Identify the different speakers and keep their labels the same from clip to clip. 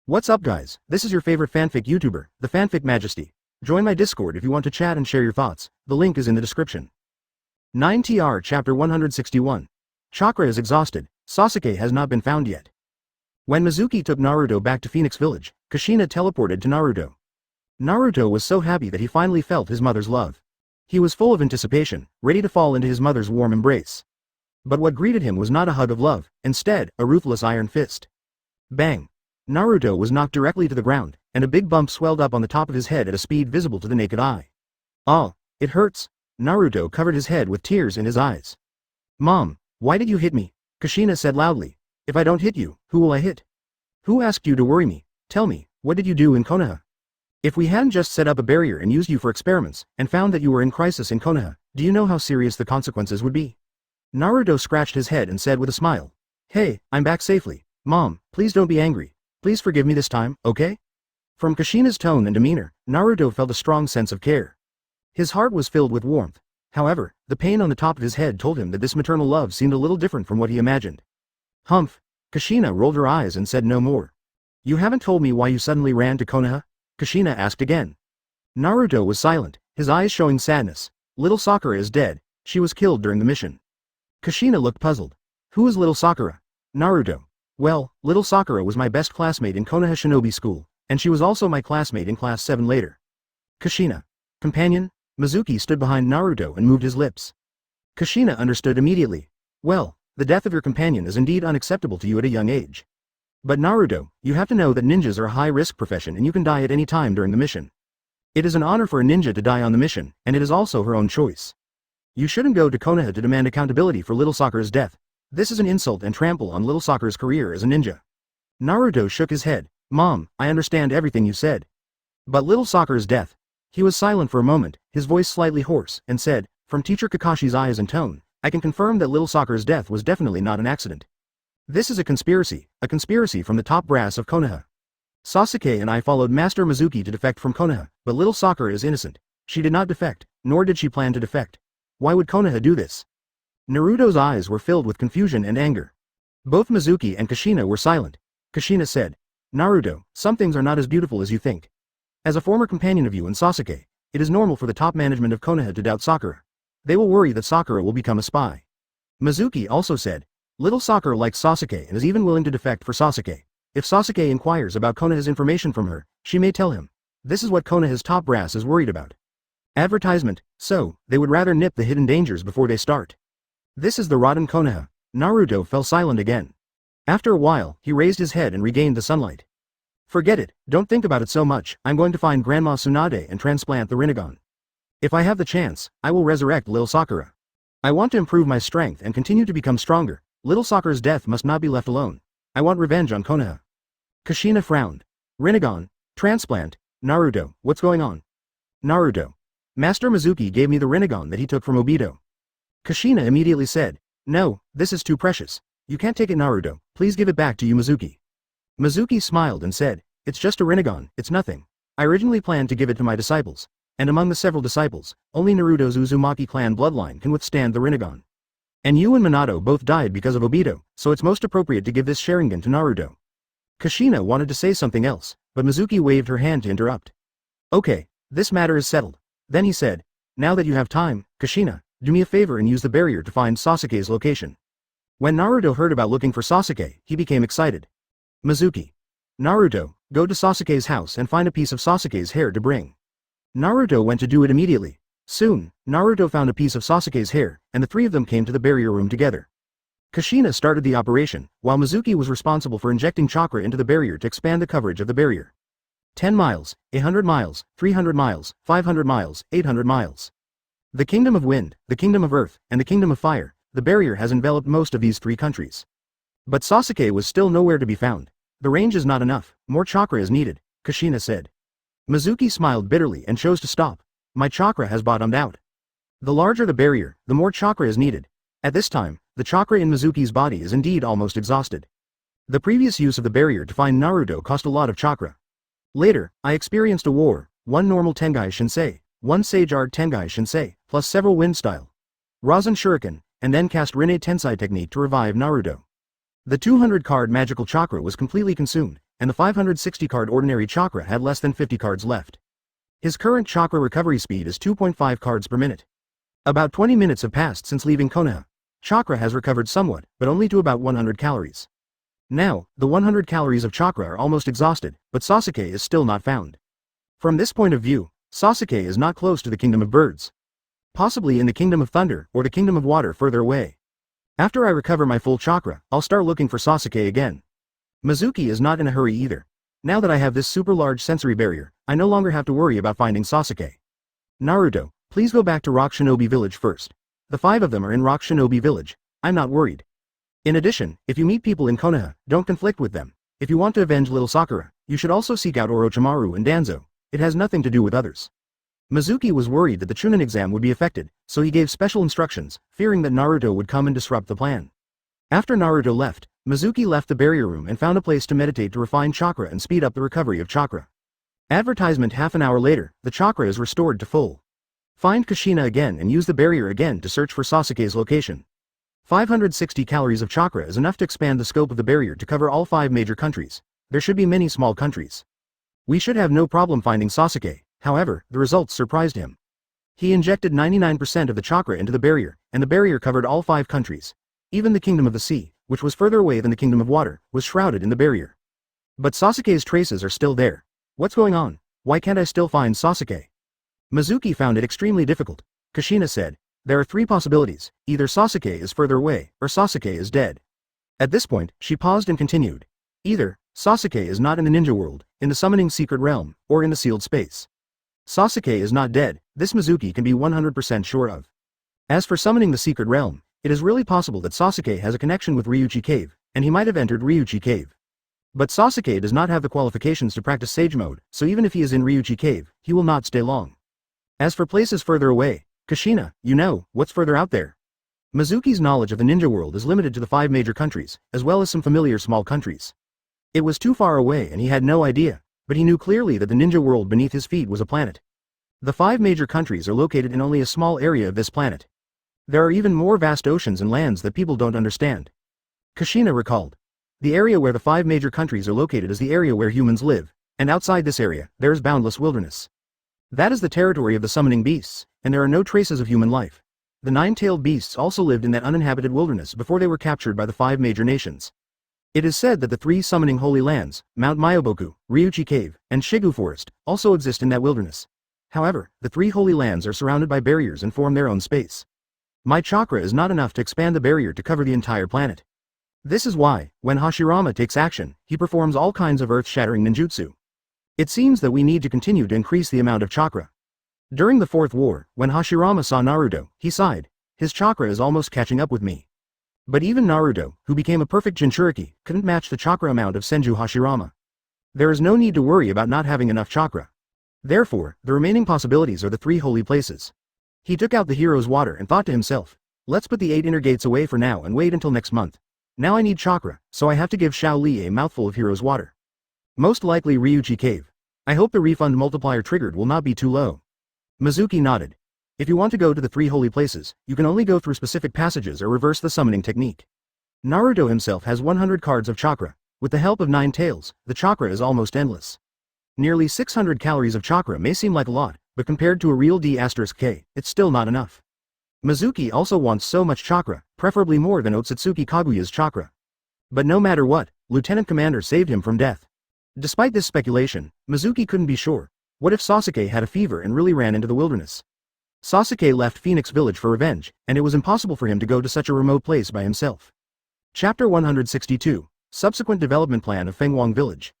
Speaker 1: What's up guys, this is your favorite fanfic YouTuber, the Fanfic Majesty. Join my Discord if you want to chat and share your thoughts, the link is in the description. 9TR Chapter 161. Chakra is exhausted, Sasuke has not been found yet. When Mizuki took Naruto back to Phoenix Village, Kushina teleported to Naruto. Naruto was so happy that he finally felt his mother's love. He was full of anticipation, ready to fall into his mother's warm embrace. But what greeted him was not a hug of love, instead, a ruthless iron fist. Bang! Naruto was knocked directly to the ground, and a big bump swelled up on the top of his head at a speed visible to the naked eye. "Ah, it hurts." Naruto covered his head with tears in his eyes. "Mom, why did you hit me?" Kushina said loudly. "If I don't hit you, who will I hit? Who asked you to worry me? Tell me, what did you do in Konoha? If we hadn't just set up a barrier and used you for experiments, and found that you were in crisis in Konoha, do you know how serious the consequences would be?" Naruto scratched his head and said with a smile. "Hey, I'm back safely. Mom, please don't be angry. Please forgive me this time, okay?" From Kushina's tone and demeanor, Naruto felt a strong sense of care. His heart was filled with warmth. However, the pain on the top of his head told him that this maternal love seemed a little different from what he imagined. "Humph." Kushina rolled her eyes and said no more. "You haven't told me why you suddenly ran to Konoha?" Kushina asked again. Naruto was silent, his eyes showing sadness. "Little Sakura is dead, she was killed during the mission." Kushina looked puzzled. "Who is little Sakura?" Naruto. "Well, little Sakura was my best classmate in Konoha Shinobi School, and she was also my classmate in Class 7 later." Kushina. "Companion?" Mizuki stood behind Naruto and moved his lips. Kushina understood immediately. "Well, the death of your companion is indeed unacceptable to you at a young age. But Naruto, you have to know that ninjas are a high-risk profession and you can die at any time during the mission. It is an honor for a ninja to die on the mission, and it is also her own choice. You shouldn't go to Konoha to demand accountability for little Sakura's death. This is an insult and trample on little Sakura's career as a ninja." Naruto shook his head. "Mom, I understand everything you said. But little Sakura's death." He was silent for a moment, his voice slightly hoarse, and said, "From Teacher Kakashi's eyes and tone, I can confirm that little Sakura's death was definitely not an accident. This is a conspiracy from the top brass of Konoha. Sasuke and I followed Master Mizuki to defect from Konoha, but little Sakura is innocent. She did not defect, nor did she plan to defect. Why would Konoha do this?" Naruto's eyes were filled with confusion and anger. Both Mizuki and Kushina were silent. Kushina said, "Naruto, some things are not as beautiful as you think. As a former companion of you and Sasuke, it is normal for the top management of Konoha to doubt Sakura. They will worry that Sakura will become a spy." Mizuki also said, "Little Sakura likes Sasuke and is even willing to defect for Sasuke. If Sasuke inquires about Konoha's information from her, she may tell him. This is what Konoha's top brass is worried about. Advertisement, so, they would rather nip the hidden dangers before they start. This is the rotten Konoha." Naruto fell silent again. After a while, he raised his head and regained the sunlight. "Forget it, don't think about it so much. I'm going to find Grandma Tsunade and transplant the Rinnegan. If I have the chance, I will resurrect little Sakura. I want to improve my strength and continue to become stronger. Little Sakura's death must not be left alone. I want revenge on Konoha." Kushina frowned. "Rinnegan? Transplant? Naruto, what's going on?" Naruto. "Master Mizuki gave me the Rinnegan that he took from Obito." Kushina immediately said, "No, this is too precious. You can't take it Naruto, please give it back to you Mizuki." Mizuki smiled and said, "It's just a Rinnegan, it's nothing. I originally planned to give it to my disciples, and among the several disciples, only Naruto's Uzumaki clan bloodline can withstand the Rinnegan. And you and Minato both died because of Obito, so it's most appropriate to give this Sharingan to Naruto." Kushina wanted to say something else, but Mizuki waved her hand to interrupt. "Okay, this matter is settled." Then he said, "Now that you have time, Kushina, do me a favor and use the barrier to find Sasuke's location." When Naruto heard about looking for Sasuke, he became excited. Mizuki. "Naruto, go to Sasuke's house and find a piece of Sasuke's hair to bring." Naruto went to do it immediately. Soon, Naruto found a piece of Sasuke's hair, and the three of them came to the barrier room together. Kushina started the operation, while Mizuki was responsible for injecting chakra into the barrier to expand the coverage of the barrier. 10 miles, 100 miles, 300 miles, 500 miles, 800 miles. The Kingdom of Wind, the Kingdom of Earth, and the Kingdom of Fire, the barrier has enveloped most of these three countries. But Sasuke was still nowhere to be found. "The range is not enough, more chakra is needed," Kushina said. Mizuki smiled bitterly and chose to stop. "My chakra has bottomed out. The larger the barrier, the more chakra is needed. At this time, the chakra in Mizuki's body is indeed almost exhausted. The previous use of the barrier to find Naruto cost a lot of chakra. Later, I experienced a war, one normal Tengai Shinsei, one Sage Art Tengai Shinsei, plus several wind style Rasen Shuriken, and then cast Rinne Tensai technique to revive Naruto. The 200 card magical chakra was completely consumed, and the 560 card ordinary chakra had less than 50 cards left. His current chakra recovery speed is 2.5 cards per minute. About 20 minutes have passed since leaving Konoha. Chakra has recovered somewhat, but only to about 100 calories. Now, the 100 calories of chakra are almost exhausted, but Sasuke is still not found. From this point of view, Sasuke is not close to the Kingdom of Birds. Possibly in the Kingdom of Thunder or the Kingdom of Water further away. After I recover my full chakra, I'll start looking for Sasuke again. Mizuki is not in a hurry either. Now that I have this super large sensory barrier, I no longer have to worry about finding Sasuke. Naruto, please go back to Rock Shinobi Village first. The 5 of them are in Rock Shinobi Village. I'm not worried. In addition, if you meet people in Konoha, don't conflict with them. If you want to avenge little Sakura, you should also seek out Orochimaru and Danzo. It has nothing to do with others. Mizuki was worried that the Chunin exam would be affected, so he gave special instructions, fearing that Naruto would come and disrupt the plan. After Naruto left, Mizuki left the barrier room and found a place to meditate to refine chakra and speed up the recovery of chakra. Advertisement: half an hour later, the chakra is restored to full. Find Kushina again and use the barrier again to search for Sasuke's location. 560 calories of chakra is enough to expand the scope of the barrier to cover all 5 major countries. There should be many small countries. We should have no problem finding Sasuke. However, the results surprised him. He injected 99% of the chakra into the barrier, and the barrier covered all 5 countries. Even the Kingdom of the Sea, which was further away than the Kingdom of Water, was shrouded in the barrier. But Sasuke's traces are still there. What's going on? Why can't I still find Sasuke? Mizuki found it extremely difficult. Kushina said, there are 3 possibilities: either Sasuke is further away, or Sasuke is dead. At this point, she paused and continued. Either Sasuke is not in the ninja world, in the summoning secret realm, or in the sealed space. Sasuke is not dead, this Mizuki can be 100% sure of. As for summoning the secret realm, it is really possible that Sasuke has a connection with Ryuchi Cave, and he might have entered Ryuchi Cave. But Sasuke does not have the qualifications to practice Sage Mode, so even if he is in Ryuchi Cave, he will not stay long. As for places further away, Kushina, you know, what's further out there? Mizuki's knowledge of the ninja world is limited to the 5 major countries, as well as some familiar small countries. It was too far away and he had no idea, but he knew clearly that the ninja world beneath his feet was a planet. The 5 major countries are located in only a small area of this planet. There are even more vast oceans and lands that people don't understand. Kushina recalled. The area where the 5 major countries are located is the area where humans live, and outside this area, there is boundless wilderness. That is the territory of the summoning beasts, and there are no traces of human life. The 9-tailed beasts also lived in that uninhabited wilderness before they were captured by the 5 major nations. It is said that the 3 summoning holy lands, Mount Myoboku, Ryuchi Cave, and Shigu Forest, also exist in that wilderness. However, the 3 holy lands are surrounded by barriers and form their own space. My chakra is not enough to expand the barrier to cover the entire planet. This is why, when Hashirama takes action, he performs all kinds of earth-shattering ninjutsu. It seems that we need to continue to increase the amount of chakra. During the 4th war, when Hashirama saw Naruto, he sighed. His chakra is almost catching up with me. But even Naruto, who became a perfect Jinchuriki, couldn't match the chakra amount of Senju Hashirama. There is no need to worry about not having enough chakra. Therefore, the remaining possibilities are the 3 holy places. He took out the hero's water and thought to himself, let's put the 8 inner gates away for now and wait until next month. Now I need chakra, so I have to give Xiao Li a mouthful of hero's water. Most likely Ryuchi Cave. I hope the refund multiplier triggered will not be too low. Mizuki nodded. If you want to go to the 3 holy places, you can only go through specific passages or reverse the summoning technique. Naruto himself has 100 cards of chakra. With the help of 9 tails, the chakra is almost endless. Nearly 600 calories of chakra may seem like a lot, but compared to a real D*K, it's still not enough. Mizuki also wants so much chakra, preferably more than Otsutsuki Kaguya's chakra. But no matter what, Lieutenant Commander saved him from death. Despite this speculation, Mizuki couldn't be sure. What if Sasuke had a fever and really ran into the wilderness? Sasuke left Phoenix Village for revenge, and it was impossible for him to go to such a remote place by himself. Chapter 162, Subsequent Development Plan of Fenghuang Village.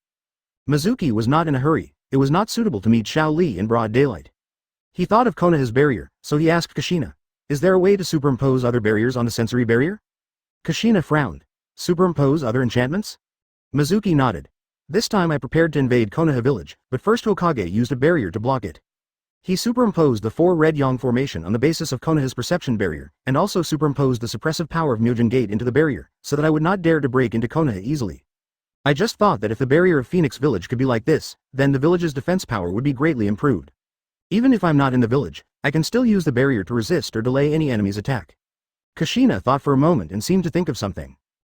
Speaker 1: Mizuki was not in a hurry. It was not suitable to meet Xiao Li in broad daylight. He thought of Konoha's barrier, so he asked Kushina, is there a way to superimpose other barriers on the sensory barrier? Kushina frowned. Superimpose other enchantments? Mizuki nodded. This time I prepared to invade Konoha village, but first Hokage used a barrier to block it. He superimposed the 4 red yang formation on the basis of Konoha's perception barrier, and also superimposed the suppressive power of Myojin Gate into the barrier, so that I would not dare to break into Konoha easily. I just thought that if the barrier of Phoenix Village could be like this, then the village's defense power would be greatly improved. Even if I'm not in the village, I can still use the barrier to resist or delay any enemy's attack. Kushina thought for a moment and seemed to think of something.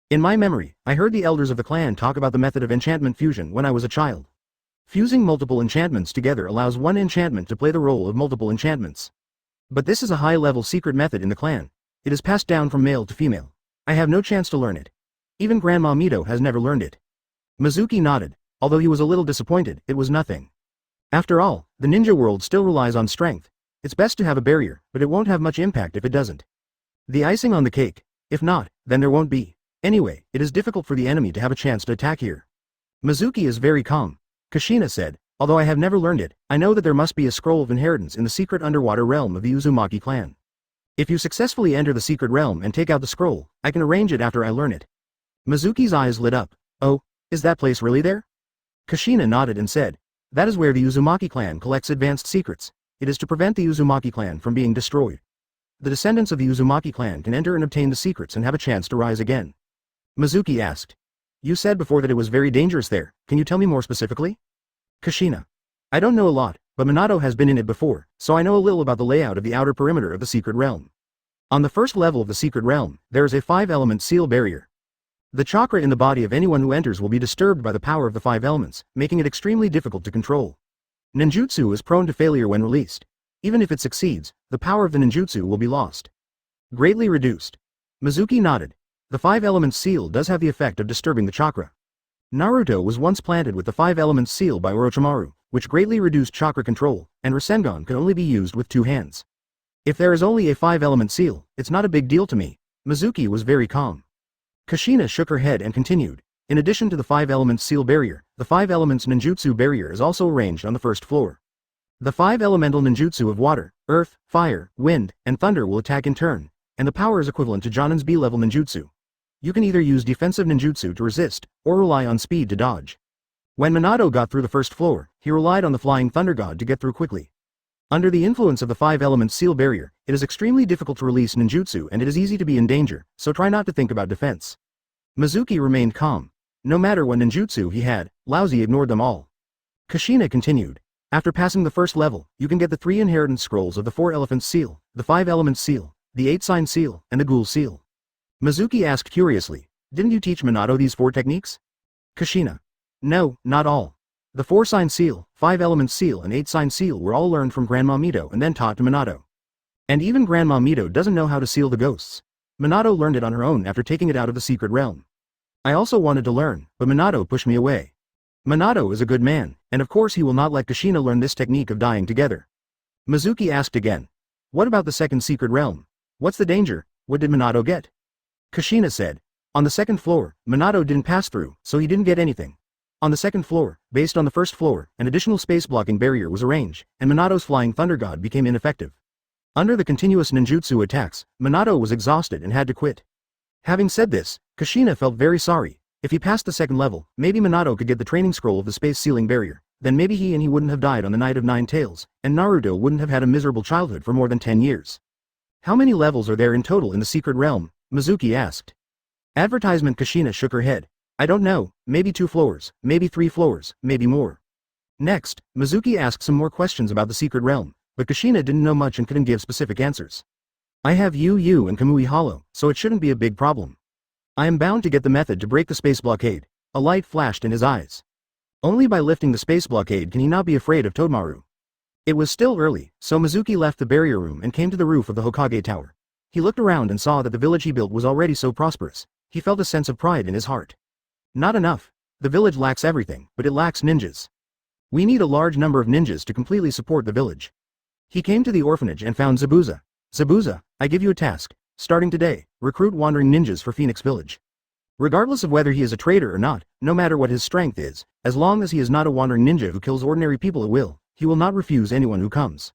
Speaker 1: In my memory, I heard the elders of the clan talk about the method of enchantment fusion when I was a child. Fusing multiple enchantments together allows one enchantment to play the role of multiple enchantments. But this is a high-level secret method in the clan. It is passed down from male to female. I have no chance to learn it. Even Grandma Mito has never learned it. Mizuki nodded. Although he was a little disappointed, it was nothing. After all, the ninja world still relies on strength. It's best to have a barrier, but it won't have much impact if it doesn't. The icing on the cake. If not, then there won't be. Anyway, it is difficult for the enemy to have a chance to attack here. Mizuki is very calm. Kushina said, although I have never learned it, I know that there must be a scroll of inheritance in the secret underwater realm of the Uzumaki clan. If you successfully enter the secret realm and take out the scroll, I can arrange it after I learn it. Mizuki's eyes lit up. Oh, is that place really there? Kushina nodded and said, that is where the Uzumaki clan collects advanced secrets. It is to prevent the Uzumaki clan from being destroyed. The descendants of the Uzumaki clan can enter and obtain the secrets and have a chance to rise again. Mizuki asked. You said before that it was very dangerous there, can you tell me more specifically? Kushina. I don't know a lot, but Minato has been in it before, so I know a little about the layout of the outer perimeter of the secret realm. On the first level of the secret realm, there is a 5-element seal barrier. The chakra in the body of anyone who enters will be disturbed by the power of the 5 elements, making it extremely difficult to control. Ninjutsu is prone to failure when released. Even if it succeeds, the power of the ninjutsu will be lost. Greatly reduced. Mizuki nodded. The 5-element seal does have the effect of disturbing the chakra. Naruto was once planted with the 5-element seal by Orochimaru, which greatly reduced chakra control, and Rasengan can only be used with 2 hands. If there is only a 5-element seal, it's not a big deal to me. Mizuki was very calm. Kushina shook her head and continued. In addition to the 5-element seal barrier, the 5 elements ninjutsu barrier is also arranged on the first floor. The 5-elemental ninjutsu of water, earth, fire, wind, and thunder will attack in turn, and the power is equivalent to Jonin's B-level ninjutsu. You can either use defensive ninjutsu to resist, or rely on speed to dodge. When Minato got through the first floor, he relied on the flying thunder god to get through quickly. Under the influence of the 5-element seal barrier, it is extremely difficult to release ninjutsu and it is easy to be in danger, so try not to think about defense. Mizuki remained calm. No matter what ninjutsu he had, Lousy ignored them all. Kushina continued. After passing the first level, you can get the 3 inheritance scrolls of the 4-elephant seal, the 5-element seal, the 8-sign seal, and the ghoul seal. Mizuki asked curiously, didn't you teach Minato these 4 techniques? Kushina. No, not all. The 4-sign seal, 5-element seal and 8-sign seal were all learned from Grandma Mito and then taught to Minato. And even Grandma Mito doesn't know how to seal the ghosts. Minato learned it on her own after taking it out of the secret realm. I also wanted to learn, but Minato pushed me away. Minato is a good man, and of course he will not let Kushina learn this technique of dying together. Mizuki asked again. What about the second secret realm? What's the danger? What did Minato get? Kushina said. On the second floor, Minato didn't pass through, so he didn't get anything. On the second floor, based on the first floor, an additional space-blocking barrier was arranged, and Minato's flying thunder god became ineffective. Under the continuous ninjutsu attacks, Minato was exhausted and had to quit. Having said this, Kushina felt very sorry. If he passed the second level, maybe Minato could get the training scroll of the space-sealing barrier, then maybe he wouldn't have died on the Night of 9 Tails, and Naruto wouldn't have had a miserable childhood for more than 10 years. How many levels are there in total in the secret realm? Mizuki asked. Advertisement. Kushina shook her head. I don't know, maybe 2 floors, maybe 3 floors, maybe more. Next, Mizuki asked some more questions about the secret realm, but Kushina didn't know much and couldn't give specific answers. I have Yu and Kamui Hollow, so it shouldn't be a big problem. I am bound to get the method to break the space blockade. A light flashed in his eyes. Only by lifting the space blockade can he not be afraid of Todemaru. It was still early, so Mizuki left the barrier room and came to the roof of the Hokage tower. He looked around and saw that the village he built was already so prosperous. He felt a sense of pride in his heart. Not enough. The village lacks everything, but it lacks ninjas. We need a large number of ninjas to completely support the village. He came to the orphanage and found Zabuza. Zabuza, I give you a task. Starting today, recruit wandering ninjas for Phoenix Village. Regardless of whether he is a traitor or not, no matter what his strength is, as long as he is not a wandering ninja who kills ordinary people at will, he will not refuse anyone who comes.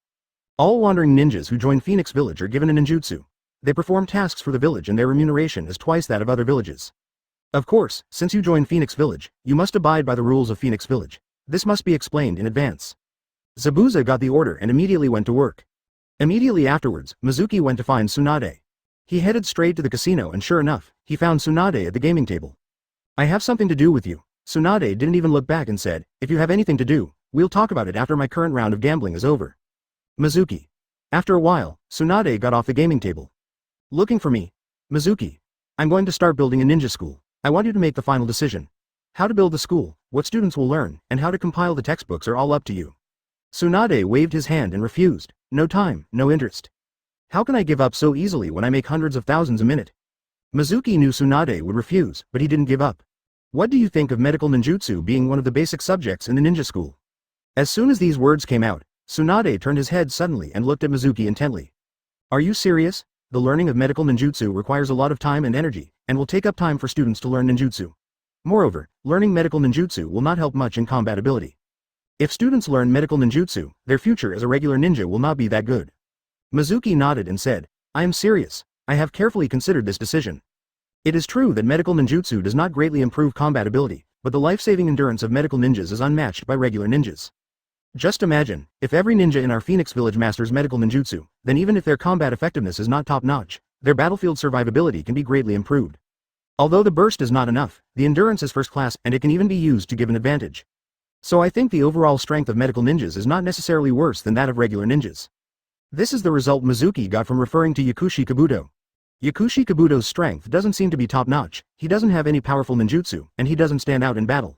Speaker 1: All wandering ninjas who join Phoenix Village are given a ninjutsu. They perform tasks for the village and their remuneration is twice that of other villages. Of course, since you join Phoenix Village, you must abide by the rules of Phoenix Village. This must be explained in advance. Zabuza got the order and immediately went to work. Immediately afterwards, Mizuki went to find Tsunade. He headed straight to the casino and sure enough, he found Tsunade at the gaming table. I have something to do with you. Tsunade didn't even look back and said, if you have anything to do, we'll talk about it after my current round of gambling is over. Mizuki. After a while, Tsunade got off the gaming table. Looking for me? Mizuki. I'm going to start building a ninja school. I want you to make the final decision. How to build the school, what students will learn, and how to compile the textbooks are all up to you. Tsunade waved his hand and refused. No time, no interest. How can I give up so easily when I make hundreds of thousands a minute? Mizuki knew Tsunade would refuse, but he didn't give up. What do you think of medical ninjutsu being one of the basic subjects in the ninja school? As soon as these words came out, Tsunade turned his head suddenly and looked at Mizuki intently. Are you serious? The learning of medical ninjutsu requires a lot of time and energy, and will take up time for students to learn ninjutsu. Moreover, learning medical ninjutsu will not help much in combat ability. If students learn medical ninjutsu, their future as a regular ninja will not be that good. Mizuki nodded and said, I am serious. I have carefully considered this decision. It is true that medical ninjutsu does not greatly improve combat ability, but the life-saving endurance of medical ninjas is unmatched by regular ninjas. Just imagine, if every ninja in our Phoenix village masters medical ninjutsu, then even if their combat effectiveness is not top-notch, their battlefield survivability can be greatly improved. Although the burst is not enough, the endurance is first class and it can even be used to give an advantage. So I think the overall strength of medical ninjas is not necessarily worse than that of regular ninjas. This is the result Mizuki got from referring to Yakushi Kabuto. Yakushi Kabuto's strength doesn't seem to be top-notch, he doesn't have any powerful ninjutsu, and he doesn't stand out in battle.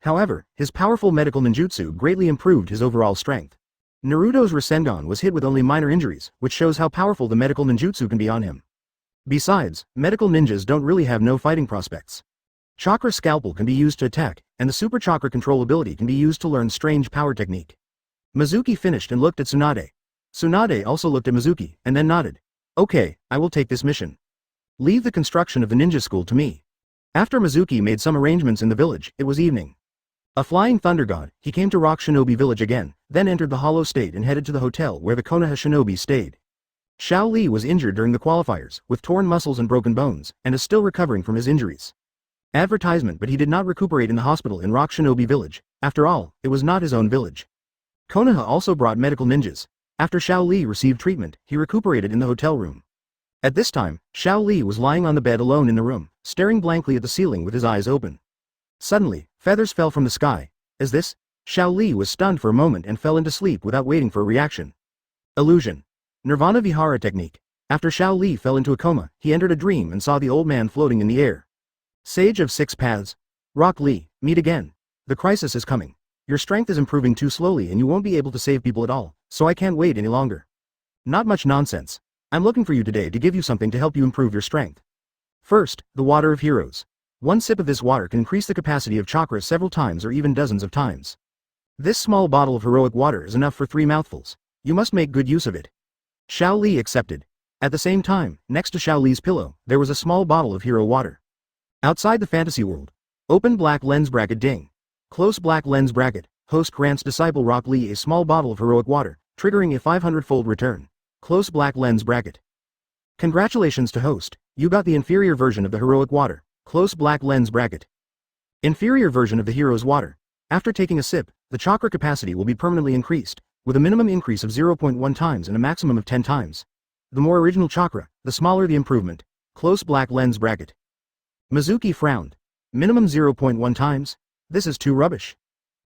Speaker 1: However, his powerful medical ninjutsu greatly improved his overall strength. Naruto's Rasengan was hit with only minor injuries, which shows how powerful the medical ninjutsu can be on him. Besides, medical ninjas don't really have no fighting prospects. Chakra Scalpel can be used to attack, and the Super Chakra Control ability can be used to learn strange power technique. Mizuki finished and looked at Tsunade. Tsunade also looked at Mizuki, and then nodded. Okay, I will take this mission. Leave the construction of the ninja school to me. After Mizuki made some arrangements in the village, it was evening. A flying thunder god, he came to Rock Shinobi village again, then entered the Hollow State and headed to the hotel where the Konoha shinobi stayed. Xiao Li was injured during the qualifiers, with torn muscles and broken bones, and is still recovering from his injuries. Advertisement, but he did not recuperate in the hospital in Rock Shinobi village. After all, it was not his own village. Konoha also brought medical ninjas. After Xiao Li received treatment, he recuperated in the hotel room. At this time, Xiao Li was lying on the bed alone in the room, staring blankly at the ceiling with his eyes open. Suddenly, feathers fell from the sky. Is this? Xiao Li was stunned for a moment and fell into sleep without waiting for a reaction. Illusion. Nirvana Vihara technique. After Xiao Li fell into a coma, he entered a dream and saw the old man floating in the air. Sage of Six Paths. Rock Lee, meet again. The crisis is coming. Your strength is improving too slowly and you won't be able to save people at all, so I can't wait any longer. Not much nonsense. I'm looking for you today to give you something to help you improve your strength. First, the Water of Heroes. One sip of this water can increase the capacity of chakra several times or even dozens of times. This small bottle of heroic water is enough for 3 mouthfuls. You must make good use of it. Xiao Li accepted. At the same time, next to Xiao Li's pillow, there was a small bottle of hero water. Outside the fantasy world. Open black lens bracket ding. Close black lens bracket. Host grants disciple Rock Lee a small bottle of heroic water, triggering a 500-fold return. Close black lens bracket. Congratulations to host, you got the inferior version of the heroic water. Close black lens bracket. Inferior version of the hero's water. After taking a sip, the chakra capacity will be permanently increased, with a minimum increase of 0.1 times and a maximum of 10 times. The more original chakra, the smaller the improvement. Close black lens bracket. Mizuki frowned. Minimum 0.1 times? This is too rubbish.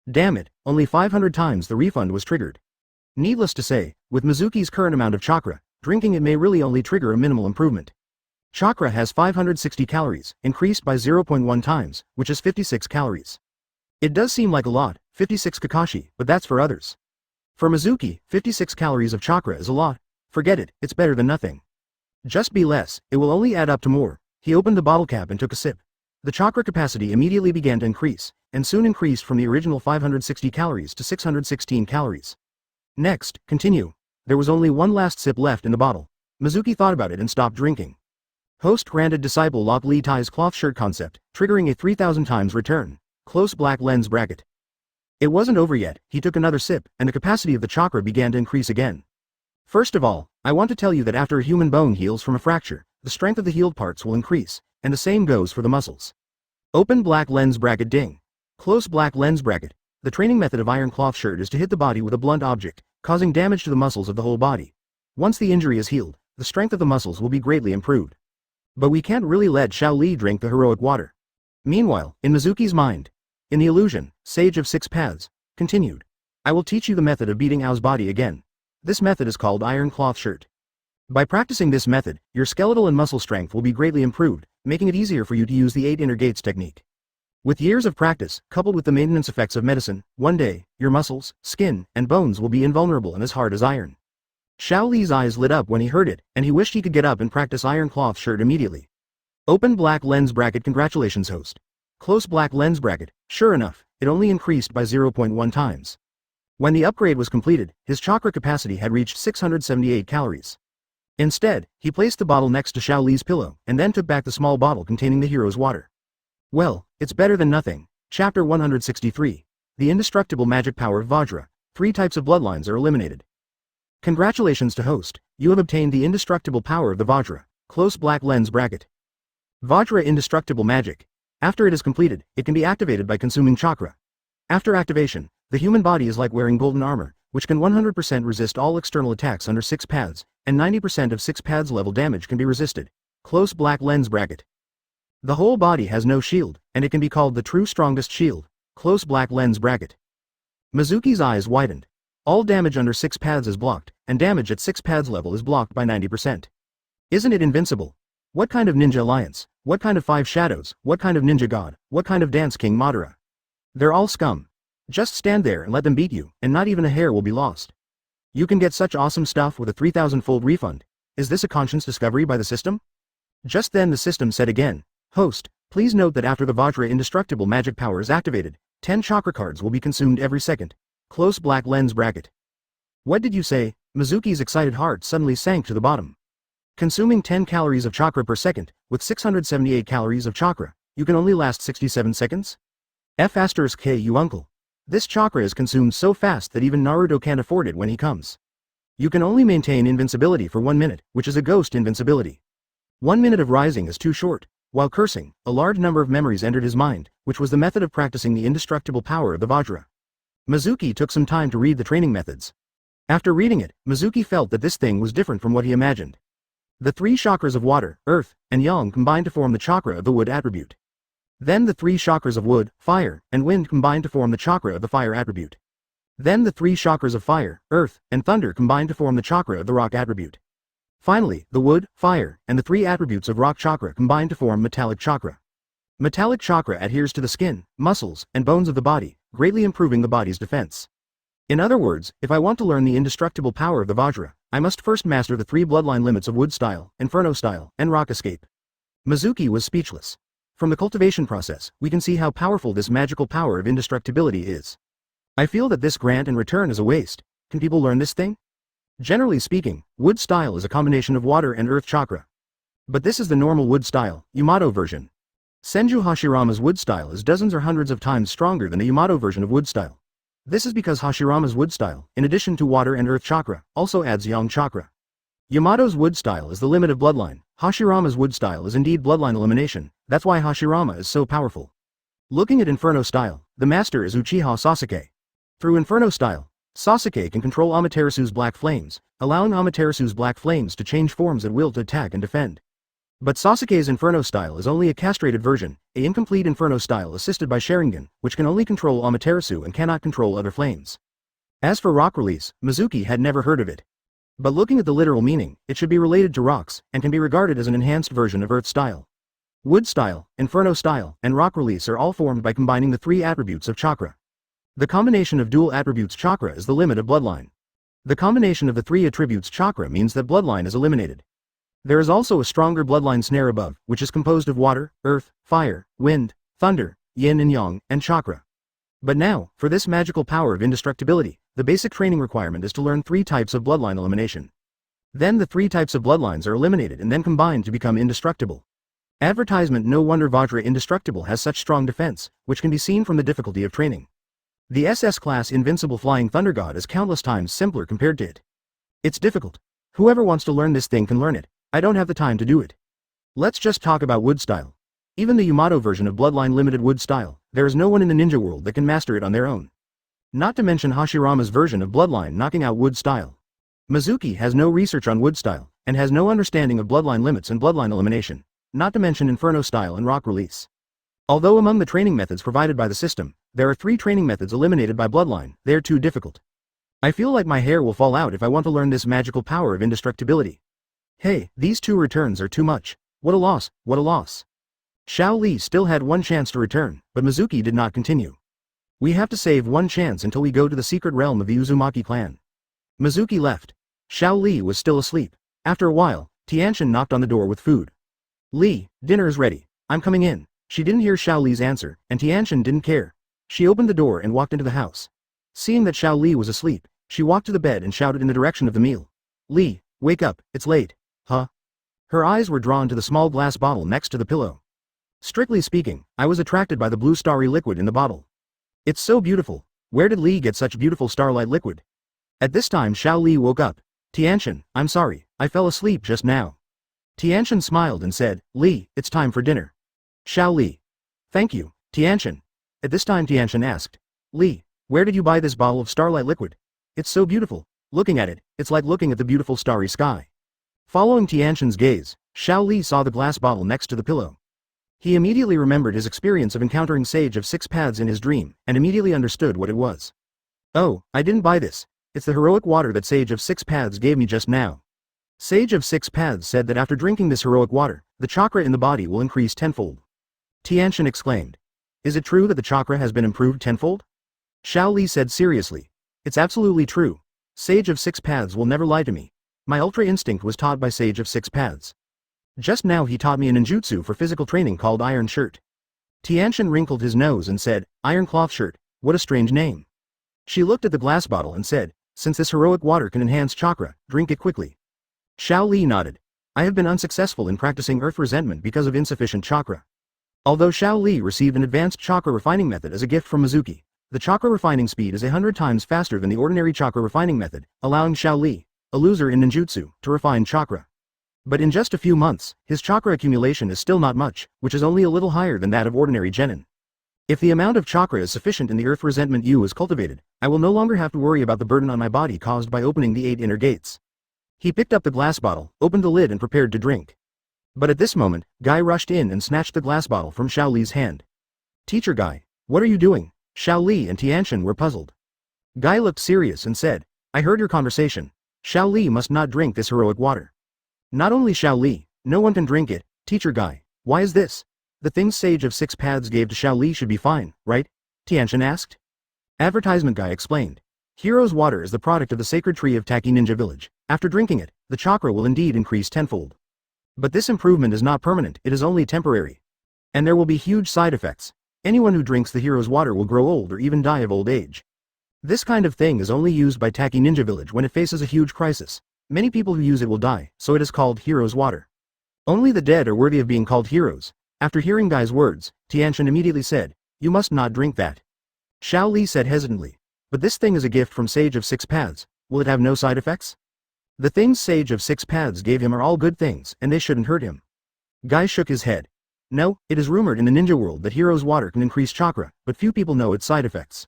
Speaker 1: Damn it, only 500 times the refund was triggered. Needless to say, with Mizuki's current amount of chakra, drinking it may really only trigger a minimal improvement. Chakra has 560 calories, increased by 0.1 times, which is 56 calories. It does seem like a lot, 56 Kakashi, but that's for others. For Mizuki, 56 calories of chakra is a lot. Forget it, it's better than nothing. Just be less, it will only add up to more. He opened the bottle cap and took a sip. The chakra capacity immediately began to increase, and soon increased from the original 560 calories to 616 calories. Next, continue. There was only one last sip left in the bottle. Mizuki thought about it and stopped drinking. Host granted disciple Lock Lee Tai's cloth shirt concept, triggering a 3000 times return. Close black lens bracket. It wasn't over yet, he took another sip, and the capacity of the chakra began to increase again. First of all, I want to tell you that after a human bone heals from a fracture, the strength of the healed parts will increase, and the same goes for the muscles. Open black lens bracket ding. Close black lens bracket. The training method of iron cloth shirt is to hit the body with a blunt object, causing damage to the muscles of the whole body. Once the injury is healed, the strength of the muscles will be greatly improved. But we can't really let Xiao Li drink the heroic water. Meanwhile, in Mizuki's mind, in the illusion, Sage of Six Paths, continued. I will teach you the method of beating Ao's body again. This method is called iron cloth shirt. By practicing this method, your skeletal and muscle strength will be greatly improved, making it easier for you to use the 8 inner gates technique. With years of practice, coupled with the maintenance effects of medicine, one day, your muscles, skin, and bones will be invulnerable and as hard as iron. Xiao Li's eyes lit up when he heard it, and he wished he could get up and practice iron cloth shirt immediately. Open black lens bracket. Congratulations, host. Close black lens bracket. Sure enough, it only increased by 0.1 times. When the upgrade was completed, his chakra capacity had reached 678 calories. Instead, he placed the bottle next to Xiao Li's pillow, and then took back the small bottle containing the hero's water. Well, it's better than nothing. Chapter 163. The indestructible magic power of Vajra. 3 types of bloodlines are eliminated. Congratulations to host, you have obtained the indestructible power of the Vajra. Close black lens bracket. Vajra indestructible magic. After it is completed, it can be activated by consuming chakra. After activation, the human body is like wearing golden armor, which can 100% resist all external attacks under 6 paths, and 90% of 6 paths level damage can be resisted. Close black lens bracket. The whole body has no shield, and it can be called the true strongest shield. Close black lens bracket. Mizuki's eyes widened. All damage under 6 paths is blocked, and damage at 6 paths level is blocked by 90%. Isn't it invincible? What kind of ninja alliance? What kind of 5 shadows? What kind of ninja god? What kind of dance king Madara? They're all scum. Just stand there and let them beat you, and not even a hair will be lost. You can get such awesome stuff with a 3,000-fold refund. Is this a conscious discovery by the system? Just then the system said again, host, please note that after the Vajra indestructible magic power is activated, 10 chakra cards will be consumed every second. Close black lens bracket. What did you say? Mizuki's excited heart suddenly sank to the bottom. Consuming 10 calories of chakra per second, with 678 calories of chakra, you can only last 67 seconds? F*K you uncle. This chakra is consumed so fast that even Naruto can't afford it when he comes. You can only maintain invincibility for 1 minute, which is a ghost invincibility. 1 minute of rising is too short. While cursing, a large number of memories entered his mind, which was the method of practicing the indestructible power of the Vajra. Mizuki took some time to read the training methods. After reading it, Mizuki felt that this thing was different from what he imagined. The 3 chakras of water, earth, and yang combined to form the chakra of the wood attribute. Then the 3 chakras of wood, fire, and wind combined to form the chakra of the fire attribute. Then the 3 chakras of fire, earth, and thunder combined to form the chakra of the rock attribute. Finally, the wood, fire, and the 3 attributes of rock chakra combine to form metallic chakra. Metallic chakra adheres to the skin, muscles, and bones of the body, greatly improving the body's defense. In other words, if I want to learn the indestructible power of the Vajra, I must first master the 3 bloodline limits of wood style, inferno style, and rock escape. Mizuki was speechless. From the cultivation process, we can see how powerful this magical power of indestructibility is. I feel that this grant and return is a waste. Can people learn this thing? Generally speaking, wood style is a combination of water and earth chakra. But this is the normal wood style, Yamato version. Senju Hashirama's wood style is dozens or hundreds of times stronger than the Yamato version of wood style. This is because Hashirama's wood style, in addition to water and earth chakra, also adds yang chakra. Yamato's wood style is the limit of bloodline. Hashirama's wood style is indeed bloodline elimination. That's why Hashirama is so powerful. Looking at Inferno style, the master is Uchiha Sasuke. Through Inferno style, Sasuke can control Amaterasu's black flames, allowing Amaterasu's black flames to change forms at will to attack and defend. But Sasuke's Inferno style is only a castrated version, an incomplete Inferno style assisted by Sharingan, which can only control Amaterasu and cannot control other flames. As for rock release, Mizuki had never heard of it. But looking at the literal meaning, it should be related to rocks, and can be regarded as an enhanced version of earth style. Wood style, Inferno style, and rock release are all formed by combining the 3 attributes of chakra. The combination of dual attributes chakra is the limit of bloodline. The combination of the 3 attributes chakra means that bloodline is eliminated. There is also a stronger bloodline snare above, which is composed of water, earth, fire, wind, thunder, yin and yang, and chakra. But now, for this magical power of indestructibility, the basic training requirement is to learn 3 types of bloodline elimination. Then the 3 types of bloodlines are eliminated and then combined to become indestructible. Advertisement. No wonder Vajra Indestructible has such strong defense, which can be seen from the difficulty of training. The SS class Invincible Flying Thunder God is countless times simpler compared to it. It's difficult. Whoever wants to learn this thing can learn it. I don't have the time to do it. Let's just talk about wood style. Even the Yamato version of Bloodline Limited wood style, there is no one in the ninja world that can master it on their own. Not to mention Hashirama's version of Bloodline knocking out wood style. Mizuki has no research on wood style, and has no understanding of bloodline limits and bloodline elimination, not to mention Inferno style and rock release. Although among the training methods provided by the system, there are 3 training methods eliminated by bloodline, they are too difficult. I feel like my hair will fall out if I want to learn this magical power of indestructibility. Hey, these 2 returns are too much. What a loss, what a loss. Xiao Li still had one chance to return, but Mizuki did not continue. We have to save one chance until we go to the secret realm of the Uzumaki clan. Mizuki left. Xiao Li was still asleep. After a while, Tianxian knocked on the door with food. Li, dinner is ready. I'm coming in. She didn't hear Xiao Li's answer, and Tianxian didn't care. She opened the door and walked into the house. Seeing that Xiao Li was asleep, she walked to the bed and shouted in the direction of the meal. Li, wake up, it's late. Huh? Her eyes were drawn to the small glass bottle next to the pillow. Strictly speaking, I was attracted by the blue starry liquid in the bottle. It's so beautiful. Where did Li get such beautiful starlight liquid? At this time Xiao Li woke up. Tianxian, I'm sorry, I fell asleep just now. Tianxian smiled and said, Li, it's time for dinner. Xiao Li. Thank you, Tianxian. At this time Tianxian asked, Li, where did you buy this bottle of starlight liquid? It's so beautiful. Looking at it, it's like looking at the beautiful starry sky. Following Tianxian's gaze, Xiao Li saw the glass bottle next to the pillow. He immediately remembered his experience of encountering Sage of Six Paths in his dream, and immediately understood what it was. Oh, I didn't buy this. It's the heroic water that Sage of Six Paths gave me just now. Sage of Six Paths said that after drinking this heroic water, the chakra in the body will increase tenfold. Tianxian exclaimed. Is it true that the chakra has been improved tenfold? Xiao Li said seriously. It's absolutely true. Sage of Six Paths will never lie to me. My ultra instinct was taught by Sage of Six Paths. Just now he taught me a ninjutsu for physical training called Iron Shirt. Tianxian wrinkled his nose and said, Iron Cloth Shirt, what a strange name. She looked at the glass bottle and said, since this heroic water can enhance chakra, drink it quickly. Xiao Li nodded. I have been unsuccessful in practicing earth resentment because of insufficient chakra. Although Xiao Li received an advanced chakra refining method as a gift from Mizuki, the chakra refining speed is 100 times faster than the ordinary chakra refining method, allowing Xiao Li, a loser in ninjutsu, to refine chakra. But in just a few months, his chakra accumulation is still not much, which is only a little higher than that of ordinary genin. If the amount of chakra is sufficient and the earth resentment U is cultivated, I will no longer have to worry about the burden on my body caused by opening the 8 inner gates. He picked up the glass bottle, opened the lid and prepared to drink. But at this moment, Guy rushed in and snatched the glass bottle from Xiao Li's hand. Teacher Guy, what are you doing? Xiao Li and Tianxian were puzzled. Guy looked serious and said, I heard your conversation. Xiao Li must not drink this heroic water. Not only Xiao Li, no one can drink it, Teacher Guy, why is this? The things Sage of Six Paths gave to Xiao Li should be fine, right? Tianxian asked. Advertisement Guy explained. Hero's water is the product of the sacred tree of Taki Ninja Village. After drinking it, the chakra will indeed increase tenfold. But this improvement is not permanent, it is only temporary. And there will be huge side effects. Anyone who drinks the hero's water will grow old or even die of old age. This kind of thing is only used by Taki Ninja Village when it faces a huge crisis. Many people who use it will die, so it is called hero's water. Only the dead are worthy of being called heroes. After hearing Guy's words, Tianxian immediately said, you must not drink that. Xiao Li said hesitantly, but this thing is a gift from Sage of Six Paths, will it have no side effects? The things Sage of Six Paths gave him are all good things, and they shouldn't hurt him. Guy shook his head. No, it is rumored in the ninja world that hero's water can increase chakra, but few people know its side effects.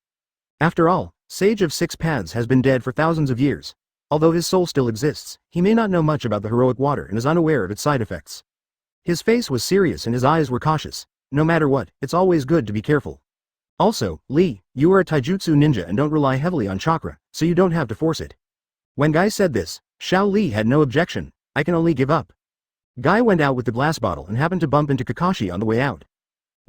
Speaker 1: After all, Sage of Six Paths has been dead for thousands of years. Although his soul still exists, he may not know much about the heroic water and is unaware of its side effects. His face was serious and his eyes were cautious. No matter what, it's always good to be careful. Also, Li, you are a taijutsu ninja and don't rely heavily on chakra, so you don't have to force it. When Guy said this, Xiao Li had no objection. I can only give up. Guy went out with the glass bottle and happened to bump into Kakashi on the way out.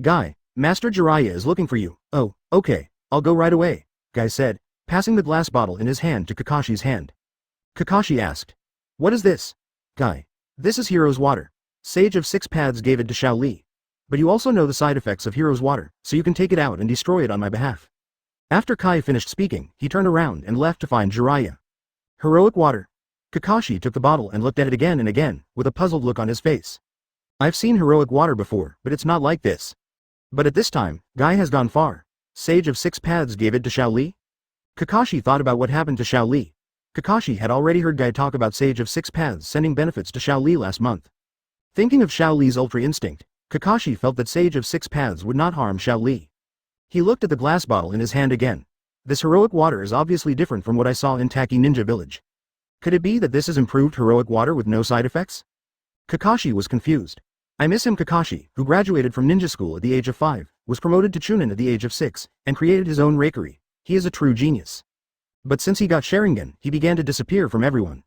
Speaker 1: Guy, Master Jiraiya is looking for you. Oh, okay, I'll go right away, Guy said, passing the glass bottle in his hand to Kakashi's hand. Kakashi asked. What is this? Guy. This is hero's water. Sage of Six Paths gave it to Xiao Li. But you also know the side effects of hero's water, so you can take it out and destroy it on my behalf. After Kai finished speaking, he turned around and left to find Jiraiya. Heroic water. Kakashi took the bottle and looked at it again and again, with a puzzled look on his face. I've seen heroic water before, but it's not like this. But at this time, Guy has gone far. Sage of Six Paths gave it to Xiao Li? Kakashi thought about what happened to Xiao Li. Kakashi had already heard Guy talk about Sage of Six Paths sending benefits to Xiao Li last month. Thinking of Xiao Li's ultra instinct, Kakashi felt that Sage of Six Paths would not harm Xiao Li. He looked at the glass bottle in his hand again. This heroic water is obviously different from what I saw in Taki Ninja Village. Could it be that this is improved heroic water with no side effects? Kakashi was confused. I miss him. Kakashi, who graduated from ninja school at the age of 5, was promoted to Chunin at the age of 6, and created his own rakery. He is a true genius. But since he got Sharingan, he began to disappear from everyone.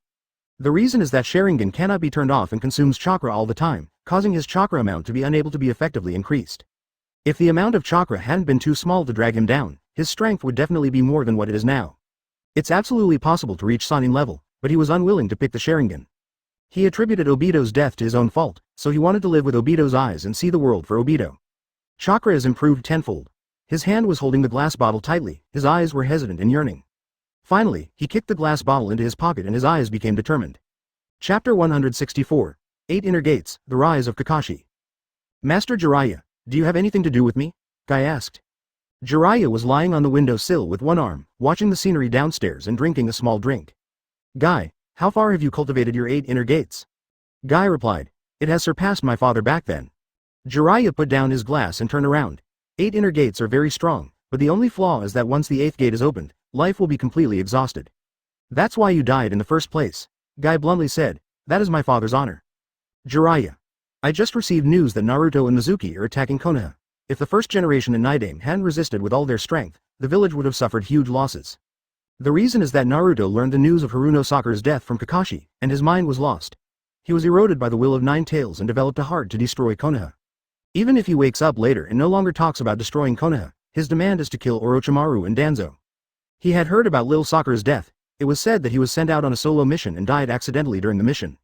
Speaker 1: The reason is that Sharingan cannot be turned off and consumes chakra all the time, causing his chakra amount to be unable to be effectively increased. If the amount of chakra hadn't been too small to drag him down, his strength would definitely be more than what it is now. It's absolutely possible to reach Sannin level, but he was unwilling to pick the Sharingan. He attributed Obito's death to his own fault, so he wanted to live with Obito's eyes and see the world for Obito. Chakra is improved tenfold. His hand was holding the glass bottle tightly, his eyes were hesitant and yearning. Finally, he kicked the glass bottle into his pocket and his eyes became determined. Chapter 164. 8 Inner Gates, The Rise of Kakashi. Master Jiraiya, do you have anything to do with me? Guy asked. Jiraiya was lying on the window sill with one arm, watching the scenery downstairs and drinking a small drink. Guy, how far have you cultivated your 8 inner gates? Guy replied, it has surpassed my father back then. Jiraiya put down his glass and turned around. 8 inner gates are very strong, but the only flaw is that once the 8th gate is opened, life will be completely exhausted. That's why you died in the first place. Guy bluntly said, that is my father's honor. Jiraiya. I just received news that Naruto and Mizuki are attacking Konoha. If the first generation in Nidaime hadn't resisted with all their strength, the village would have suffered huge losses. The reason is that Naruto learned the news of Haruno Sakura's death from Kakashi, and his mind was lost. He was eroded by the will of Nine Tails and developed a heart to destroy Konoha. Even if he wakes up later and no longer talks about destroying Konoha, his demand is to kill Orochimaru and Danzo. He had heard about Lil Sakura's death. It was said that he was sent out on a solo mission and died accidentally during the mission.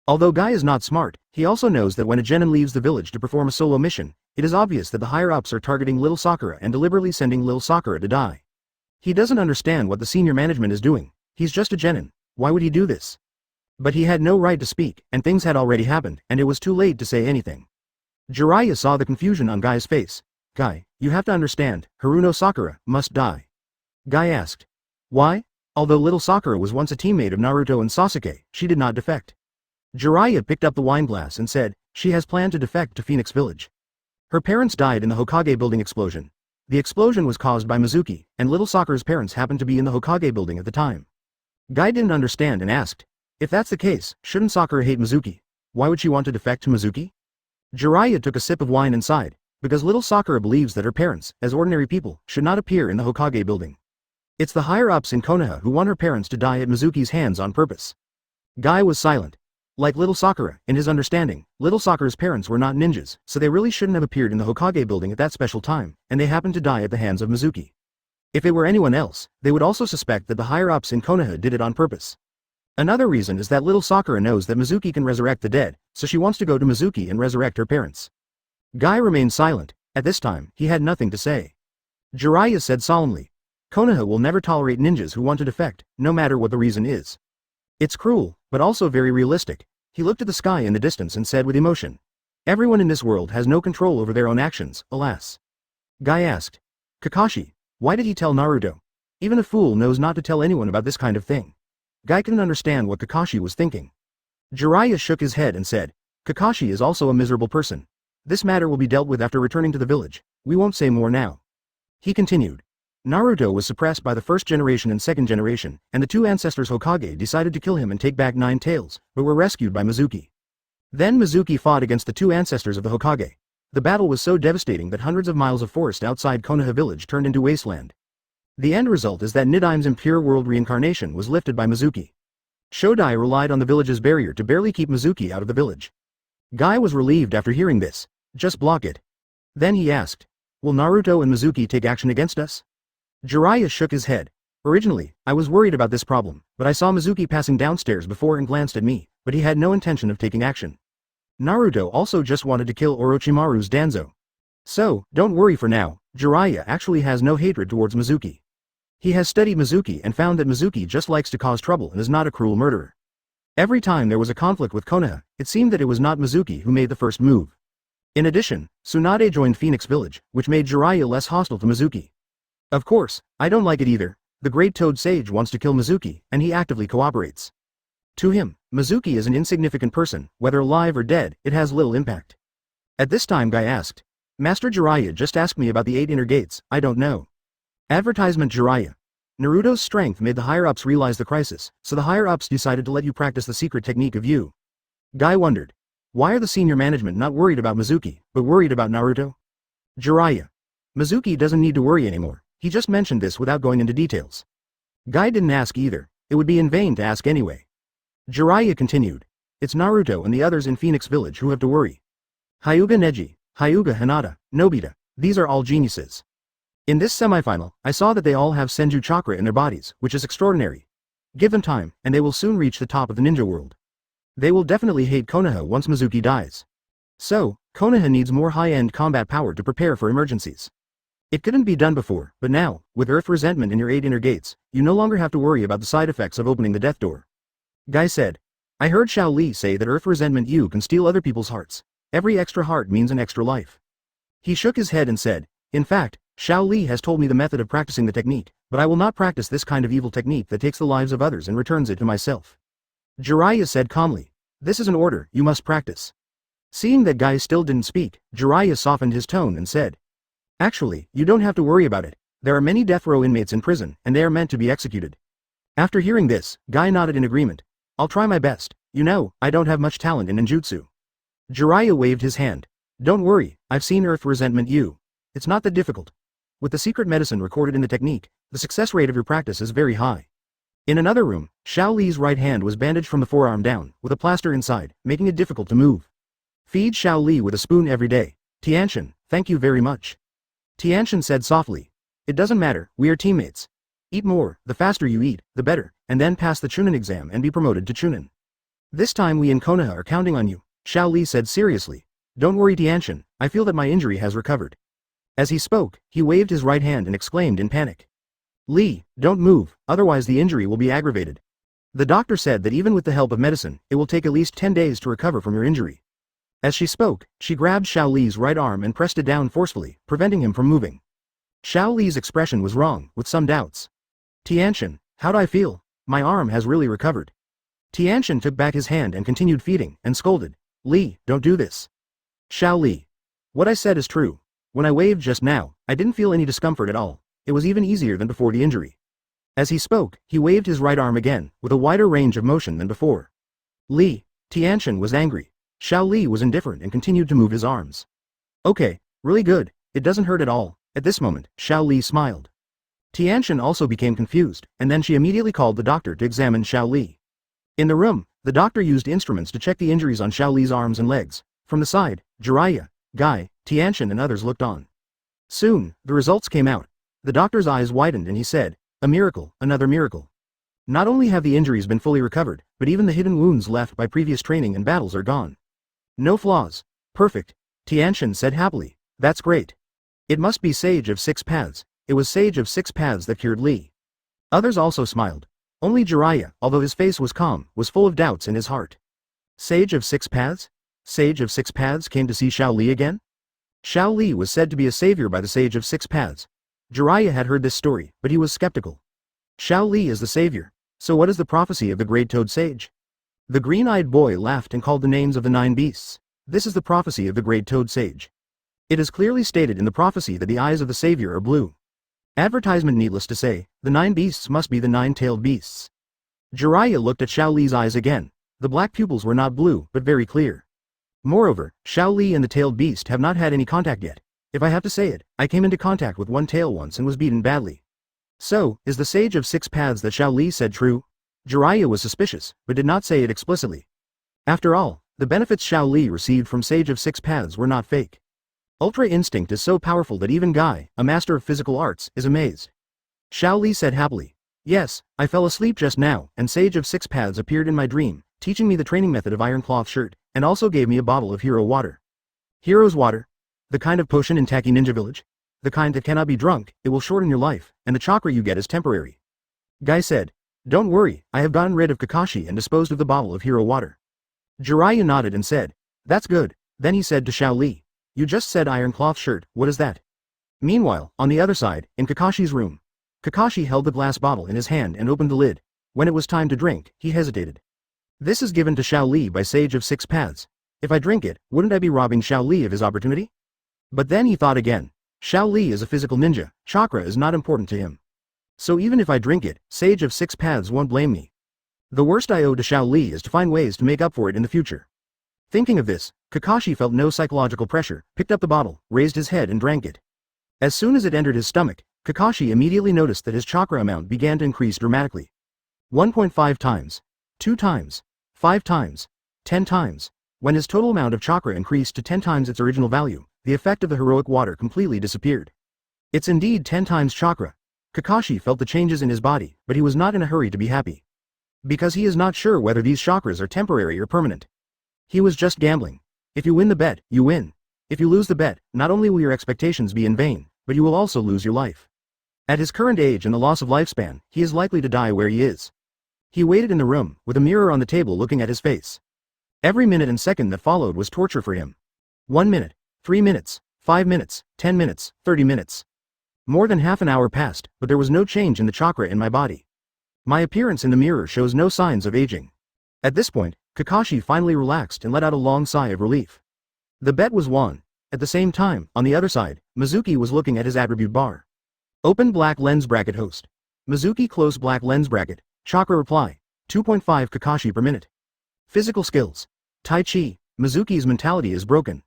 Speaker 1: Although Guy is not smart, he also knows that when a genin leaves the village to perform a solo mission, it is obvious that the higher-ups are targeting Lil Sakura and deliberately sending Lil Sakura to die. He doesn't understand what the senior management is doing. He's just a genin. Why would he do this? But he had no right to speak, and things had already happened, and it was too late to say anything. Jiraiya saw the confusion on Guy's face. Guy, you have to understand, Haruno Sakura must die. Guy asked. Why? Although little Sakura was once a teammate of Naruto and Sasuke, she did not defect. Jiraiya picked up the wineglass and said, she has planned to defect to Phoenix Village. Her parents died in the Hokage building explosion. The explosion was caused by Mizuki, and little Sakura's parents happened to be in the Hokage building at the time. Guy didn't understand and asked, if that's the case, shouldn't Sakura hate Mizuki? Why would she want to defect to Mizuki? Jiraiya took a sip of wine and sighed, because little Sakura believes that her parents, as ordinary people, should not appear in the Hokage building. It's the higher-ups in Konoha who want her parents to die at Mizuki's hands on purpose. Guy was silent. Like little Sakura, in his understanding, little Sakura's parents were not ninjas, so they really shouldn't have appeared in the Hokage building at that special time, and they happened to die at the hands of Mizuki. If it were anyone else, they would also suspect that the higher-ups in Konoha did it on purpose. Another reason is that little Sakura knows that Mizuki can resurrect the dead, so she wants to go to Mizuki and resurrect her parents. Guy remained silent. At this time, he had nothing to say. Jiraiya said solemnly, Konoha will never tolerate ninjas who want to defect, no matter what the reason is. It's cruel, but also very realistic. He looked at the sky in the distance and said with emotion, everyone in this world has no control over their own actions, alas. Guy asked, Kakashi, why did he tell Naruto? Even a fool knows not to tell anyone about this kind of thing. Guy couldn't understand what Kakashi was thinking. Jiraiya shook his head and said, Kakashi is also a miserable person. This matter will be dealt with after returning to the village. We won't say more now. He continued. Naruto was suppressed by the first generation and second generation, and the two ancestors Hokage decided to kill him and take back Nine Tails, but were rescued by Mizuki. Then Mizuki fought against the two ancestors of the Hokage. The battle was so devastating that hundreds of miles of forest outside Konoha village turned into wasteland. The end result is that Nidaime's impure world reincarnation was lifted by Mizuki. Shodai relied on the village's barrier to barely keep Mizuki out of the village. Guy was relieved after hearing this. Just block it. Then he asked, will Naruto and Mizuki take action against us? Jiraiya shook his head. Originally, I was worried about this problem, but I saw Mizuki passing downstairs before and glanced at me, but he had no intention of taking action. Naruto also just wanted to kill Orochimaru's Danzo. So, don't worry for now, Jiraiya actually has no hatred towards Mizuki. He has studied Mizuki and found that Mizuki just likes to cause trouble and is not a cruel murderer. Every time there was a conflict with Konoha, it seemed that it was not Mizuki who made the first move. In addition, Tsunade joined Phoenix Village, which made Jiraiya less hostile to Mizuki. Of course, I don't like it either. The Great Toad Sage wants to kill Mizuki, and he actively cooperates. To him, Mizuki is an insignificant person, whether alive or dead, it has little impact. At this time Guy asked, Master Jiraiya just asked me about the 8 inner gates, I don't know. Advertisement Jiraiya. Naruto's strength made the higher-ups realize the crisis, so the higher-ups decided to let you practice the secret technique of you. Guy wondered. Why are the senior management not worried about Mizuki, but worried about Naruto? Jiraiya. Mizuki doesn't need to worry anymore. He just mentioned this without going into details. Guy didn't ask either. It would be in vain to ask anyway. Jiraiya continued. It's Naruto and the others in Phoenix Village who have to worry. Hyuga Neji, Hyuga Hinata, Nobita, these are all geniuses. In this semifinal, I saw that they all have Senju Chakra in their bodies, which is extraordinary. Give them time, and they will soon reach the top of the ninja world. They will definitely hate Konoha once Mizuki dies. So, Konoha needs more high-end combat power to prepare for emergencies. It couldn't be done before, but now, with Earth Resentment in your 8 inner gates, you no longer have to worry about the side effects of opening the death door. Guy said. I heard Xiao Li say that Earth Resentment you can steal other people's hearts. Every extra heart means an extra life. He shook his head and said, in fact, Xiao Li has told me the method of practicing the technique, but I will not practice this kind of evil technique that takes the lives of others and returns it to myself. Jiraiya said calmly, this is an order, you must practice. Seeing that Guy still didn't speak, Jiraiya softened his tone and said, actually, you don't have to worry about it. There are many death row inmates in prison, and they are meant to be executed. After hearing this, Guy nodded in agreement. I'll try my best. You know, I don't have much talent in ninjutsu. Jiraiya waved his hand. Don't worry, I've seen Earth Resentment you. It's not that difficult. With the secret medicine recorded in the technique, the success rate of your practice is very high. In another room, Xiao Li's right hand was bandaged from the forearm down, with a plaster inside, making it difficult to move. Feed Xiao Li with a spoon every day. Tianxian, thank you very much. Tianxian said softly. It doesn't matter, we are teammates. Eat more, the faster you eat, the better, and then pass the Chunin exam and be promoted to Chunin. This time we in Konoha are counting on you, Xiao Li said seriously. Don't worry Tianxian, I feel that my injury has recovered. As he spoke, he waved his right hand and exclaimed in panic. Li, don't move, otherwise the injury will be aggravated. The doctor said that even with the help of medicine, it will take at least 10 days to recover from your injury. As she spoke, she grabbed Xiao Li's right arm and pressed it down forcefully, preventing him from moving. Xiao Li's expression was wrong, with some doubts. Tianxian, how'd I feel? My arm has really recovered. Tianxian took back his hand and continued feeding, and scolded. Li, don't do this. Xiao Li. What I said is true. When I waved just now, I didn't feel any discomfort at all. It was even easier than before the injury. As he spoke, he waved his right arm again, with a wider range of motion than before. Li. Tianxian was angry. Xiao Li was indifferent and continued to move his arms. Okay, really good, it doesn't hurt at all. At this moment, Xiao Li smiled. Tianxian also became confused, and then she immediately called the doctor to examine Xiao Li. In the room, the doctor used instruments to check the injuries on Xiao Li's arms and legs. From the side, Jiraiya, Guy, Tianxian and others looked on. Soon, the results came out. The doctor's eyes widened and he said, a miracle, another miracle. Not only have the injuries been fully recovered, but even the hidden wounds left by previous training and battles are gone. No flaws. Perfect. Tianxian said happily, that's great. It must be Sage of Six Paths. It was Sage of Six Paths that cured Li. Others also smiled. Only Jiraiya, although his face was calm, was full of doubts in his heart. Sage of Six Paths? Sage of Six Paths came to see Xiao Li again? Xiao Li was said to be a savior by the Sage of Six Paths. Jiraiya had heard this story, but he was skeptical. Xiao Li is the savior. So what is the prophecy of the Great Toad Sage? The green-eyed boy laughed and called the names of the 9 beasts. This is the prophecy of the Great Toad Sage. It is clearly stated in the prophecy that the eyes of the savior are blue. Advertisement needless to say, the 9 beasts must be the 9-tailed beasts. Jiraiya looked at Xiao Li's eyes again. The black pupils were not blue, but very clear. Moreover, Xiao Li and the tailed beast have not had any contact yet. If I have to say it, I came into contact with one tail once and was beaten badly. So, is the Sage of Six Paths that Xiao Li said true? Jiraiya was suspicious, but did not say it explicitly. After all, the benefits Xiao Li received from Sage of Six Paths were not fake. Ultra Instinct is so powerful that even Guy, a master of physical arts, is amazed. Xiao Li said happily, yes, I fell asleep just now, and Sage of Six Paths appeared in my dream, teaching me the training method of Iron Cloth Shirt, and also gave me a bottle of hero water. Hero's water? The kind of potion in Taki Ninja Village? The kind that cannot be drunk, it will shorten your life, and the chakra you get is temporary. Guy said, don't worry, I have gotten rid of Kakashi and disposed of the bottle of hero water. Jiraiya nodded and said, that's good. Then he said to Xiao Li, you just said Iron Cloth Shirt, what is that? Meanwhile, on the other side, in Kakashi's room, Kakashi held the glass bottle in his hand and opened the lid. When it was time to drink, he hesitated. This is given to Xiao Li by Sage of Six Paths. If I drink it, wouldn't I be robbing Xiao Li of his opportunity? But then he thought again. Xiao Li is a physical ninja, chakra is not important to him. So even if I drink it, Sage of Six Paths won't blame me. The worst I owe to Xiao Li is to find ways to make up for it in the future. Thinking of this, Kakashi felt no psychological pressure, picked up the bottle, raised his head and drank it. As soon as it entered his stomach, Kakashi immediately noticed that his chakra amount began to increase dramatically. 1.5 times. 2 times. 5 times. 10 times. When his total amount of chakra increased to 10 times its original value, the effect of the heroic water completely disappeared. It's indeed 10 times chakra. Kakashi felt the changes in his body, but he was not in a hurry to be happy. Because he is not sure whether these chakras are temporary or permanent. He was just gambling. If you win the bet, you win. If you lose the bet, not only will your expectations be in vain, but you will also lose your life. At his current age and the loss of lifespan, he is likely to die where he is. He waited in the room, with a mirror on the table looking at his face. Every minute and second that followed was torture for him. 1 minute, 3 minutes, 5 minutes, 10 minutes, 30 minutes. More than half an hour passed, but there was no change in the chakra in my body. My appearance in the mirror shows no signs of aging. At this point, Kakashi finally relaxed and let out a long sigh of relief. The bet was won. At the same time, on the other side, Mizuki was looking at his attribute bar. Open black lens bracket host. Mizuki close black lens bracket. Chakra reply. 2.5 Kakashi per minute. Physical skills. Tai Chi. Mizuki's mentality is broken.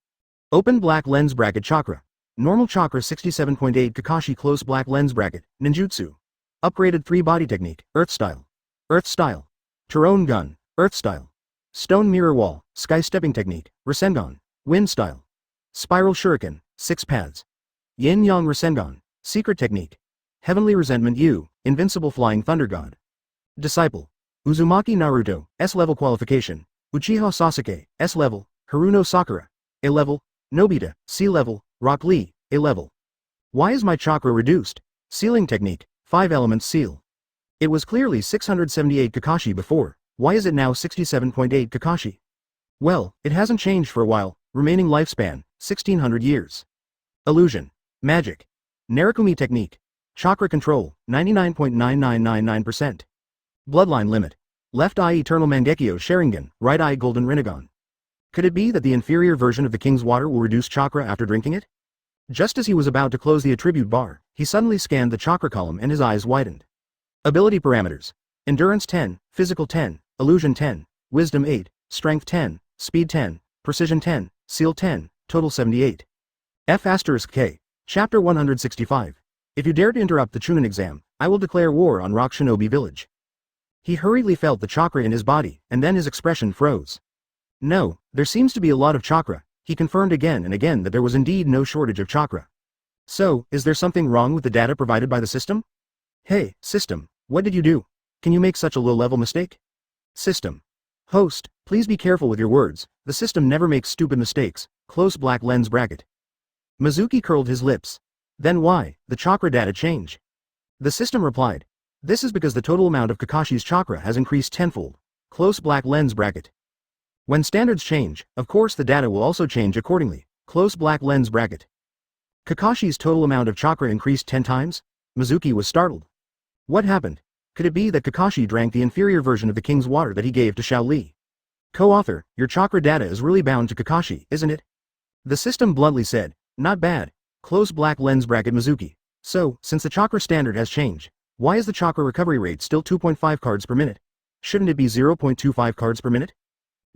Speaker 1: Open black lens bracket chakra. Normal chakra 67.8 Kakashi close black lens bracket. Ninjutsu. Upgraded 3 body technique. Earth style. Earth style. Tyrone gun. Earth style. Stone mirror wall. Sky stepping technique. Rasengan. Wind style. Spiral shuriken. 6 paths. Yin yang Rasengan. Secret technique. Heavenly resentment U. Invincible flying thunder god. Disciple. Uzumaki Naruto, S-level qualification. Uchiha Sasuke, S-level. Haruno Sakura, A-level. Nobita, C-level. Rock Lee, A-level. Why is my chakra reduced? Sealing technique, 5 elements seal. It was clearly 678 Kakashi before, why is it now 67.8 Kakashi? Well, it hasn't changed for a while, remaining lifespan, 1600 years. Illusion. Magic. Narukumi technique. Chakra control, 99.9999%. Bloodline limit. Left eye eternal Mangekyo Sharingan, right eye golden Rinnegan. Could it be that the inferior version of the king's water will reduce chakra after drinking it? Just as he was about to close the attribute bar, he suddenly scanned the chakra column and his eyes widened. Ability parameters. Endurance 10, Physical 10, Illusion 10, Wisdom 8, Strength 10, Speed 10, Precision 10, Seal 10, Total 78. F*K. Chapter 165. If you dare to interrupt the Chunin exam, I will declare war on Rock Shinobi Village. He hurriedly felt the chakra in his body, and then his expression froze. No, there seems to be a lot of chakra. He confirmed again and again that there was indeed no shortage of chakra. So, is there something wrong with the data provided by the system? Hey, system, what did you do? Can you make such a low-level mistake? System. Host, please be careful with your words, the system never makes stupid mistakes, close black lens bracket. Mizuki curled his lips. Then why, the chakra data change? The system replied. This is because the total amount of Kakashi's chakra has increased tenfold. Close black lens bracket. When standards change, of course the data will also change accordingly. Close black lens bracket. Kakashi's total amount of chakra increased 10 times? Mizuki was startled. What happened? Could it be that Kakashi drank the inferior version of the king's water that he gave to Xiao Li? Co-author, your chakra data is really bound to Kakashi, isn't it? The system bluntly said, not bad. Close black lens bracket Mizuki. So, since the chakra standard has changed, why is the chakra recovery rate still 2.5 cards per minute? Shouldn't it be 0.25 cards per minute?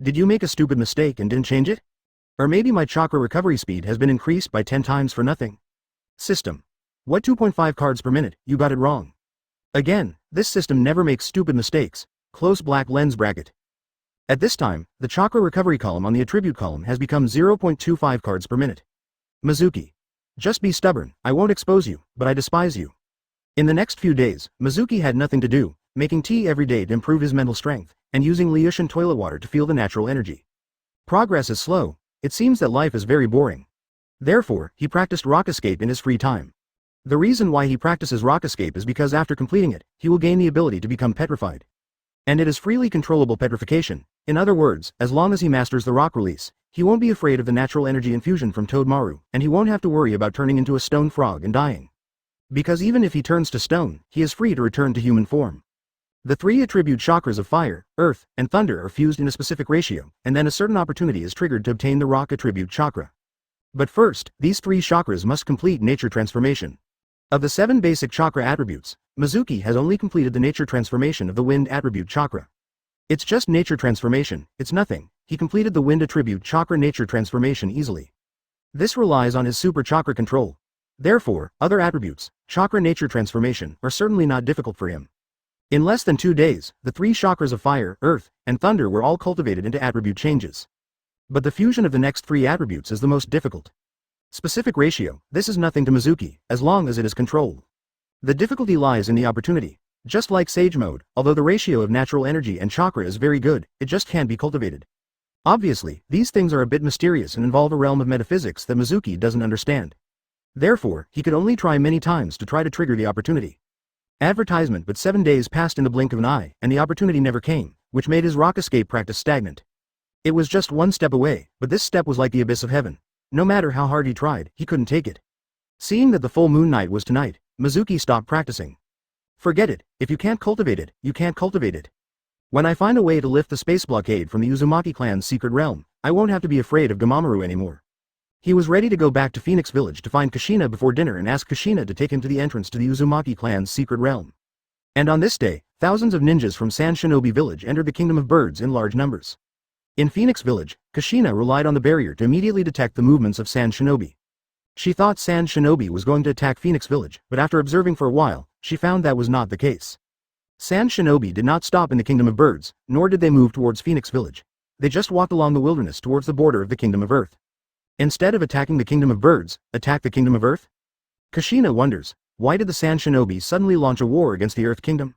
Speaker 1: Did you make a stupid mistake and didn't change it? Or maybe my chakra recovery speed has been increased by 10 times for nothing. System. What 2.5 cards per minute, you got it wrong. Again, this system never makes stupid mistakes. Close black lens bracket. At this time, the chakra recovery column on the attribute column has become 0.25 cards per minute. Mizuki. Just be stubborn, I won't expose you, but I despise you. In the next few days, Mizuki had nothing to do, making tea every day to improve his mental strength, and using Liushan toilet water to feel the natural energy. Progress is slow, it seems that life is very boring. Therefore, he practiced rock escape in his free time. The reason why he practices rock escape is because after completing it, he will gain the ability to become petrified. And it is freely controllable petrification. In other words, as long as he masters the rock release, he won't be afraid of the natural energy infusion from Toadmaru, and he won't have to worry about turning into a stone frog and dying. Because even if he turns to stone, he is free to return to human form. The 3 attribute chakras of fire, earth, and thunder are fused in a specific ratio, and then a certain opportunity is triggered to obtain the rock attribute chakra. But first, these 3 chakras must complete nature transformation. Of the 7 basic chakra attributes, Mizuki has only completed the nature transformation of the wind attribute chakra. It's just nature transformation, it's nothing. He completed the wind attribute chakra nature transformation easily. This relies on his super chakra control. Therefore, other attributes, chakra nature transformation, are certainly not difficult for him. In less than 2 days, the 3 chakras of fire, earth, and thunder were all cultivated into attribute changes. But the fusion of the next 3 attributes is the most difficult. Specific ratio, this is nothing to Mizuki, as long as it is controlled. The difficulty lies in the opportunity. Just like Sage Mode, although the ratio of natural energy and chakra is very good, it just can't be cultivated. Obviously, these things are a bit mysterious and involve a realm of metaphysics that Mizuki doesn't understand. Therefore, he could only try many times to try to trigger the opportunity. Advertisement, but 7 days passed in the blink of an eye, and the opportunity never came, which made his rock escape practice stagnant. It was just 1 step away, but this step was like the abyss of heaven. No matter how hard he tried, he couldn't take it. Seeing that the full moon night was tonight, Mizuki stopped practicing. Forget it, if you can't cultivate it, you can't cultivate it. When I find a way to lift the space blockade from the Uzumaki clan's secret realm, I won't have to be afraid of Gamamaru anymore. He was ready to go back to Phoenix Village to find Kushina before dinner and ask Kushina to take him to the entrance to the Uzumaki clan's secret realm. And on this day, thousands of ninjas from Sand Shinobi Village entered the Kingdom of Birds in large numbers. In Phoenix Village, Kushina relied on the barrier to immediately detect the movements of Sand Shinobi. She thought Sand Shinobi was going to attack Phoenix Village, but after observing for a while, she found that was not the case. Sand Shinobi did not stop in the Kingdom of Birds, nor did they move towards Phoenix Village. They just walked along the wilderness towards the border of the Kingdom of Earth. Instead of attacking the Kingdom of Birds, attack the Kingdom of Earth? Kushina wonders, why did the Sand Shinobi suddenly launch a war against the Earth Kingdom?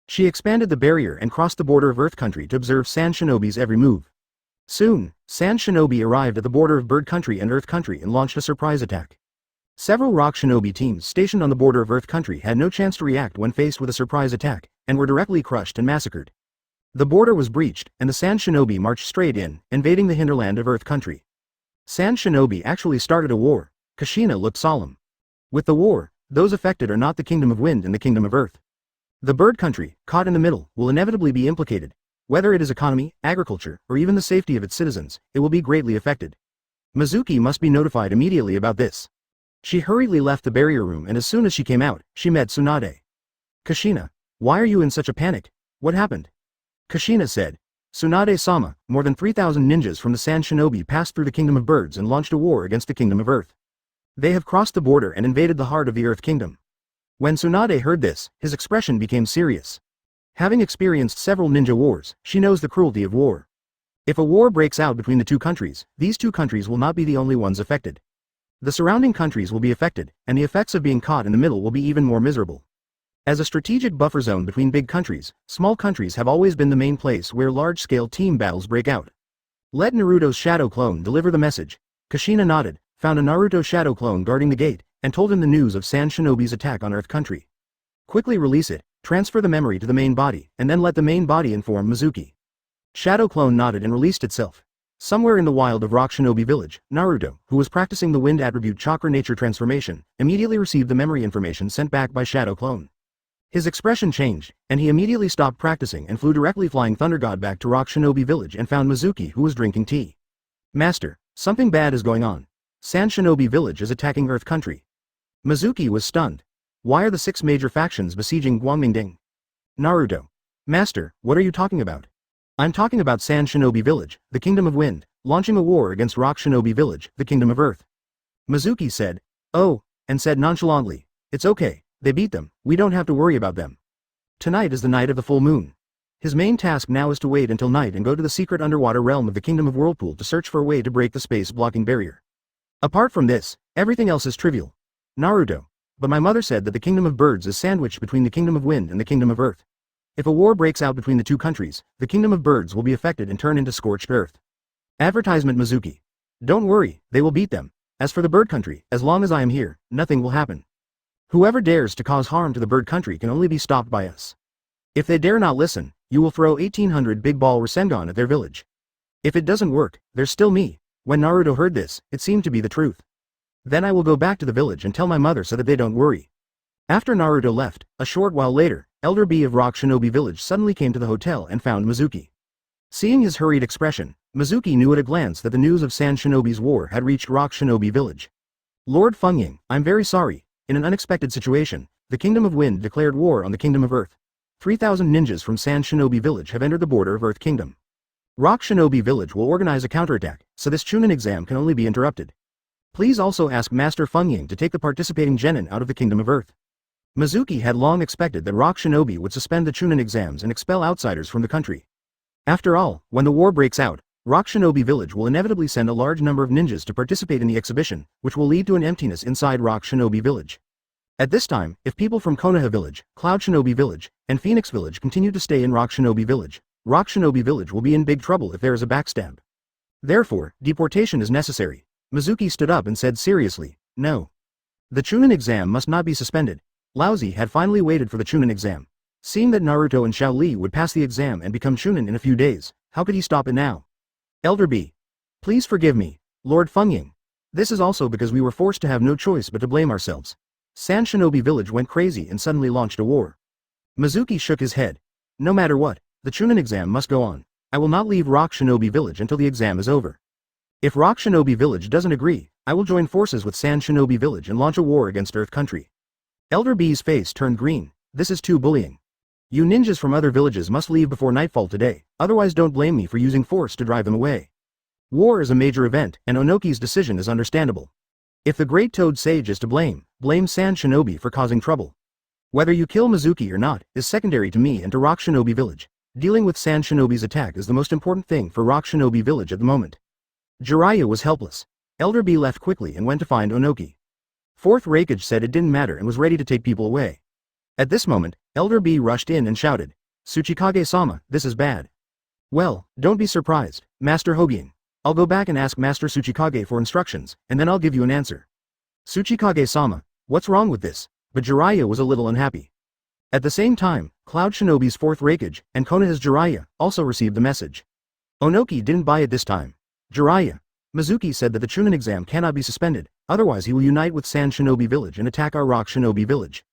Speaker 1: She expanded the barrier and crossed the border of Earth Country to observe Sand Shinobi's every move. Soon, Sand Shinobi arrived at the border of Bird Country and Earth Country and launched a surprise attack. Several Rock Shinobi teams stationed on the border of Earth Country had no chance to react when faced with a surprise attack, and were directly crushed and massacred. The border was breached, and the Sand Shinobi marched straight in, invading the hinterland of Earth Country. Sand Shinobi actually started a war. Kushina looked solemn. With the war, those affected are not the Kingdom of Wind and the Kingdom of Earth. The Bird Country, caught in the middle, will inevitably be implicated. Whether it is economy, agriculture, or even the safety of its citizens, it will be greatly affected. Mizuki must be notified immediately about this. She hurriedly left the barrier room, and as soon as she came out, she met Tsunade. Kushina, why are you in such a panic? What happened? Kushina said, Tsunade-sama, more than 3,000 ninjas from the Sand Shinobi passed through the Kingdom of Birds and launched a war against the Kingdom of Earth. They have crossed the border and invaded the heart of the Earth Kingdom. When Tsunade heard this, his expression became serious. Having experienced several ninja wars, she knows the cruelty of war. If a war breaks out between the 2 countries, these 2 countries will not be the only ones affected. The surrounding countries will be affected, and the effects of being caught in the middle will be even more miserable. As a strategic buffer zone between big countries, small countries have always been the main place where large-scale team battles break out. Let Naruto's shadow clone deliver the message. Kushina nodded, found a Naruto shadow clone guarding the gate, and told him the news of Sand Shinobi's attack on Earth Country. Quickly release it, transfer the memory to the main body, and then let the main body inform Mizuki. Shadow clone nodded and released itself. Somewhere in the wild of Rock Shinobi Village, Naruto, who was practicing the wind attribute chakra nature transformation, immediately received the memory information sent back by Shadow Clone. His expression changed, and he immediately stopped practicing and flew directly flying Thunder God back to Rock Shinobi Village and found Mizuki, who was drinking tea. Master, something bad is going on. Sand Shinobi Village is attacking Earth Country. Mizuki was stunned. Why are the 6 major factions besieging Guangmingding? Naruto. Master, what are you talking about? I'm talking about Sand Shinobi Village, the Kingdom of Wind, launching a war against Rock Shinobi Village, the Kingdom of Earth. Mizuki said, oh, and said nonchalantly, it's okay, they beat them, we don't have to worry about them. Tonight is the night of the full moon. His main task now is to wait until night and go to the secret underwater realm of the Kingdom of Whirlpool to search for a way to break the space-blocking barrier. Apart from this, everything else is trivial. Naruto. But my mother said that the Kingdom of Birds is sandwiched between the Kingdom of Wind and the Kingdom of Earth. If a war breaks out between the 2 countries, the Kingdom of Birds will be affected and turn into scorched earth. Advertisement Mizuki. Don't worry, they will beat them. As for the Bird Country, as long as I am here, nothing will happen. Whoever dares to cause harm to the Bird Country can only be stopped by us. If they dare not listen, you will throw 1800 Big Ball Rasengan at their village. If it doesn't work, there's still me. When Naruto heard this, it seemed to be the truth. Then I will go back to the village and tell my mother so that they don't worry. After Naruto left, a short while later, Elder B of Rock Shinobi Village suddenly came to the hotel and found Mizuki. Seeing his hurried expression, Mizuki knew at a glance that the news of Sand Shinobi's war had reached Rock Shinobi Village. Lord Fengying, I'm very sorry. In an unexpected situation, the Kingdom of Wind declared war on the Kingdom of Earth. 3,000 ninjas from Sand Shinobi Village have entered the border of Earth Kingdom. Rock Shinobi Village will organize a counterattack, so this Chunin exam can only be interrupted. Please also ask Master Fengying to take the participating genin out of the Kingdom of Earth. Mizuki had long expected that Rock Shinobi would suspend the Chunin exams and expel outsiders from the country. After all, when the war breaks out, Rock Shinobi Village will inevitably send a large number of ninjas to participate in the exhibition, which will lead to an emptiness inside Rock Shinobi Village. At this time, if people from Konoha Village, Cloud Shinobi Village, and Phoenix Village continue to stay in Rock Shinobi Village will be in big trouble if there is a backstab. Therefore, deportation is necessary. Mizuki stood up and said seriously, no. The Chunin exam must not be suspended. Laozi had finally waited for the Chunin exam. Seeing that Naruto and Xiao Li would pass the exam and become Chunin in a few days, how could he stop it now? Elder B. Please forgive me, Lord Fengying. This is also because we were forced to have no choice but to blame ourselves. San Shinobi Village went crazy and suddenly launched a war. Mizuki shook his head. No matter what, the Chunin exam must go on. I will not leave Rock Shinobi Village until the exam is over. If Rock Shinobi Village doesn't agree, I will join forces with San Shinobi Village and launch a war against Earth Country. Elder B's face turned green. This is too bullying. You ninjas from other villages must leave before nightfall today, otherwise don't blame me for using force to drive them away. War is a major event, and Onoki's decision is understandable. If the Great Toad Sage is to blame San Shinobi for causing trouble. Whether you kill Mizuki or not is secondary to me and to Rock Shinobi Village. Dealing with San Shinobi's attack is the most important thing for Rock Shinobi Village at the moment. Jiraiya was helpless. Elder B left quickly and went to find Onoki. Fourth Raikage said it didn't matter and was ready to take people away. At this moment, Elder B rushed in and shouted, Tsuchikage-sama, this is bad. Well, don't be surprised, Master Hokage. I'll go back and ask Master Tsuchikage for instructions, and then I'll give you an answer. Tsuchikage-sama, what's wrong with this? But Jiraiya was a little unhappy. At the same time, Cloud Shinobi's fourth Raikage, and Konoha's Jiraiya, also received the message. Onoki didn't buy it this time. Jiraiya. Mizuki said that the Chunin exam cannot be suspended, otherwise he will unite with San Shinobi Village and attack our Rock Shinobi Village.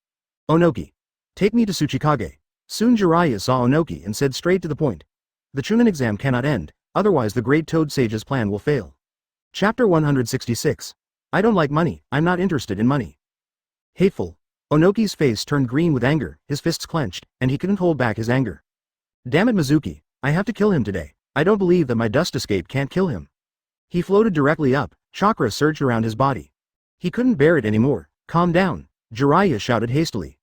Speaker 1: Onoki. Take me to Tsuchikage. Soon Jiraiya saw Onoki and said straight to the point. The Chunin exam cannot end, otherwise the Great Toad Sage's plan will fail. Chapter 166. I don't like money, I'm not interested in money. Hateful. Onoki's face turned green with anger, his fists clenched, and he couldn't hold back his anger. Damn it Mizuki, I have to kill him today. I don't believe that my dust escape can't kill him. He floated directly up, chakra surged around his body. He couldn't bear it anymore. Calm down, Jiraiya shouted hastily.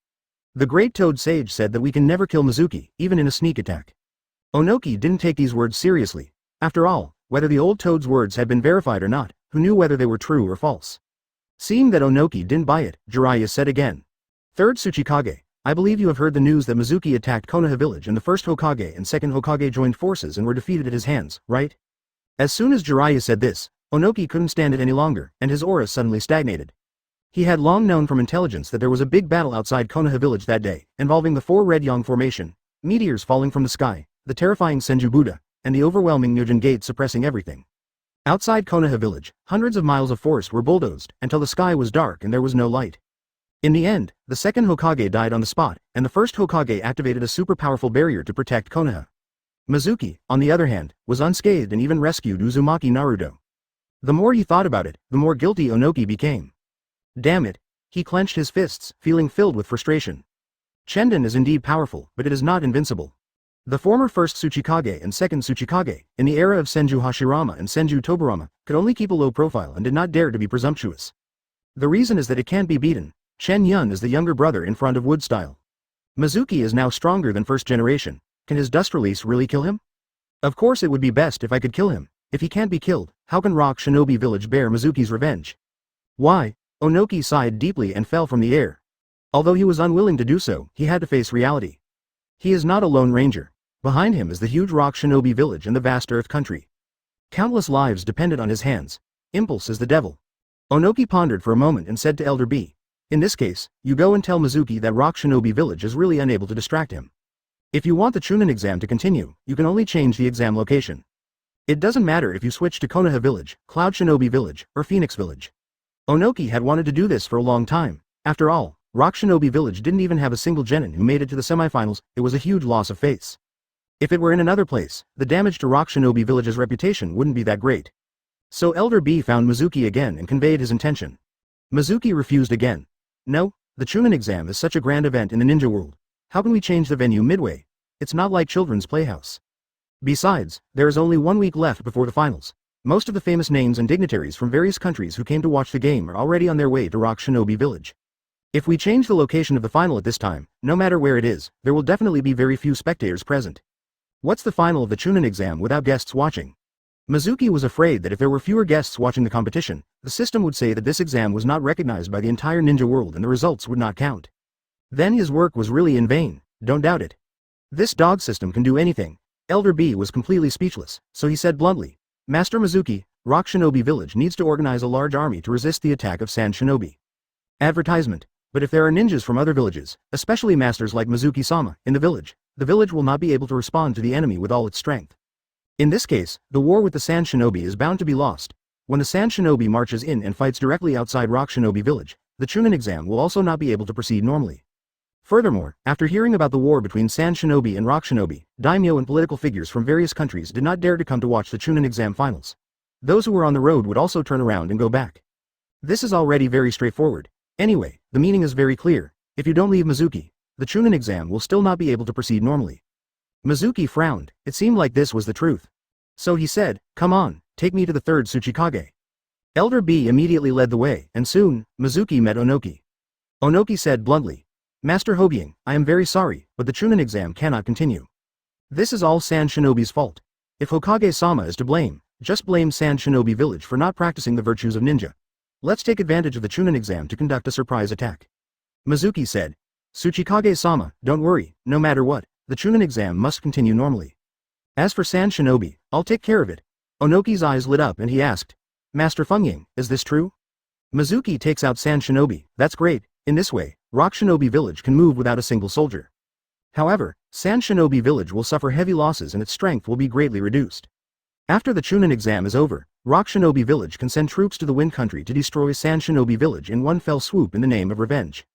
Speaker 1: The Great Toad Sage said that we can never kill Mizuki, even in a sneak attack. Onoki didn't take these words seriously. After all, whether the old toad's words had been verified or not, who knew whether they were true or false? Seeing that Onoki didn't buy it, Jiraiya said again. Third Tsuchikage, I believe you have heard the news that Mizuki attacked Konoha Village and the first Hokage and second Hokage joined forces and were defeated at his hands, right? As soon as Jiraiya said this, Onoki couldn't stand it any longer, and his aura suddenly stagnated. He had long known from intelligence that there was a big battle outside Konoha Village that day, involving the four Red Yang formation, meteors falling from the sky, the terrifying Senju Buddha, and the overwhelming Nyojin Gate suppressing everything. Outside Konoha Village, hundreds of miles of forest were bulldozed, until the sky was dark and there was no light. In the end, the second Hokage died on the spot, and the first Hokage activated a super powerful barrier to protect Konoha. Mizuki, on the other hand, was unscathed and even rescued Uzumaki Naruto. The more he thought about it, the more guilty Onoki became. Damn it, he clenched his fists, feeling filled with frustration. Chenden is indeed powerful, but it is not invincible. The former first Tsuchikage and second Tsuchikage, in the era of Senju Hashirama and Senju Tobirama, could only keep a low profile and did not dare to be presumptuous. The reason is that it can't be beaten. Chen Yun is the younger brother in front of Wood Style. Mizuki is now stronger than first generation. Can his dust release really kill him? Of course it would be best if I could kill him. If he can't be killed, how can Rock Shinobi Village bear Mizuki's revenge? Why? Onoki sighed deeply and fell from the air. Although he was unwilling to do so, he had to face reality. He is not a lone ranger. Behind him is the huge Rock Shinobi Village and the vast Earth Country. Countless lives depended on his hands. Impulse is the devil. Onoki pondered for a moment and said to Elder B. In this case, you go and tell Mizuki that Rock Shinobi Village is really unable to distract him. If you want the Chunin exam to continue, you can only change the exam location. It doesn't matter if you switch to Konoha Village, Cloud Shinobi Village, or Phoenix Village. Onoki had wanted to do this for a long time. After all, Rock Shinobi Village didn't even have a single genin who made it to the semifinals. It was a huge loss of face. If it were in another place, the damage to Rock Shinobi Village's reputation wouldn't be that great. So Elder B found Mizuki again and conveyed his intention. Mizuki refused again. No, the Chunin exam is such a grand event in the ninja world. How can we change the venue midway? It's not like children's playhouse. Besides, there is only 1 week left before the finals. Most of the famous names and dignitaries from various countries who came to watch the game are already on their way to Rock Shinobi Village. If we change the location of the final at this time, no matter where it is, there will definitely be very few spectators present. What's the final of the Chunin exam without guests watching? Mizuki was afraid that if there were fewer guests watching the competition, the system would say that this exam was not recognized by the entire ninja world and the results would not count. Then his work was really in vain, don't doubt it. This dog system can do anything. Elder B was completely speechless, so he said bluntly, Master Mizuki, Rock Shinobi Village needs to organize a large army to resist the attack of Sand Shinobi. Advertisement. But if there are ninjas from other villages, especially masters like Mizuki-sama, in the village will not be able to respond to the enemy with all its strength. In this case, the war with the Sand Shinobi is bound to be lost. When the Sand Shinobi marches in and fights directly outside Rock Shinobi Village, the Chunin exam will also not be able to proceed normally. Furthermore, after hearing about the war between Sand Shinobi and Rock Shinobi, daimyo and political figures from various countries did not dare to come to watch the Chunin exam finals. Those who were on the road would also turn around and go back. This is already very straightforward. Anyway, the meaning is very clear. If you don't leave Mizuki, the Chunin exam will still not be able to proceed normally. Mizuki frowned. It seemed like this was the truth. So he said, come on, take me to the third Tsuchikage. Elder B immediately led the way, and soon, Mizuki met Onoki. Onoki said bluntly, Master Hobying, I am very sorry, but the Chunin exam cannot continue. This is all Sand Shinobi's fault. If Hokage-sama is to blame, just blame Sand Shinobi Village for not practicing the virtues of ninja. Let's take advantage of the Chunin exam to conduct a surprise attack. Mizuki said, Tsuchikage-sama, don't worry, no matter what, the Chunin exam must continue normally. As for Sand Shinobi, I'll take care of it. Onoki's eyes lit up and he asked, Master Fungying, is this true? Mizuki takes out Sand Shinobi, that's great, in this way, Rock Shinobi Village can move without a single soldier. However, Sand Shinobi Village will suffer heavy losses and its strength will be greatly reduced. After the Chunin exam is over, Rock Shinobi Village can send troops to the Wind Country to destroy Sand Shinobi Village in one fell swoop in the name of revenge.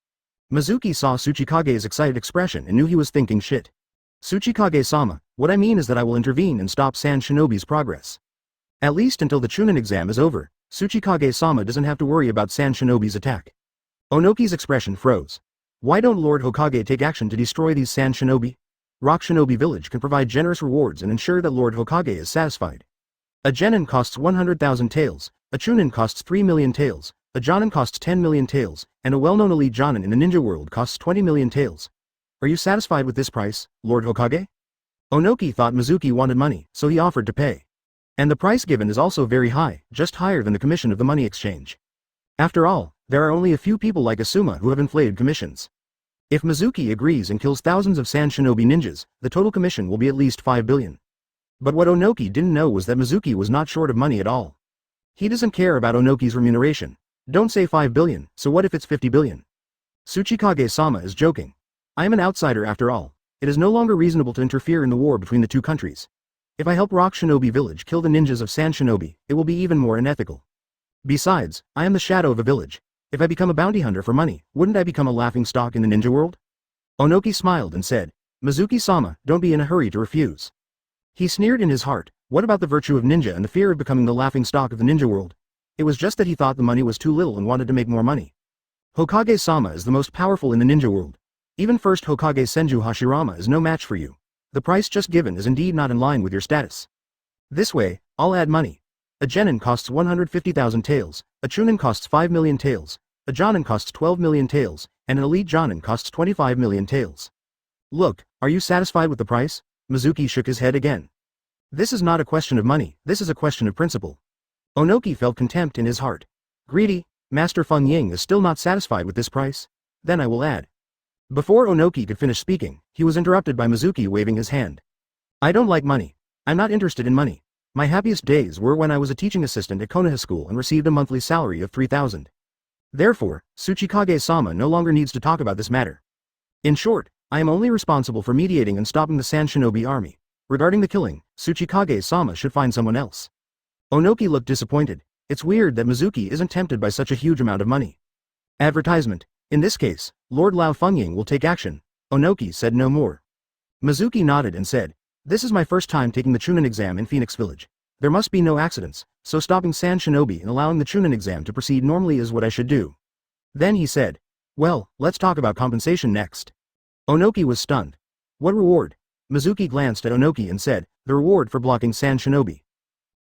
Speaker 1: Mizuki saw Tsuchikage's excited expression and knew he was thinking shit. Tsuchikage-sama, what I mean is that I will intervene and stop Sand Shinobi's progress. At least until the Chunin exam is over, Tsuchikage-sama doesn't have to worry about Sand Shinobi's attack. Onoki's expression froze. Why don't Lord Hokage take action to destroy these Sand Shinobi? Rock Shinobi Village can provide generous rewards and ensure that Lord Hokage is satisfied. A genin costs 100,000 taels, a chunin costs 3 million taels, a jonin costs 10 million taels, and a well-known elite jonin in the ninja world costs 20 million taels. Are you satisfied with this price, Lord Hokage? Onoki thought Mizuki wanted money, so he offered to pay. And the price given is also very high, just higher than the commission of the money exchange. After all, there are only a few people like Asuma who have inflated commissions. If Mizuki agrees and kills thousands of Sand Shinobi ninjas, the total commission will be at least 5 billion. But what Onoki didn't know was that Mizuki was not short of money at all. He doesn't care about Onoki's remuneration. Don't say 5 billion, so what if it's 50 billion? Tsuchikage-sama is joking. I am an outsider after all. It is no longer reasonable to interfere in the war between the two countries. If I help Rock Shinobi Village kill the ninjas of Sand Shinobi, it will be even more unethical. Besides, I am the shadow of a village. If I become a bounty hunter for money, wouldn't I become a laughingstock in the ninja world? Onoki smiled and said, Mizuki-sama, don't be in a hurry to refuse. He sneered in his heart, what about the virtue of ninja and the fear of becoming the laughingstock of the ninja world? It was just that he thought the money was too little and wanted to make more money. Hokage-sama is the most powerful in the ninja world. Even first Hokage Senju Hashirama is no match for you. The price just given is indeed not in line with your status. This way, I'll add money. A genin costs 150,000 taels, a chunin costs 5 million taels, a jonin costs 12 million taels, and an elite jonin costs 25 million taels. Look, are you satisfied with the price? Mizuki shook his head again. This is not a question of money, this is a question of principle. Onoki felt contempt in his heart. Greedy, Master Fungying is still not satisfied with this price? Then I will add. Before Onoki could finish speaking, he was interrupted by Mizuki waving his hand. I don't like money. I'm not interested in money. My happiest days were when I was a teaching assistant at Konoha School and received a monthly salary of 3,000. Therefore, Tsuchikage-sama no longer needs to talk about this matter. In short, I am only responsible for mediating and stopping the Sand Shinobi army. Regarding the killing, Tsuchikage-sama should find someone else. Onoki looked disappointed. It's weird that Mizuki isn't tempted by such a huge amount of money. Advertisement. In this case, Lord Lao Fungying will take action. Onoki said no more. Mizuki nodded and said, this is my first time taking the Chunin exam in Phoenix Village. There must be no accidents, so stopping Sand Shinobi and allowing the Chunin exam to proceed normally is what I should do. Then he said, well, let's talk about compensation next. Onoki was stunned. What reward? Mizuki glanced at Onoki and said, the reward for blocking Sand Shinobi.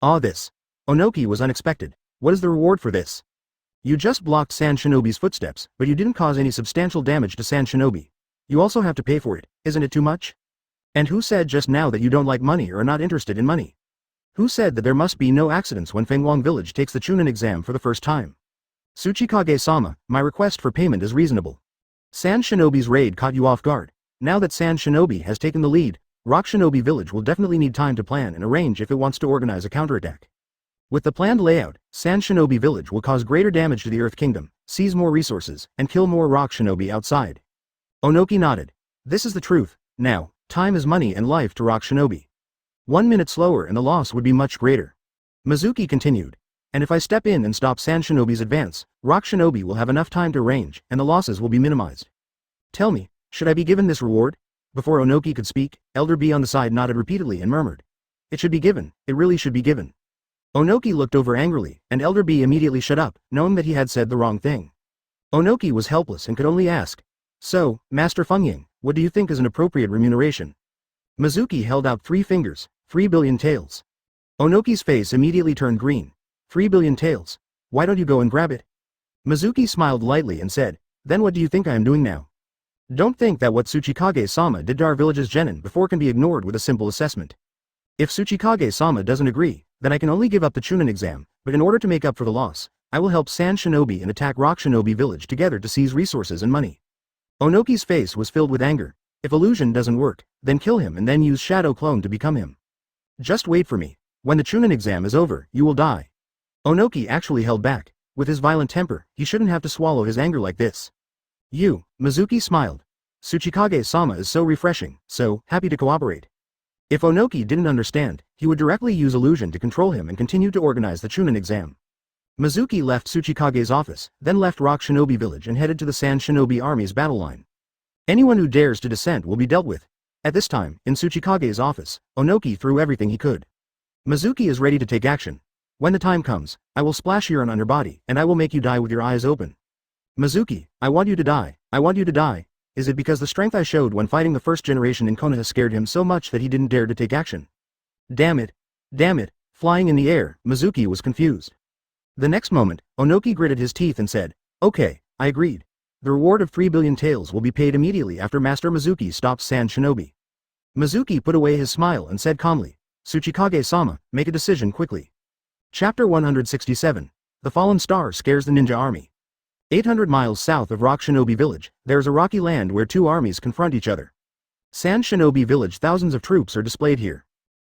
Speaker 1: Ah, this. Onoki was unexpected. What is the reward for this? You just blocked Sand Shinobi's footsteps, but you didn't cause any substantial damage to Sand Shinobi. You also have to pay for it, isn't it too much? And who said just now that you don't like money or are not interested in money? Who said that there must be no accidents when Fenghuang village takes the Chunin exam for the first time? Tsuchikage-sama, my request for payment is reasonable. Sand Shinobi's raid caught you off guard. Now that Sand Shinobi has taken the lead, Rock Shinobi village will definitely need time to plan and arrange if it wants to organize a counterattack. With the planned layout, Sand Shinobi village will cause greater damage to the Earth Kingdom, seize more resources, and kill more Rock Shinobi outside. Onoki nodded. This is the truth. Now, time is money and life to Rock Shinobi. 1 minute slower and the loss would be much greater. Mizuki continued. And if I step in and stop Sand Shinobi's advance, Rock Shinobi will have enough time to range, and the losses will be minimized. Tell me, should I be given this reward? Before Onoki could speak, Elder B on the side nodded repeatedly and murmured. It should be given, it really should be given. Onoki looked over angrily, and Elder B immediately shut up, knowing that he had said the wrong thing. Onoki was helpless and could only ask. So, Master Fengying, what do you think is an appropriate remuneration? Mizuki held out 3 fingers, 3 billion taels. Onoki's face immediately turned green. 3 billion taels. Why don't you go and grab it? Mizuki smiled lightly and said, then what do you think I am doing now? Don't think that what Tsuchikage-sama did to our village's genin before can be ignored with a simple assessment. If Tsuchikage-sama doesn't agree, then I can only give up the Chunin exam, but in order to make up for the loss, I will help Sand Shinobi and attack Rock Shinobi village together to seize resources and money. Onoki's face was filled with anger. If illusion doesn't work, then kill him and then use Shadow Clone to become him. Just wait for me. When the Chunin exam is over, you will die. Onoki actually held back. With his violent temper, he shouldn't have to swallow his anger like this. You, Mizuki smiled. Tsuchikage-sama is so refreshing, so happy to cooperate. If Onoki didn't understand, he would directly use illusion to control him and continue to organize the Chunin exam. Mizuki left Tsuchikage's office, then left Rock Shinobi village and headed to the Sand Shinobi army's battle line. Anyone who dares to dissent will be dealt with. At this time, in Tsuchikage's office, Onoki threw everything he could. Mizuki is ready to take action. When the time comes, I will splash urine on your body and I will make you die with your eyes open. Mizuki, I want you to die, I want you to die. Is it because the strength I showed when fighting the first generation in Konoha scared him so much that he didn't dare to take action? Damn it. Damn it. Flying in the air, Mizuki was confused. The next moment, Onoki gritted his teeth and said, okay, I agreed. The reward of 3 billion taels will be paid immediately after Master Mizuki stops Sand Shinobi. Mizuki put away his smile and said calmly, Tsuchikage-sama, make a decision quickly. Chapter 167. The Fallen Star Scares the Ninja Army. 800 miles south of Rock Shinobi Village, there is a rocky land where 2 armies confront each other. Sand Shinobi Village, thousands of troops are displayed here.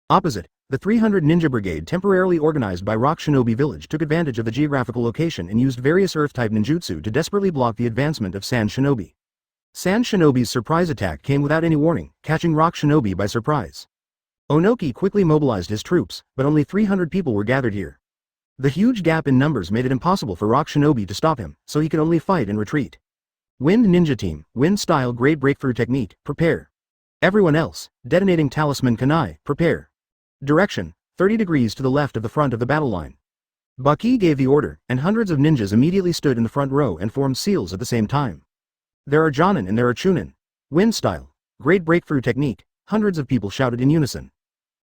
Speaker 1: Opposite, the 300 Ninja Brigade temporarily organized by Rock Shinobi Village took advantage of the geographical location and used various Earth-type ninjutsu to desperately block the advancement of Sand Shinobi. Sand Shinobi's surprise attack came without any warning, catching Rock Shinobi by surprise. Onoki quickly mobilized his troops, but only 300 people were gathered here. The huge gap in numbers made it impossible for Rock Shinobi to stop him, so he could only fight and retreat. Wind Ninja Team, Wind Style Great Breakthrough Technique, prepare. Everyone else, Detonating Talisman Kunai, prepare. Direction, 30 degrees to the left of the front of the battle line. Baki gave the order, and hundreds of ninjas immediately stood in the front row and formed seals at the same time. There are Jonin and there are Chunin. Wind Style, Great Breakthrough Technique, hundreds of people shouted in unison.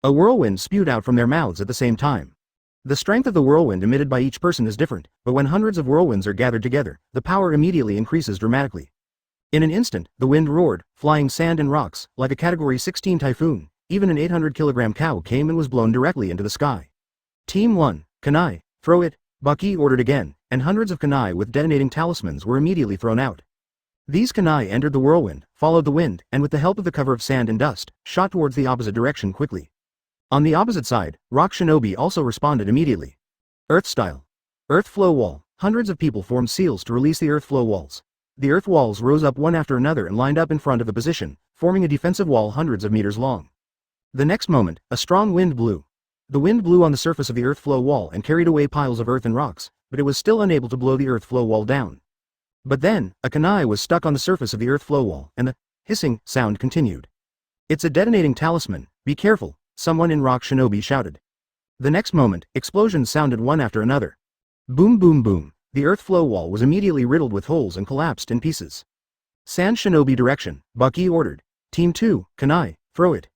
Speaker 1: A whirlwind spewed out from their mouths at the same time. The strength of the whirlwind emitted by each person is different, but when hundreds of whirlwinds are gathered together, the power immediately increases dramatically. In an instant, the wind roared, flying sand and rocks, like a Category 16 typhoon. Even an 800-kilogram cow came and was blown directly into the sky. Team 1, Kunai, throw it, Baki ordered again, and hundreds of Kunai with detonating talismans were immediately thrown out. These Kunai entered the whirlwind, followed the wind, and with the help of the cover of sand and dust, shot towards the opposite direction quickly. On the opposite side, Rock Shinobi also responded immediately. Earth Style. Earth Flow Wall. Hundreds of people formed seals to release the earth flow walls. The earth walls rose up one after another and lined up in front of the position, forming a defensive wall hundreds of meters long. The next moment, a strong wind blew. The wind blew on the surface of the earth flow wall and carried away piles of earth and rocks, but it was still unable to blow the earth flow wall down. But then, a kunai was stuck on the surface of the earth flow wall, and the hissing sound continued. It's a detonating talisman, be careful, someone in Rock Shinobi shouted. The next moment, explosions sounded one after another. Boom boom boom, the earth flow wall was immediately riddled with holes and collapsed in pieces. Sand Shinobi direction, Baki ordered. Team 2, kunai, throw it.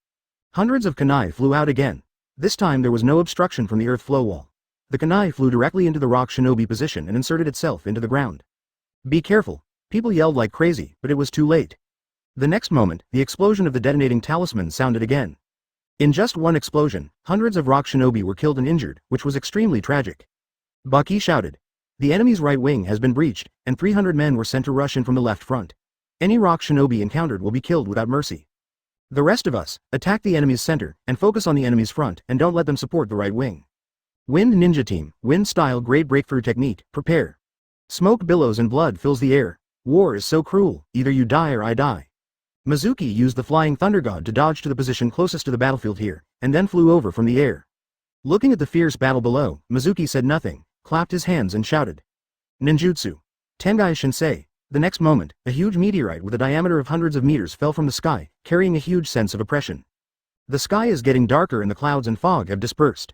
Speaker 1: Hundreds of kunai flew out again. This time there was no obstruction from the earth flow wall. the kunai flew directly into the rock shinobi position and inserted itself into the ground. Be careful! People yelled like crazy, but it was too late. The next moment, the explosion of the detonating talisman sounded again. In just one explosion, hundreds of rock shinobi were killed and injured, which was extremely tragic. Baki shouted. The enemy's right wing has been breached, and 300 men were sent to rush in from the left front. Any rock shinobi encountered will be killed without mercy. The rest of us, attack the enemy's center, and focus on the enemy's front, and don't let them support the right wing. Wind Ninja Team, Wind Style Great Breakthrough Technique, prepare. Smoke billows and blood fills the air. War is so cruel, either you die or I die. Mizuki used the Flying Thunder God to dodge to the position closest to the battlefield here, and then flew over from the air. Looking at the fierce battle below, Mizuki said nothing, clapped his hands and shouted. Ninjutsu. Tengai Shinsei. The next moment, a huge meteorite with a diameter of hundreds of meters fell from the sky, carrying a huge sense of oppression. The sky is getting darker and the clouds and fog have dispersed.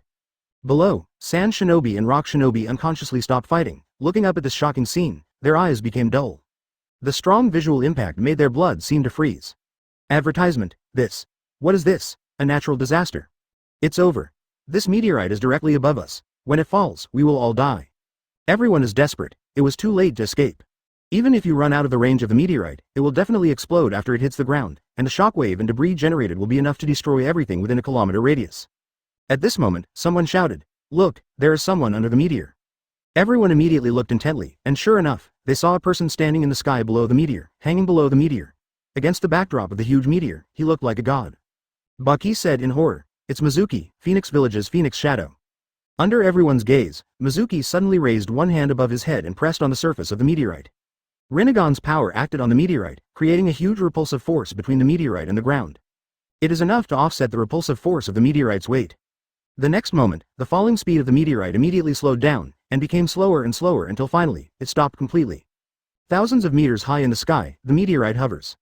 Speaker 1: Below, Sand Shinobi and Rock Shinobi unconsciously stopped fighting. Looking up at this shocking scene, their eyes became dull. The strong visual impact made their blood seem to freeze. Advertisement, this. What is this? A natural disaster. It's over. This meteorite is directly above us. When it falls, we will all die. Everyone is desperate. It was too late to escape. Even if you run out of the range of the meteorite, it will definitely explode after it hits the ground, and the shockwave and debris generated will be enough to destroy everything within a kilometer radius. At this moment, someone shouted, "Look, there is someone under the meteor." Everyone immediately looked intently, and sure enough, they saw a person standing in the sky below the meteor, hanging below the meteor. Against the backdrop of the huge meteor, he looked like a god. Baki said in horror, "It's Mizuki, Phoenix Village's Phoenix Shadow." Under everyone's gaze, Mizuki suddenly raised one hand above his head and pressed on the surface of the meteorite. Rinnegan's power acted on the meteorite, creating a huge repulsive force between the meteorite and the ground. It is enough to offset the repulsive force of the meteorite's weight. The next moment, the falling speed of the meteorite immediately slowed down, and became slower and slower until finally, it stopped completely. Thousands of meters high in the sky, the meteorite hovers.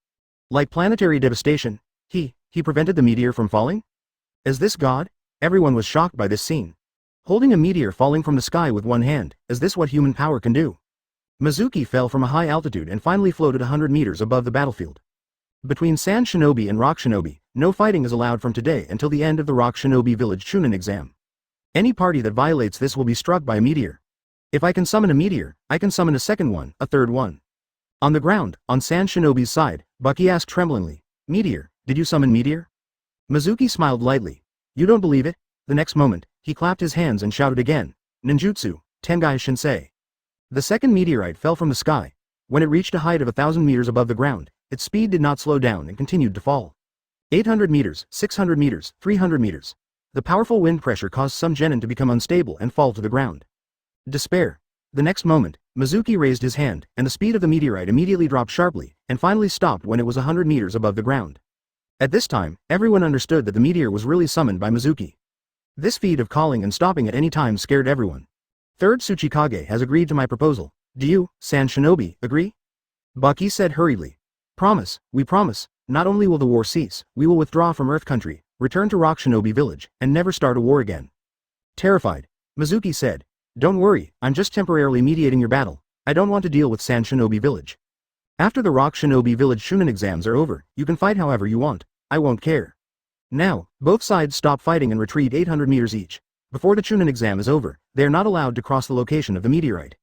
Speaker 1: Like planetary devastation, he prevented the meteor from falling? Is this God? Everyone was shocked by this scene. Holding a meteor falling from the sky with one hand, is this what human power can do? Mizuki fell from a high altitude and finally floated 100 meters above the battlefield. Between Sand Shinobi and Rock Shinobi, no fighting is allowed from today until the end of the Rock Shinobi Village Chunin exam. Any party that violates this will be struck by a meteor. If I can summon a meteor, I can summon a second one, a third one. On the ground, on Sand Shinobi's side, Baki asked tremblingly, "Meteor, did you summon meteor?" Mizuki smiled lightly. "You don't believe it?" The next moment, he clapped his hands and shouted again, "Ninjutsu, Tengai Shinsei." The second meteorite fell from the sky. When it reached a height of 1,000 meters above the ground, its speed did not slow down and continued to fall. 800 meters, 600 meters, 300 meters. The powerful wind pressure caused some genin to become unstable and fall to the ground. Despair. The next moment, Mizuki raised his hand, and the speed of the meteorite immediately dropped sharply, and finally stopped when it was 100 meters above the ground. At this time, everyone understood that the meteor was really summoned by Mizuki. This feat of calling and stopping at any time scared everyone. Third Tsuchikage has agreed to my proposal. Do you, Sand Shinobi, agree? Baki said hurriedly. Promise, we promise. Not only will the war cease, we will withdraw from Earth Country, return to Rock Shinobi Village, and never start a war again. Terrified, Mizuki said, "Don't worry, I'm just temporarily mediating your battle. I don't want to deal with Sand Shinobi Village. After the Rock Shinobi Village Chunin exams are over, you can fight however you want. I won't care." Now, both sides stop fighting and retreat 800 meters each. Before the Chunin exam is over, they are not allowed to cross the location of the meteorite.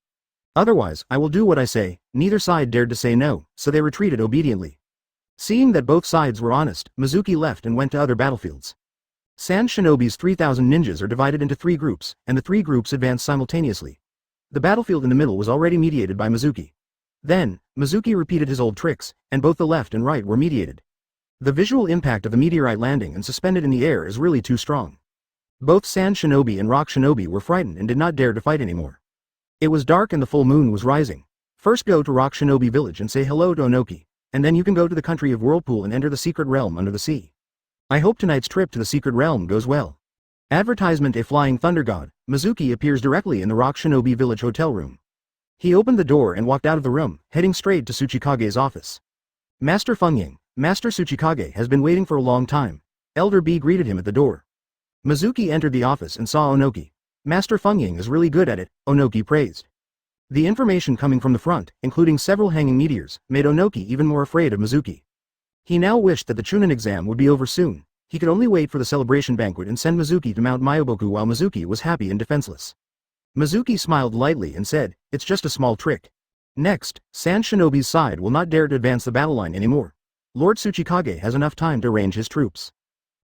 Speaker 1: Otherwise, I will do what I say. Neither side dared to say no, so they retreated obediently. Seeing that both sides were honest, Mizuki left and went to other battlefields. Sand Shinobi's 3,000 ninjas are divided into 3 groups, and the 3 groups advance simultaneously. The battlefield in the middle was already mediated by Mizuki. Then, Mizuki repeated his old tricks, and both the left and right were mediated. The visual impact of the meteorite landing and suspended in the air is really too strong. Both Sand Shinobi and Rock Shinobi were frightened and did not dare to fight anymore. It was dark and the full moon was rising. First go to Rock Shinobi Village and say hello to Onoki, and then you can go to the country of Whirlpool and enter the secret realm under the sea. I hope tonight's trip to the secret realm goes well. Advertisement. A flying thunder god, Mizuki appears directly in the Rock Shinobi Village hotel room. He opened the door and walked out of the room, heading straight to Tsuchikage's office. Master Fengying, Master Tsuchikage has been waiting for a long time. Elder B greeted him at the door. Mizuki entered the office and saw Onoki. Master Fengying is really good at it, Onoki praised. The information coming from the front, including several hanging meteors, made Onoki even more afraid of Mizuki. He now wished that the Chunin exam would be over soon. He could only wait for the celebration banquet and send Mizuki to Mount Myoboku while Mizuki was happy and defenseless. Mizuki smiled lightly and said, "It's just a small trick." Next, Sand Shinobi's side will not dare to advance the battle line anymore. Lord Tsuchikage has enough time to arrange his troops.